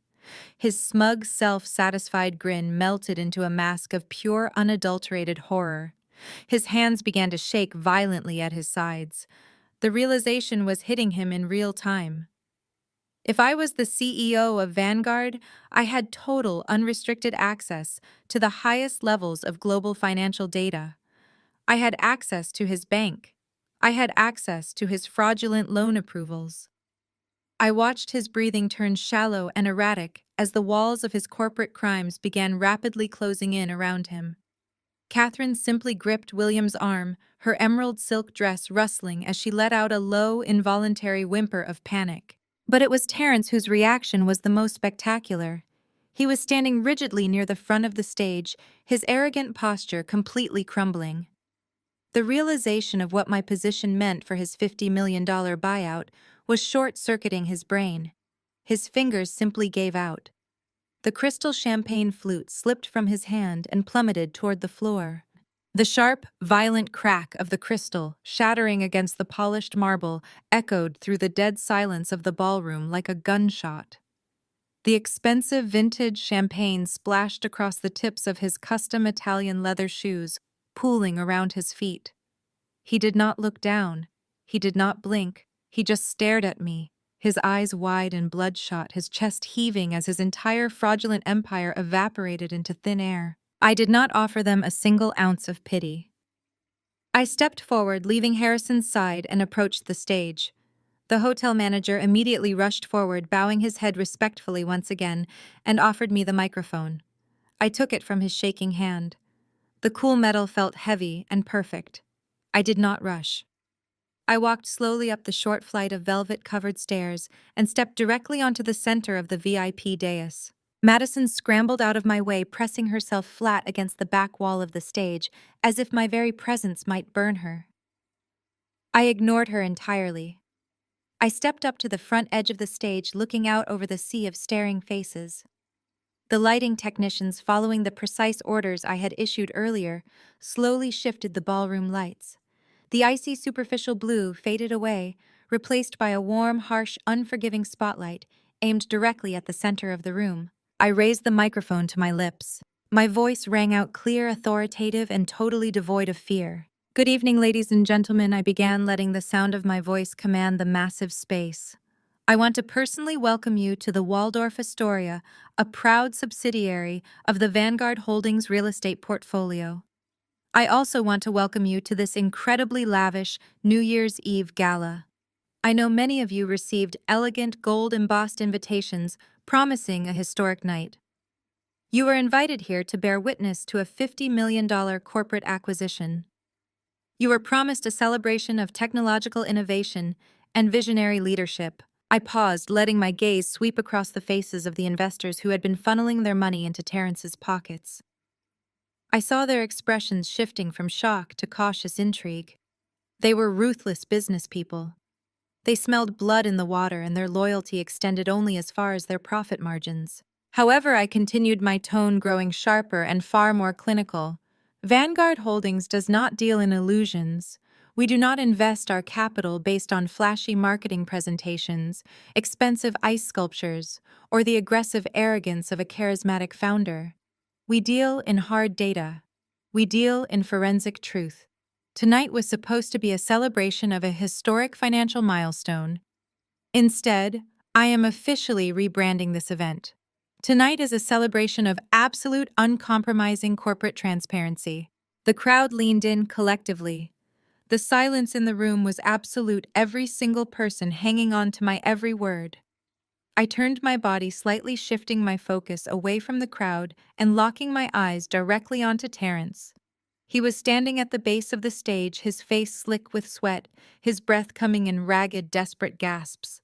His smug, self-satisfied grin melted into a mask of pure, unadulterated horror. His hands began to shake violently at his sides. The realization was hitting him in real time. If I was the CEO of Vanguard, I had total, unrestricted access to the highest levels of global financial data. I had access to his bank. I had access to his fraudulent loan approvals. I watched his breathing turn shallow and erratic as the walls of his corporate crimes began rapidly closing in around him. Catherine simply gripped William's arm, her emerald silk dress rustling as she let out a low, involuntary whimper of panic. But it was Terence whose reaction was the most spectacular. He was standing rigidly near the front of the stage, his arrogant posture completely crumbling. The realization of what my position meant for his $50 million buyout was short-circuiting his brain. His fingers simply gave out. The crystal champagne flute slipped from his hand and plummeted toward the floor. The sharp, violent crack of the crystal, shattering against the polished marble, echoed through the dead silence of the ballroom like a gunshot. The expensive vintage champagne splashed across the tips of his custom Italian leather shoes, pooling around his feet. He did not look down. He did not blink. He just stared at me, his eyes wide and bloodshot, his chest heaving as his entire fraudulent empire evaporated into thin air. I did not offer them a single ounce of pity. I stepped forward, leaving Harrison's side, and approached the stage. The hotel manager immediately rushed forward, bowing his head respectfully once again, and offered me the microphone. I took it from his shaking hand. The cool metal felt heavy and perfect. I did not rush. I walked slowly up the short flight of velvet-covered stairs and stepped directly onto the center of the VIP dais. Madison scrambled out of my way, pressing herself flat against the back wall of the stage, as if my very presence might burn her. I ignored her entirely. I stepped up to the front edge of the stage, looking out over the sea of staring faces. The lighting technicians, following the precise orders I had issued earlier, slowly shifted the ballroom lights. The icy superficial blue faded away, replaced by a warm, harsh, unforgiving spotlight aimed directly at the center of the room. I raised the microphone to my lips. My voice rang out clear, authoritative, and totally devoid of fear. "Good evening, ladies and gentlemen," I began, letting the sound of my voice command the massive space. "I want to personally welcome you to the Waldorf Astoria, a proud subsidiary of the Vanguard Holdings real estate portfolio. I also want to welcome you to this incredibly lavish New Year's Eve gala. I know many of you received elegant gold-embossed invitations promising a historic night. You are invited here to bear witness to a $50 million corporate acquisition. You were promised a celebration of technological innovation and visionary leadership." I paused, letting my gaze sweep across the faces of the investors who had been funneling their money into Terrence's pockets. I saw their expressions shifting from shock to cautious intrigue. They were ruthless business people. They smelled blood in the water, and their loyalty extended only as far as their profit margins. However, I continued, my tone growing sharper and far more clinical. "Vanguard Holdings does not deal in illusions. We do not invest our capital based on flashy marketing presentations, expensive ice sculptures, or the aggressive arrogance of a charismatic founder. We deal in hard data. We deal in forensic truth." Tonight was supposed to be a celebration of a historic financial milestone. Instead, I am officially rebranding this event. Tonight is a celebration of absolute, uncompromising corporate transparency. The crowd leaned in collectively. The silence in the room was absolute, every single person hanging on to my every word. I turned my body, slightly shifting my focus away from the crowd and locking my eyes directly onto Terrence. He was standing at the base of the stage, his face slick with sweat, his breath coming in ragged, desperate gasps.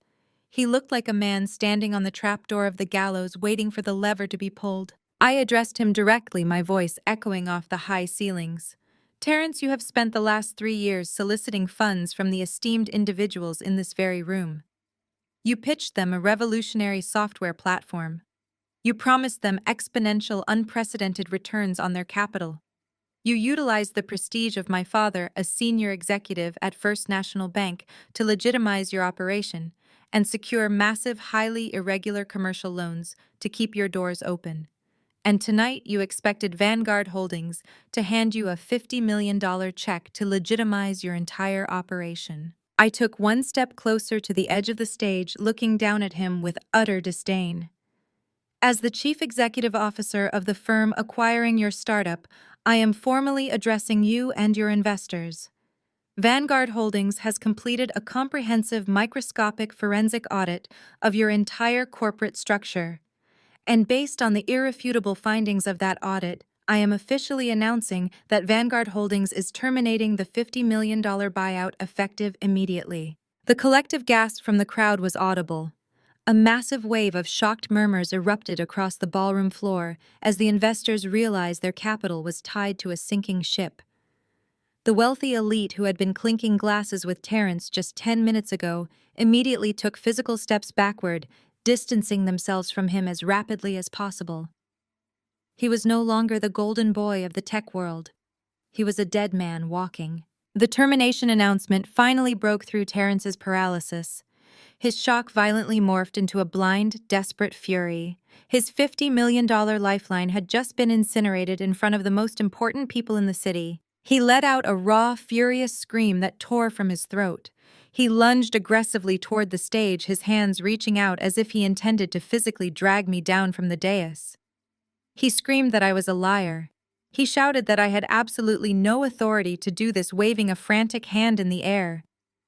He looked like a man standing on the trapdoor of the gallows, waiting for the lever to be pulled. I addressed him directly, my voice echoing off the high ceilings. "Terrence, you have spent the last 3 years soliciting funds from the esteemed individuals in this very room. You pitched them a revolutionary software platform. You promised them exponential, unprecedented returns on their capital. You utilized the prestige of my father, a senior executive at First National Bank, to legitimize your operation and secure massive, highly irregular commercial loans to keep your doors open. And tonight you expected Vanguard Holdings to hand you a $50 million check to legitimize your entire operation." I took one step closer to the edge of the stage, looking down at him with utter disdain. "As the chief executive officer of the firm acquiring your startup, I am formally addressing you and your investors. Vanguard Holdings has completed a comprehensive microscopic forensic audit of your entire corporate structure. And based on the irrefutable findings of that audit, I am officially announcing that Vanguard Holdings is terminating the $50 million buyout effective immediately." The collective gasp from the crowd was audible. A massive wave of shocked murmurs erupted across the ballroom floor as the investors realized their capital was tied to a sinking ship. The wealthy elite who had been clinking glasses with Terrence just 10 minutes ago immediately took physical steps backward, distancing themselves from him as rapidly as possible. He was no longer the golden boy of the tech world. He was a dead man walking. The termination announcement finally broke through Terrence's paralysis. His shock violently morphed into a blind, desperate fury. His $50 million lifeline had just been incinerated in front of the most important people in the city. He let out a raw, furious scream that tore from his throat. He lunged aggressively toward the stage, his hands reaching out as if he intended to physically drag me down from the dais. He screamed that I was a liar. He shouted that I had absolutely no authority to do this, waving a frantic hand in the air.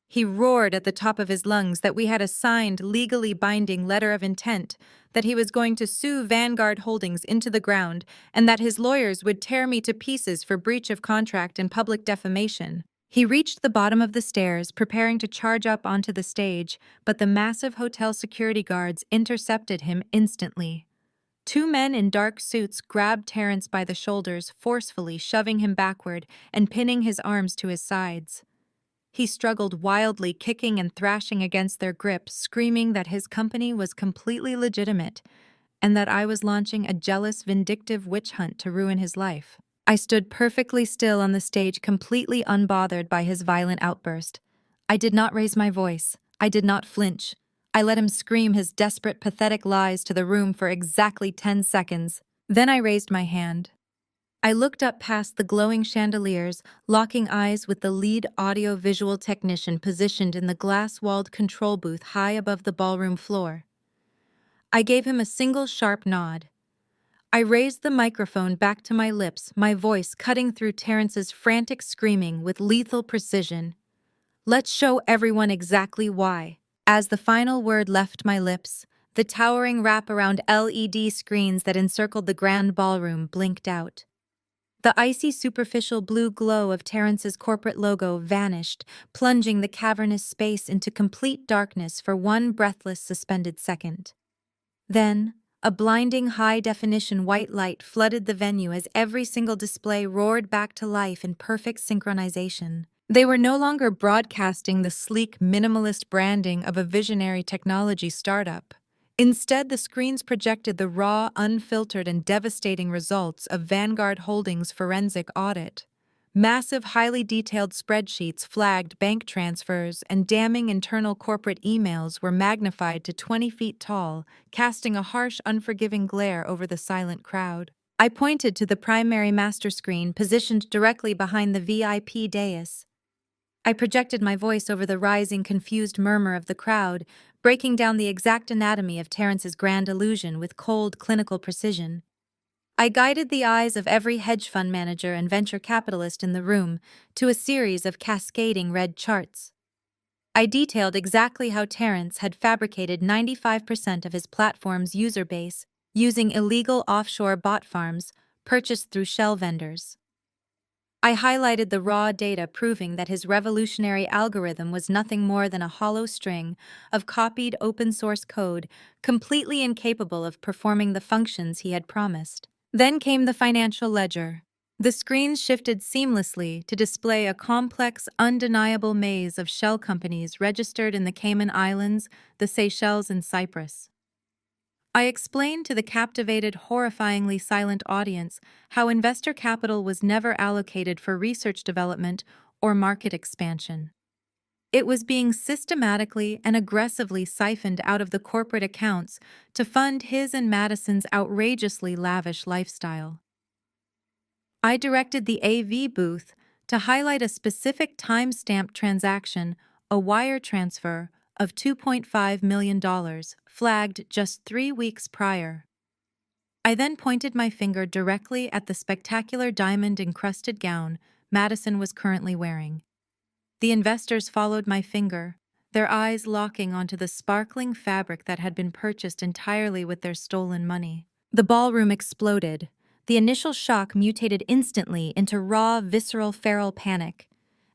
He roared at the top of his lungs that we had a signed, legally binding letter of intent, that he was going to sue Vanguard Holdings into the ground, and that his lawyers would tear me to pieces for breach of contract and public defamation. He reached the bottom of the stairs, preparing to charge up onto the stage, but the massive hotel security guards intercepted him instantly. 2 men in dark suits grabbed Terrence by the shoulders, forcefully shoving him backward and pinning his arms to his sides. He struggled wildly, kicking and thrashing against their grip, screaming that his company was completely legitimate and that I was launching a jealous, vindictive witch hunt to ruin his life. I stood perfectly still on the stage, completely unbothered by his violent outburst. I did not raise my voice. I did not flinch. I let him scream his desperate, pathetic lies to the room for exactly 10 seconds. Then I raised my hand. I looked up past the glowing chandeliers, locking eyes with the lead audio-visual technician positioned in the glass-walled control booth high above the ballroom floor. I gave him a single sharp nod. I raised the microphone back to my lips, my voice cutting through Terrence's frantic screaming with lethal precision. Let's show everyone exactly why. As the final word left my lips, the towering wraparound LED screens that encircled the grand ballroom blinked out. The icy superficial blue glow of Terrence's corporate logo vanished, plunging the cavernous space into complete darkness for one breathless suspended second. Then, a blinding high-definition white light flooded the venue as every single display roared back to life in perfect synchronization. They were no longer broadcasting the sleek, minimalist branding of a visionary technology startup. Instead, the screens projected the raw, unfiltered, and devastating results of Vanguard Holdings' forensic audit. Massive, highly detailed spreadsheets flagged bank transfers, and damning internal corporate emails were magnified to 20 feet tall, casting a harsh, unforgiving glare over the silent crowd. I pointed to the primary master screen positioned directly behind the VIP dais. I projected my voice over the rising, confused murmur of the crowd, breaking down the exact anatomy of Terrence's grand illusion with cold, clinical precision. I guided the eyes of every hedge fund manager and venture capitalist in the room to a series of cascading red charts. I detailed exactly how Terrence had fabricated 95% of his platform's user base using illegal offshore bot farms purchased through shell vendors. I highlighted the raw data proving that his revolutionary algorithm was nothing more than a hollow string of copied open-source code completely incapable of performing the functions he had promised. Then came the financial ledger. The screens shifted seamlessly to display a complex, undeniable maze of shell companies registered in the Cayman Islands, the Seychelles, and Cyprus. I explained to the captivated, horrifyingly silent audience how investor capital was never allocated for research development or market expansion. It was being systematically and aggressively siphoned out of the corporate accounts to fund his and Madison's outrageously lavish lifestyle. I directed the AV booth to highlight a specific time-stamped transaction, a wire transfer of $2.5 million, flagged just 3 weeks prior. I then pointed my finger directly at the spectacular diamond-encrusted gown Madison was currently wearing. The investors followed my finger, their eyes locking onto the sparkling fabric that had been purchased entirely with their stolen money. The ballroom exploded. The initial shock mutated instantly into raw, visceral, feral panic.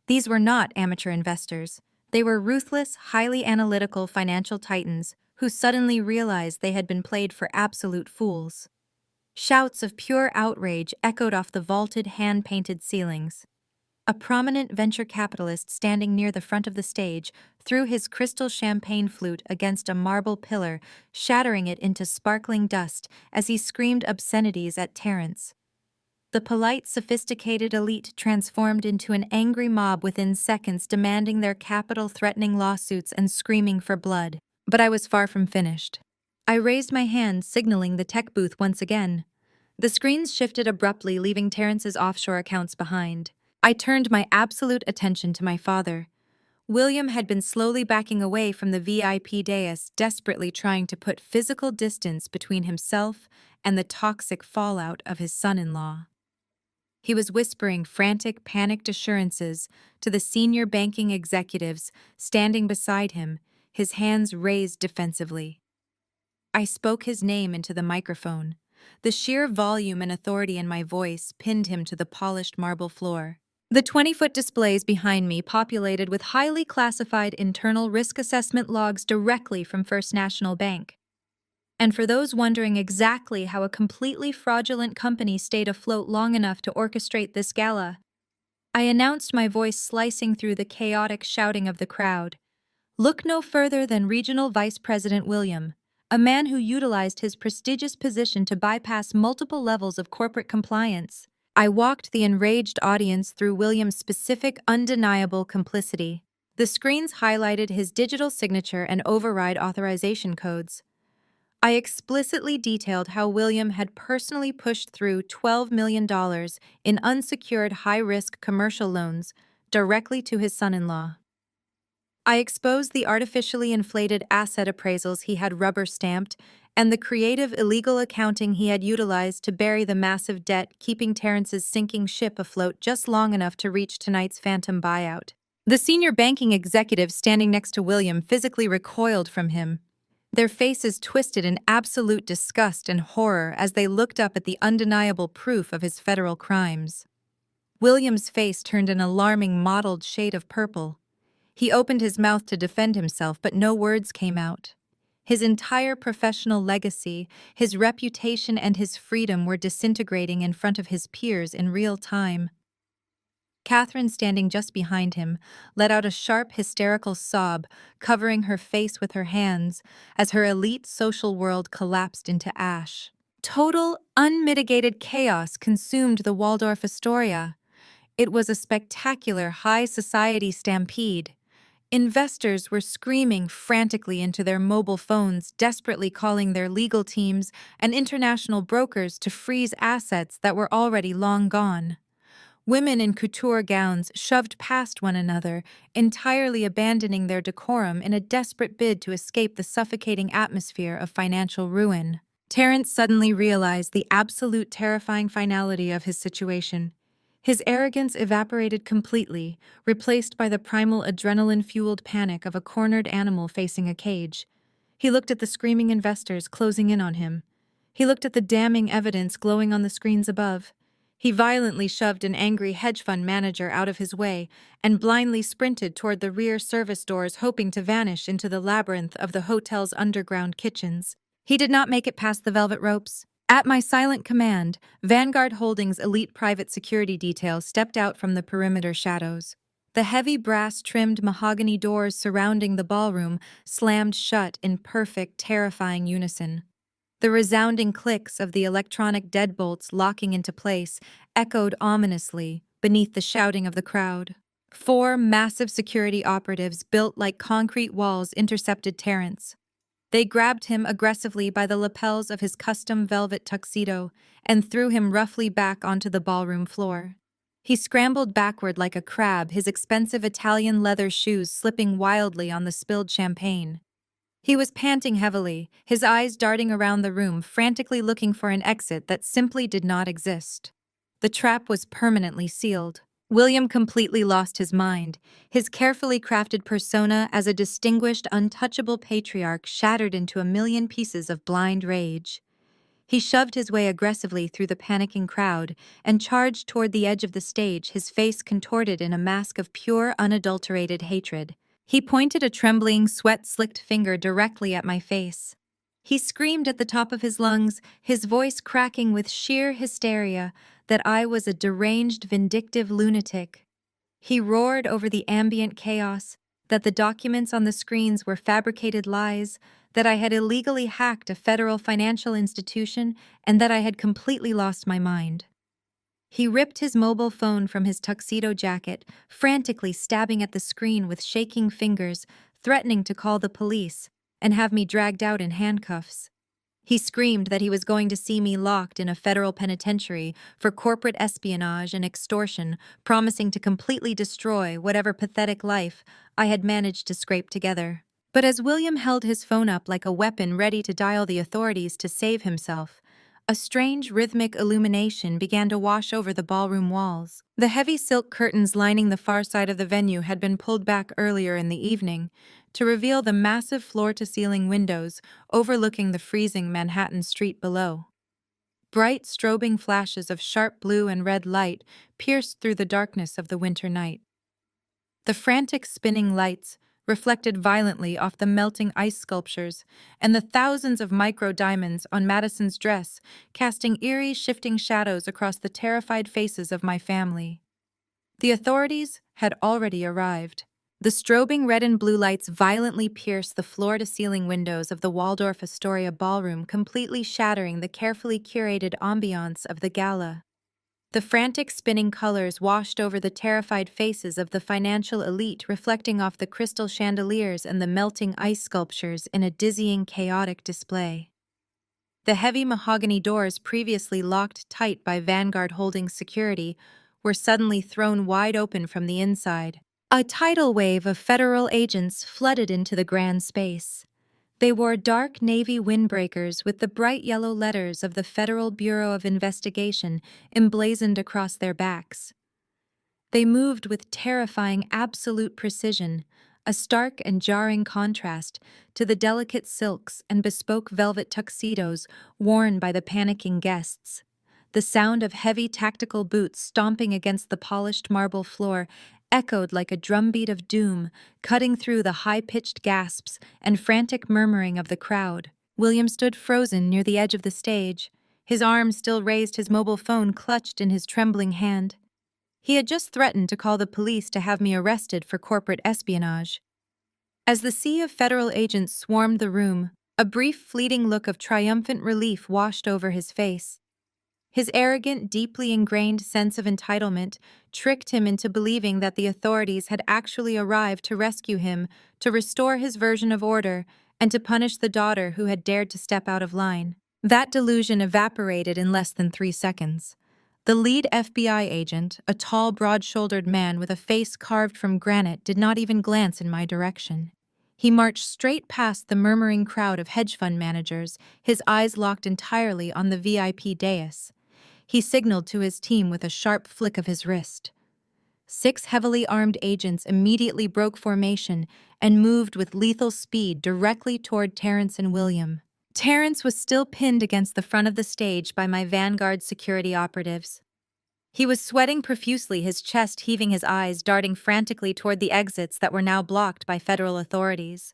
These were not amateur investors. They were ruthless, highly analytical financial titans who suddenly realized they had been played for absolute fools. Shouts of pure outrage echoed off the vaulted, hand-painted ceilings. A prominent venture capitalist standing near the front of the stage threw his crystal champagne flute against a marble pillar, shattering it into sparkling dust as he screamed obscenities at Terrence. The polite, sophisticated elite transformed into an angry mob within seconds, demanding their capital-threatening lawsuits and screaming for blood. But I was far from finished. I raised my hand, signaling the tech booth once again. The screens shifted abruptly, leaving Terrence's offshore accounts behind. I turned my absolute attention to my father. William had been slowly backing away from the VIP dais, desperately trying to put physical distance between himself and the toxic fallout of his son-in-law. He was whispering frantic, panicked assurances to the senior banking executives standing beside him, his hands raised defensively. I spoke his name into the microphone. The sheer volume and authority in my voice pinned him to the polished marble floor. The 20-foot displays behind me populated with highly classified internal risk assessment logs directly from First National Bank. And for those wondering exactly how a completely fraudulent company stayed afloat long enough to orchestrate this gala, I announced, my voice slicing through the chaotic shouting of the crowd. Look no further than Regional Vice President William, a man who utilized his prestigious position to bypass multiple levels of corporate compliance. I walked the enraged audience through William's specific, undeniable complicity. The screens highlighted his digital signature and override authorization codes. I explicitly detailed how William had personally pushed through $12 million in unsecured high-risk commercial loans directly to his son-in-law. I exposed the artificially inflated asset appraisals he had rubber-stamped and the creative illegal accounting he had utilized to bury the massive debt keeping Terrence's sinking ship afloat just long enough to reach tonight's phantom buyout. The senior banking executives standing next to William physically recoiled from him, their faces twisted in absolute disgust and horror as they looked up at the undeniable proof of his federal crimes. William's face turned an alarming mottled shade of purple. He opened his mouth to defend himself, but no words came out. His entire professional legacy, his reputation, and his freedom were disintegrating in front of his peers in real time. Catherine, standing just behind him, let out a sharp, hysterical sob, covering her face with her hands as her elite social world collapsed into ash. Total, unmitigated chaos consumed the Waldorf Astoria. It was a spectacular high society stampede. Investors were screaming frantically into their mobile phones, desperately calling their legal teams and international brokers to freeze assets that were already long gone. Women in couture gowns shoved past one another, entirely abandoning their decorum in a desperate bid to escape the suffocating atmosphere of financial ruin. Terrence suddenly realized the absolute terrifying finality of his situation. His arrogance evaporated completely, replaced by the primal adrenaline-fueled panic of a cornered animal facing a cage. He looked at the screaming investors closing in on him. He looked at the damning evidence glowing on the screens above. He violently shoved an angry hedge fund manager out of his way and blindly sprinted toward the rear service doors, hoping to vanish into the labyrinth of the hotel's underground kitchens. He did not make it past the velvet ropes. At my silent command, Vanguard Holdings' elite private security detail stepped out from the perimeter shadows. The heavy brass-trimmed mahogany doors surrounding the ballroom slammed shut in perfect, terrifying unison. The resounding clicks of the electronic deadbolts locking into place echoed ominously beneath the shouting of the crowd. 4 massive security operatives built like concrete walls intercepted Terrence. They grabbed him aggressively by the lapels of his custom velvet tuxedo and threw him roughly back onto the ballroom floor. He scrambled backward like a crab, his expensive Italian leather shoes slipping wildly on the spilled champagne. He was panting heavily, his eyes darting around the room, frantically looking for an exit that simply did not exist. The trap was permanently sealed. William completely lost his mind, his carefully crafted persona as a distinguished, untouchable patriarch shattered into a million pieces of blind rage. He shoved his way aggressively through the panicking crowd and charged toward the edge of the stage, his face contorted in a mask of pure, unadulterated hatred. He pointed a trembling, sweat-slicked finger directly at my face. He screamed at the top of his lungs, his voice cracking with sheer hysteria, that I was a deranged, vindictive lunatic. He roared over the ambient chaos, that the documents on the screens were fabricated lies, that I had illegally hacked a federal financial institution, and that I had completely lost my mind. He ripped his mobile phone from his tuxedo jacket, frantically stabbing at the screen with shaking fingers, threatening to call the police and have me dragged out in handcuffs. He screamed that he was going to see me locked in a federal penitentiary for corporate espionage and extortion, promising to completely destroy whatever pathetic life I had managed to scrape together. But as William held his phone up like a weapon ready to dial the authorities to save himself, a strange rhythmic illumination began to wash over the ballroom walls. The heavy silk curtains lining the far side of the venue had been pulled back earlier in the evening to reveal the massive floor-to-ceiling windows overlooking the freezing Manhattan street below. Bright strobing flashes of sharp blue and red light pierced through the darkness of the winter night. The frantic spinning lights reflected violently off the melting ice sculptures and the thousands of micro-diamonds on Madison's dress, casting eerie, shifting shadows across the terrified faces of my family. The authorities had already arrived. The strobing red and blue lights violently pierced the floor-to-ceiling windows of the Waldorf Astoria ballroom, completely shattering the carefully curated ambiance of the gala. The frantic spinning colors washed over the terrified faces of the financial elite, reflecting off the crystal chandeliers and the melting ice sculptures in a dizzying, chaotic display. The heavy mahogany doors, previously locked tight by Vanguard Holdings security, were suddenly thrown wide open from the inside. A tidal wave of federal agents flooded into the grand space. They wore dark navy windbreakers with the bright yellow letters of the Federal Bureau of Investigation emblazoned across their backs. They moved with terrifying absolute precision, a stark and jarring contrast to the delicate silks and bespoke velvet tuxedos worn by the panicking guests. The sound of heavy tactical boots stomping against the polished marble floor echoed like a drumbeat of doom, cutting through the high-pitched gasps and frantic murmuring of the crowd. William stood frozen near the edge of the stage, his arm still raised, his mobile phone clutched in his trembling hand. He had just threatened to call the police to have me arrested for corporate espionage. As the sea of federal agents swarmed the room, a brief, fleeting look of triumphant relief washed over his face. His arrogant, deeply ingrained sense of entitlement tricked him into believing that the authorities had actually arrived to rescue him, to restore his version of order, and to punish the daughter who had dared to step out of line. That delusion evaporated in less than 3 seconds. The lead FBI agent, a tall, broad-shouldered man with a face carved from granite, did not even glance in my direction. He marched straight past the murmuring crowd of hedge fund managers, his eyes locked entirely on the VIP dais. He signaled to his team with a sharp flick of his wrist. 6 heavily armed agents immediately broke formation and moved with lethal speed directly toward Terrence and William. Terrence was still pinned against the front of the stage by my Vanguard security operatives. He was sweating profusely, his chest heaving, his eyes darting frantically toward the exits that were now blocked by federal authorities.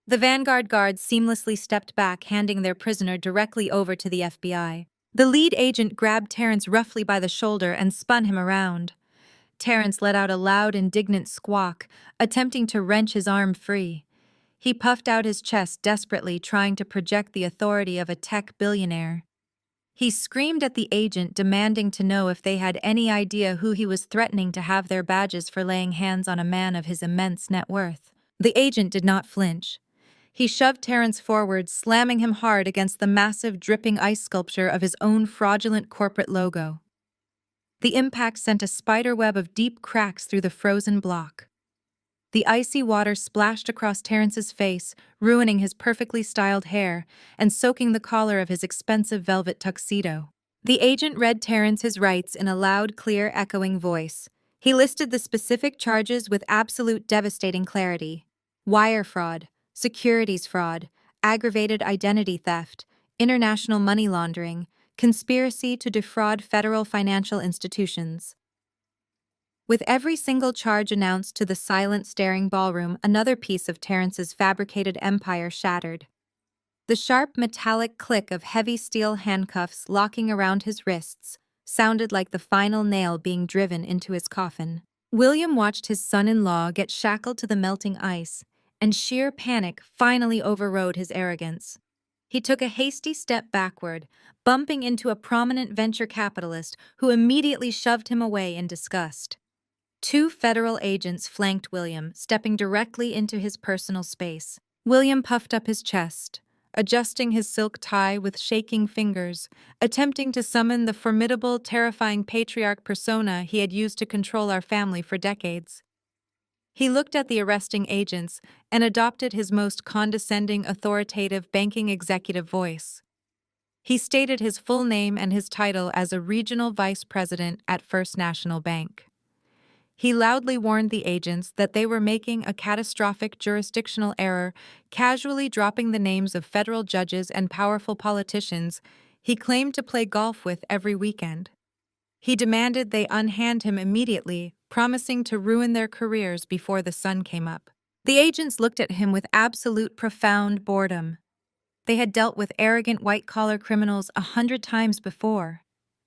The Vanguard guards seamlessly stepped back, handing their prisoner directly over to the FBI. The lead agent grabbed Terrence roughly by the shoulder and spun him around. Terrence let out a loud, indignant squawk, attempting to wrench his arm free. He puffed out his chest desperately, trying to project the authority of a tech billionaire. He screamed at the agent, demanding to know if they had any idea who he was threatening to have their badges for laying hands on a man of his immense net worth. The agent did not flinch. He shoved Terrence forward, slamming him hard against the massive, dripping ice sculpture of his own fraudulent corporate logo. The impact sent a spiderweb of deep cracks through the frozen block. The icy water splashed across Terrence's face, ruining his perfectly styled hair and soaking the collar of his expensive velvet tuxedo. The agent read Terrence his rights in a loud, clear, echoing voice. He listed the specific charges with absolute devastating clarity: wire fraud, securities fraud, aggravated identity theft, international money laundering, conspiracy to defraud federal financial institutions. With every single charge announced to the silent, staring ballroom, another piece of Terrence's fabricated empire shattered. The sharp, metallic click of heavy steel handcuffs locking around his wrists sounded like the final nail being driven into his coffin. William watched his son-in-law get shackled to the melting ice, and sheer panic finally overrode his arrogance. He took a hasty step backward, bumping into a prominent venture capitalist who immediately shoved him away in disgust. 2 federal agents flanked William, stepping directly into his personal space. William puffed up his chest, adjusting his silk tie with shaking fingers, attempting to summon the formidable, terrifying patriarch persona he had used to control our family for decades. He looked at the arresting agents and adopted his most condescending, authoritative banking executive voice. He stated his full name and his title as a regional vice president at First National Bank. He loudly warned the agents that they were making a catastrophic jurisdictional error, casually dropping the names of federal judges and powerful politicians he claimed to play golf with every weekend. He demanded they unhand him immediately, promising to ruin their careers before the sun came up. The agents looked at him with absolute profound boredom. They had dealt with arrogant white-collar criminals 100 times before.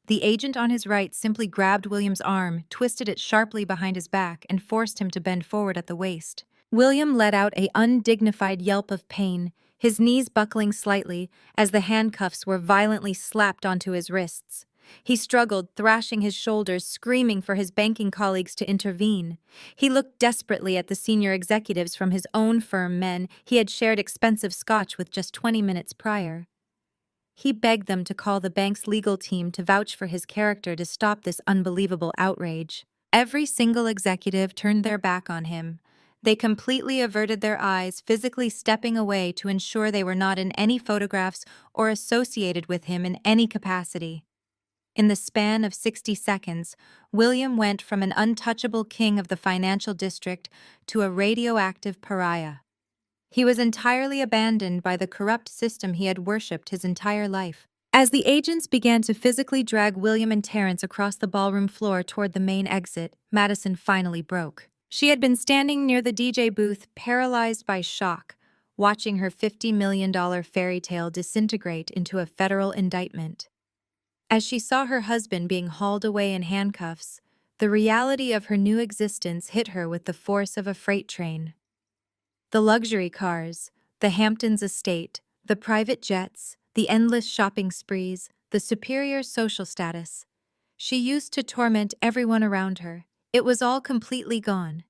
The agent on his right simply grabbed William's arm, twisted it sharply behind his back, and forced him to bend forward at the waist. William let out an undignified yelp of pain, his knees buckling slightly as the handcuffs were violently slapped onto his wrists. He struggled, thrashing his shoulders, screaming for his banking colleagues to intervene. He looked desperately at the senior executives from his own firm, men he had shared expensive scotch with just 20 minutes prior. He begged them to call the bank's legal team to vouch for his character to stop this unbelievable outrage. Every single executive turned their back on him. They completely averted their eyes, physically stepping away to ensure they were not in any photographs or associated with him in any capacity. In the span of 60 seconds, William went from an untouchable king of the financial district to a radioactive pariah. He was entirely abandoned by the corrupt system he had worshipped his entire life. As the agents began to physically drag William and Terrence across the ballroom floor toward the main exit, Madison finally broke. She had been standing near the DJ booth, paralyzed by shock, watching her $50 million fairy tale disintegrate into a federal indictment. As she saw her husband being hauled away in handcuffs, the reality of her new existence hit her with the force of a freight train. The luxury cars, the Hamptons estate, the private jets, the endless shopping sprees, the superior social status. She used to torment everyone around her. It was all completely gone.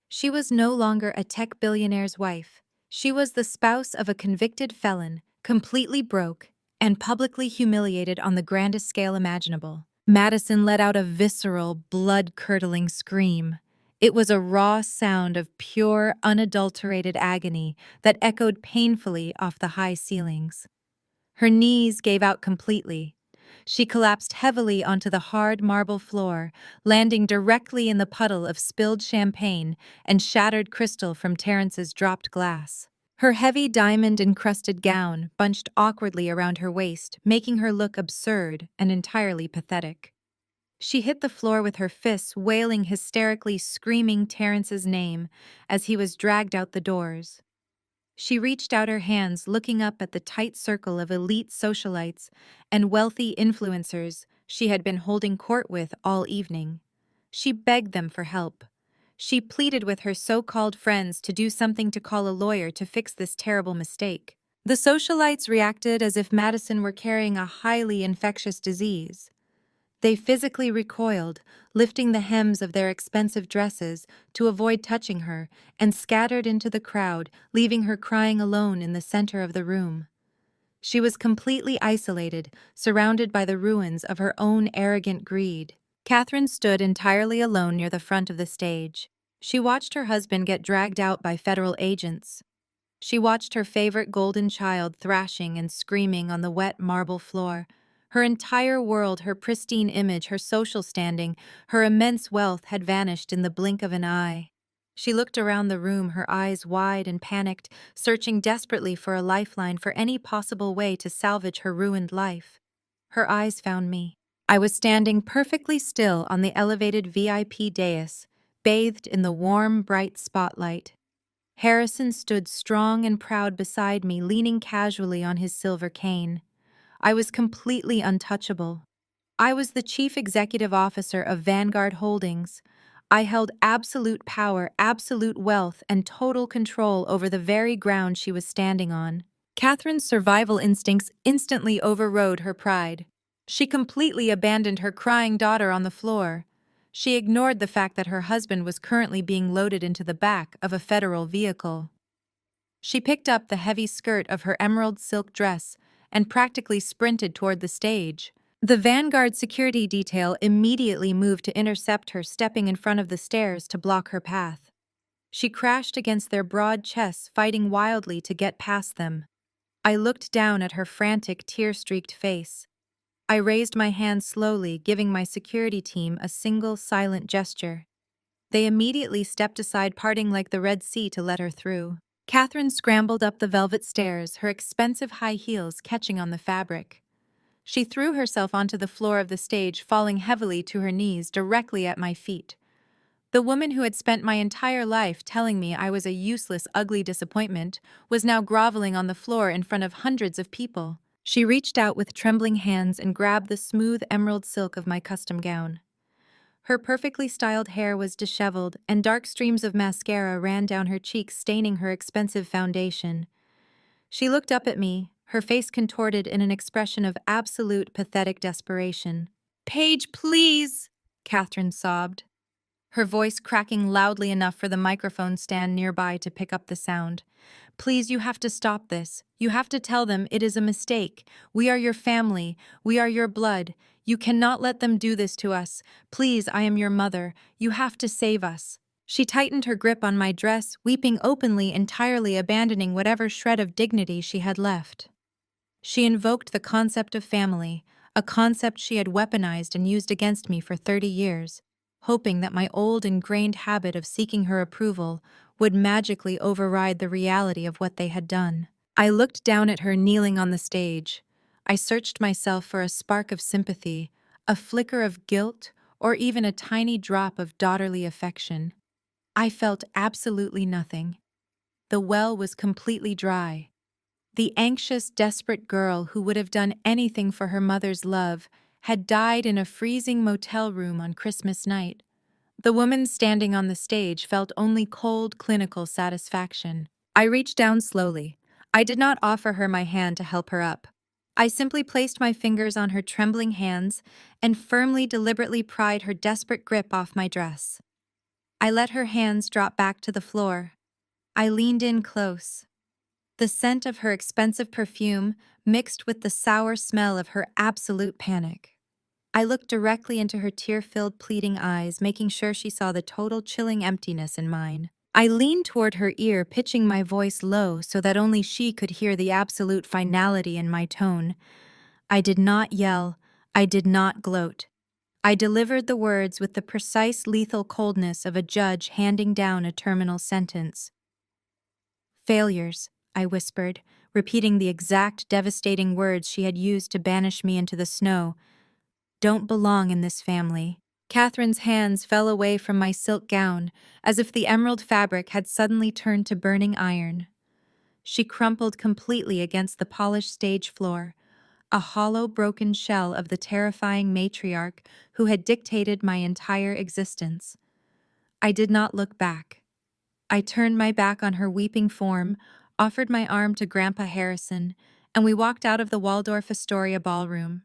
She was no longer a tech billionaire's wife. She was the spouse of a convicted felon, completely broke, and publicly humiliated on the grandest scale imaginable. Madison let out a visceral, blood-curdling scream. It was a raw sound of pure, unadulterated agony that echoed painfully off the high ceilings. Her knees gave out completely. She collapsed heavily onto the hard marble floor, landing directly in the puddle of spilled champagne and shattered crystal from Terrence's dropped glass. Her heavy diamond-encrusted gown bunched awkwardly around her waist, making her look absurd and entirely pathetic. She hit the floor with her fists, wailing hysterically, screaming Terrence's name as he was dragged out the doors. She reached out her hands, looking up at the tight circle of elite socialites and wealthy influencers she had been holding court with all evening. She begged them for help. She pleaded with her so-called friends to do something to call a lawyer to fix this terrible mistake. The socialites reacted as if Madison were carrying a highly infectious disease. They physically recoiled, lifting the hems of their expensive dresses to avoid touching her, and scattered into the crowd, leaving her crying alone in the center of the room. She was completely isolated, surrounded by the ruins of her own arrogant greed. Catherine stood entirely alone near the front of the stage. She watched her husband get dragged out by federal agents. She watched her favorite golden child thrashing and screaming on the wet marble floor. Her entire world, her pristine image, her social standing, her immense wealth had vanished in the blink of an eye. She looked around the room, her eyes wide and panicked, searching desperately for a lifeline, for any possible way to salvage her ruined life. Her eyes found me. I was standing perfectly still on the elevated VIP dais, bathed in the warm, bright spotlight. Harrison stood strong and proud beside me, leaning casually on his silver cane. I was completely untouchable. I was the chief executive officer of Vanguard Holdings. I held absolute power, absolute wealth, and total control over the very ground she was standing on. Catherine's survival instincts instantly overrode her pride. She completely abandoned her crying daughter on the floor. She ignored the fact that her husband was currently being loaded into the back of a federal vehicle. She picked up the heavy skirt of her emerald silk dress and practically sprinted toward the stage. The Vanguard security detail immediately moved to intercept her, stepping in front of the stairs to block her path. She crashed against their broad chests, fighting wildly to get past them. I looked down at her frantic, tear-streaked face. I raised my hand slowly, giving my security team a single silent gesture. They immediately stepped aside, parting like the Red Sea to let her through. Catherine scrambled up the velvet stairs, her expensive high heels catching on the fabric. She threw herself onto the floor of the stage, falling heavily to her knees directly at my feet. The woman who had spent my entire life telling me I was a useless, ugly disappointment was now groveling on the floor in front of hundreds of people. She reached out with trembling hands and grabbed the smooth emerald silk of my custom gown. Her perfectly styled hair was disheveled, and dark streams of mascara ran down her cheeks, staining her expensive foundation. She looked up at me, her face contorted in an expression of absolute pathetic desperation. "Paige, please!" Catherine sobbed, her voice cracking loudly enough for the microphone stand nearby to pick up the sound. "Please, you have to stop this. You have to tell them it is a mistake. We are your family. We are your blood. You cannot let them do this to us. Please, I am your mother. You have to save us." She tightened her grip on my dress, weeping openly, entirely abandoning whatever shred of dignity she had left. She invoked the concept of family, a concept she had weaponized and used against me for 30 years, hoping that my old ingrained habit of seeking her approval would magically override the reality of what they had done. I looked down at her kneeling on the stage. I searched myself for a spark of sympathy, a flicker of guilt, or even a tiny drop of daughterly affection. I felt absolutely nothing. The well was completely dry. The anxious, desperate girl who would have done anything for her mother's love had died in a freezing motel room on Christmas night. The woman standing on the stage felt only cold, clinical satisfaction. I reached down slowly. I did not offer her my hand to help her up. I simply placed my fingers on her trembling hands and firmly, deliberately pried her desperate grip off my dress. I let her hands drop back to the floor. I leaned in close. The scent of her expensive perfume mixed with the sour smell of her absolute panic. I looked directly into her tear-filled, pleading eyes, making sure she saw the total chilling emptiness in mine. I leaned toward her ear, pitching my voice low so that only she could hear the absolute finality in my tone. I did not yell. I did not gloat. I delivered the words with the precise, lethal coldness of a judge handing down a terminal sentence. "Failures," I whispered, repeating the exact devastating words she had used to banish me into the snow. "Don't belong in this family." Catherine's hands fell away from my silk gown, as if the emerald fabric had suddenly turned to burning iron. She crumpled completely against the polished stage floor, a hollow, broken shell of the terrifying matriarch who had dictated my entire existence. I did not look back. I turned my back on her weeping form, offered my arm to Grandpa Harrison, and we walked out of the Waldorf Astoria ballroom.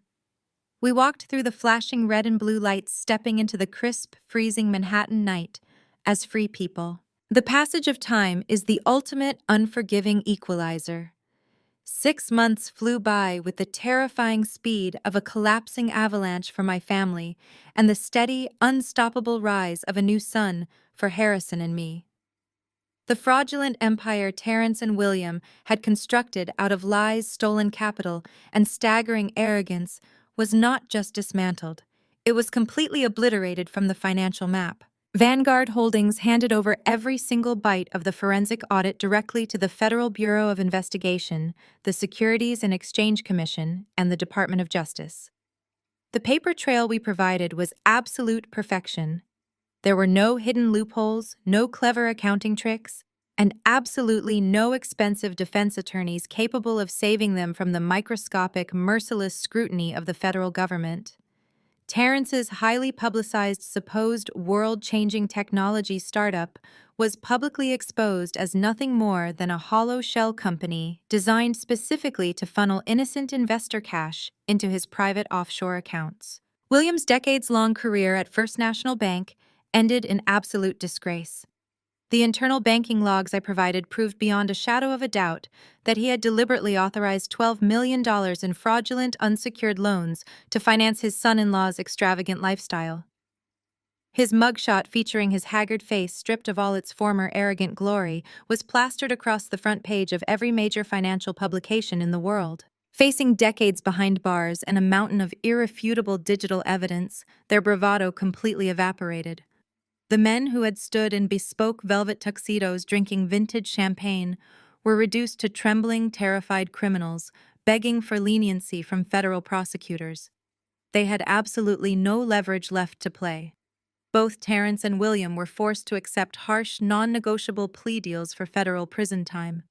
We walked through the flashing red and blue lights, stepping into the crisp, freezing Manhattan night as free people. The passage of time is the ultimate unforgiving equalizer. 6 months flew by with the terrifying speed of a collapsing avalanche for my family and the steady, unstoppable rise of a new sun for Harrison and me. The fraudulent empire Terence and William had constructed out of lies, stolen capital, and staggering arrogance was not just dismantled. It was completely obliterated from the financial map. Vanguard Holdings handed over every single bite of the forensic audit directly to the Federal Bureau of Investigation, the Securities and Exchange Commission, and the Department of Justice. The paper trail we provided was absolute perfection. There were no hidden loopholes, no clever accounting tricks, and absolutely no expensive defense attorneys capable of saving them from the microscopic, merciless scrutiny of the federal government. Terrence's highly publicized supposed world-changing technology startup was publicly exposed as nothing more than a hollow shell company designed specifically to funnel innocent investor cash into his private offshore accounts. William's decades-long career at First National Bank ended in absolute disgrace. The internal banking logs I provided proved beyond a shadow of a doubt that he had deliberately authorized $12 million in fraudulent unsecured loans to finance his son-in-law's extravagant lifestyle. His mugshot, featuring his haggard face stripped of all its former arrogant glory, was plastered across the front page of every major financial publication in the world. Facing decades behind bars and a mountain of irrefutable digital evidence, their bravado completely evaporated. The men who had stood in bespoke velvet tuxedos drinking vintage champagne were reduced to trembling, terrified criminals, begging for leniency from federal prosecutors. They had absolutely no leverage left to play. Both Terrence and William were forced to accept harsh, non-negotiable plea deals for federal prison time.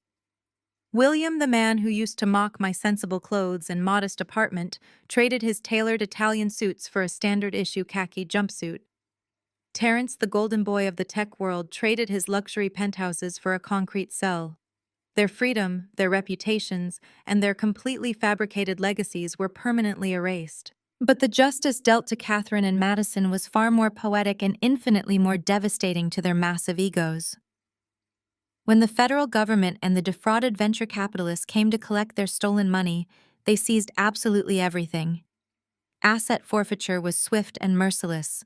William, the man who used to mock my sensible clothes and modest apartment, traded his tailored Italian suits for a standard-issue khaki jumpsuit. Terrence, the golden boy of the tech world, traded his luxury penthouses for a concrete cell. Their freedom, their reputations, and their completely fabricated legacies were permanently erased. But the justice dealt to Catherine and Madison was far more poetic and infinitely more devastating to their massive egos. When the federal government and the defrauded venture capitalists came to collect their stolen money, they seized absolutely everything. Asset forfeiture was swift and merciless.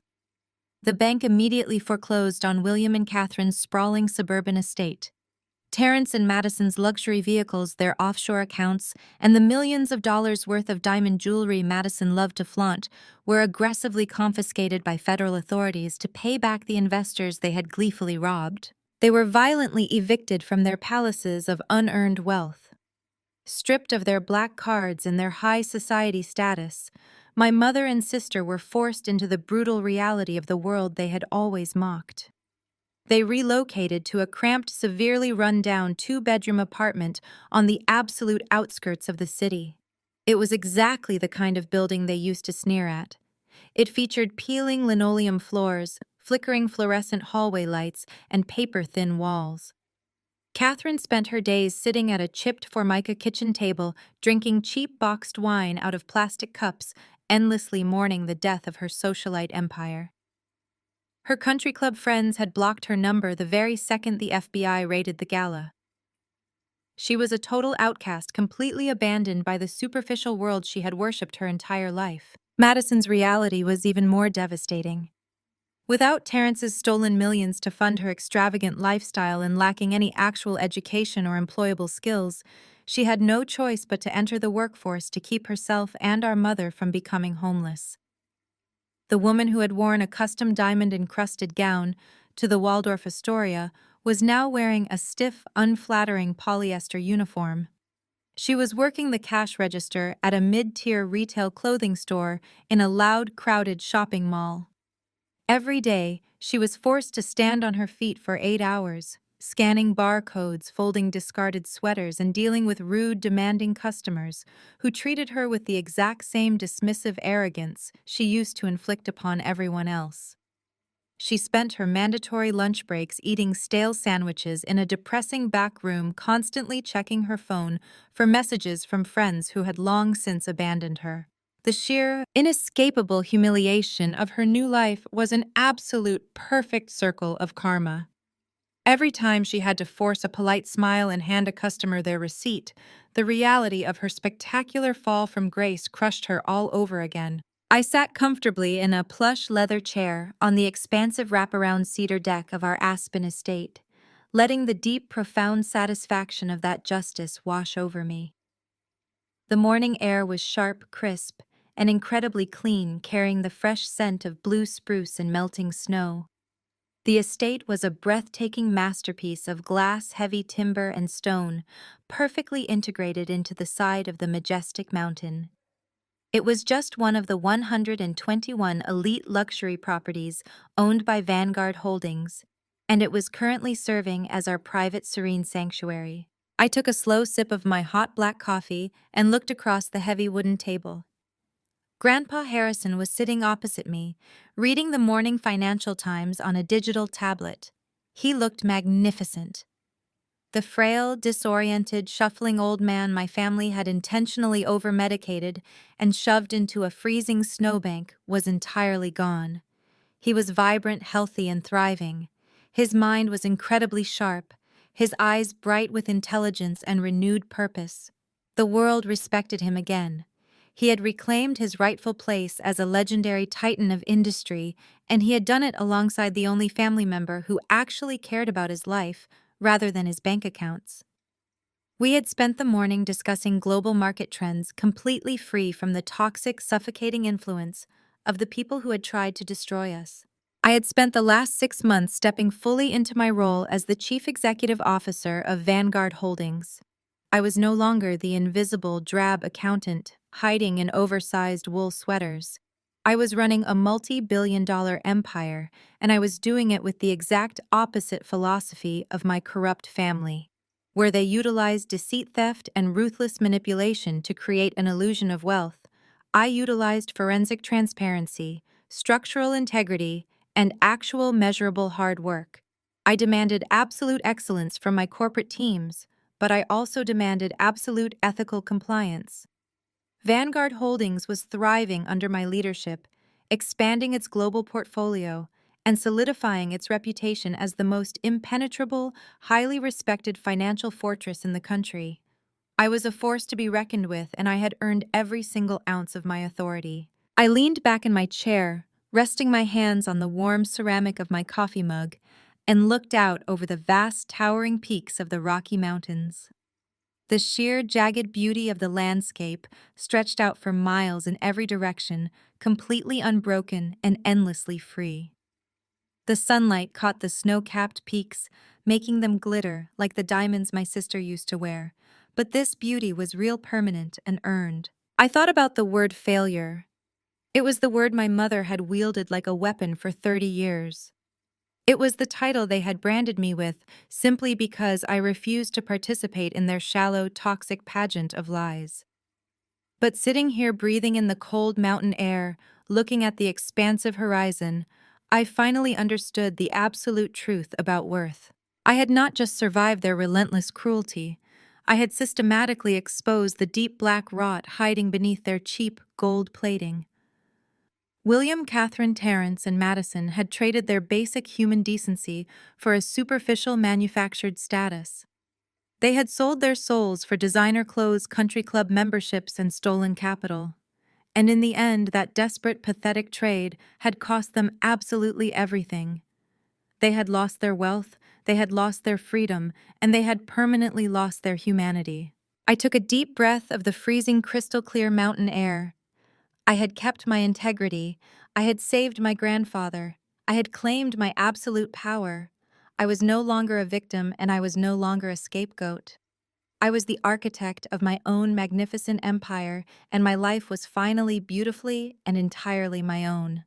The bank immediately foreclosed on William and Catherine's sprawling suburban estate. Terrence and Madison's luxury vehicles, their offshore accounts, and the millions of dollars worth of diamond jewelry Madison loved to flaunt were aggressively confiscated by federal authorities to pay back the investors they had gleefully robbed. They were violently evicted from their palaces of unearned wealth. Stripped of their black cards and their high society status, my mother and sister were forced into the brutal reality of the world they had always mocked. They relocated to a cramped, severely run-down two-bedroom apartment on the absolute outskirts of the city. It was exactly the kind of building they used to sneer at. It featured peeling linoleum floors, flickering fluorescent hallway lights, and paper-thin walls. Catherine spent her days sitting at a chipped formica kitchen table, drinking cheap boxed wine out of plastic cups, endlessly mourning the death of her socialite empire. Her country club friends had blocked her number the very second the FBI raided the gala. She was a total outcast, completely abandoned by the superficial world she had worshipped her entire life. Madison's reality was even more devastating. Without Terrence's stolen millions to fund her extravagant lifestyle and lacking any actual education or employable skills, she had no choice but to enter the workforce to keep herself and our mother from becoming homeless. The woman who had worn a custom diamond-encrusted gown to the Waldorf Astoria was now wearing a stiff, unflattering polyester uniform. She was working the cash register at a mid-tier retail clothing store in a loud, crowded shopping mall. Every day, she was forced to stand on her feet for 8 hours, scanning barcodes, folding discarded sweaters, and dealing with rude, demanding customers who treated her with the exact same dismissive arrogance she used to inflict upon everyone else. She spent her mandatory lunch breaks eating stale sandwiches in a depressing back room, constantly checking her phone for messages from friends who had long since abandoned her. The sheer, inescapable humiliation of her new life was an absolute perfect circle of karma. Every time she had to force a polite smile and hand a customer their receipt, the reality of her spectacular fall from grace crushed her all over again. I sat comfortably in a plush leather chair on the expansive wraparound cedar deck of our Aspen estate, letting the deep, profound satisfaction of that justice wash over me. The morning air was sharp, crisp, and incredibly clean, carrying the fresh scent of blue spruce and melting snow. The estate was a breathtaking masterpiece of glass, heavy timber, and stone, perfectly integrated into the side of the majestic mountain. It was just one of the 121 elite luxury properties owned by Vanguard Holdings, and it was currently serving as our private serene sanctuary. I took a slow sip of my hot black coffee and looked across the heavy wooden table. Grandpa Harrison was sitting opposite me, reading the morning Financial Times on a digital tablet. He looked magnificent. The frail, disoriented, shuffling old man my family had intentionally over-medicated and shoved into a freezing snowbank was entirely gone. He was vibrant, healthy, and thriving. His mind was incredibly sharp, his eyes bright with intelligence and renewed purpose. The world respected him again. He had reclaimed his rightful place as a legendary titan of industry, and he had done it alongside the only family member who actually cared about his life rather than his bank accounts. We had spent the morning discussing global market trends, completely free from the toxic, suffocating influence of the people who had tried to destroy us. I had spent the last 6 months stepping fully into my role as the Chief Executive Officer of Vanguard Holdings. I was no longer the invisible, drab accountant hiding in oversized wool sweaters. I was running a multi-billion-dollar empire, and I was doing it with the exact opposite philosophy of my corrupt family. Where they utilized deceit, theft, and ruthless manipulation to create an illusion of wealth, I utilized forensic transparency, structural integrity, and actual measurable hard work. I demanded absolute excellence from my corporate teams, but I also demanded absolute ethical compliance. Vanguard Holdings was thriving under my leadership, expanding its global portfolio and solidifying its reputation as the most impenetrable, highly respected financial fortress in the country. I was a force to be reckoned with, and I had earned every single ounce of my authority. I leaned back in my chair, resting my hands on the warm ceramic of my coffee mug, and looked out over the vast, towering peaks of the Rocky Mountains. The sheer, jagged beauty of the landscape stretched out for miles in every direction, completely unbroken and endlessly free. The sunlight caught the snow-capped peaks, making them glitter like the diamonds my sister used to wear. But this beauty was real, permanent, and earned. I thought about the word failure. It was the word my mother had wielded like a weapon for 30 years. It was the title they had branded me with simply because I refused to participate in their shallow, toxic pageant of lies. But sitting here breathing in the cold mountain air, looking at the expansive horizon, I finally understood the absolute truth about worth. I had not just survived their relentless cruelty, I had systematically exposed the deep black rot hiding beneath their cheap gold plating. William, Catherine, Terence, and Madison had traded their basic human decency for a superficial manufactured status. They had sold their souls for designer clothes, country club memberships, and stolen capital. And in the end, that desperate, pathetic trade had cost them absolutely everything. They had lost their wealth, they had lost their freedom, and they had permanently lost their humanity. I took a deep breath of the freezing, crystal-clear mountain air. I had kept my integrity. I had saved my grandfather. I had claimed my absolute power. I was no longer a victim, and I was no longer a scapegoat. I was the architect of my own magnificent empire, and my life was finally beautifully and entirely my own.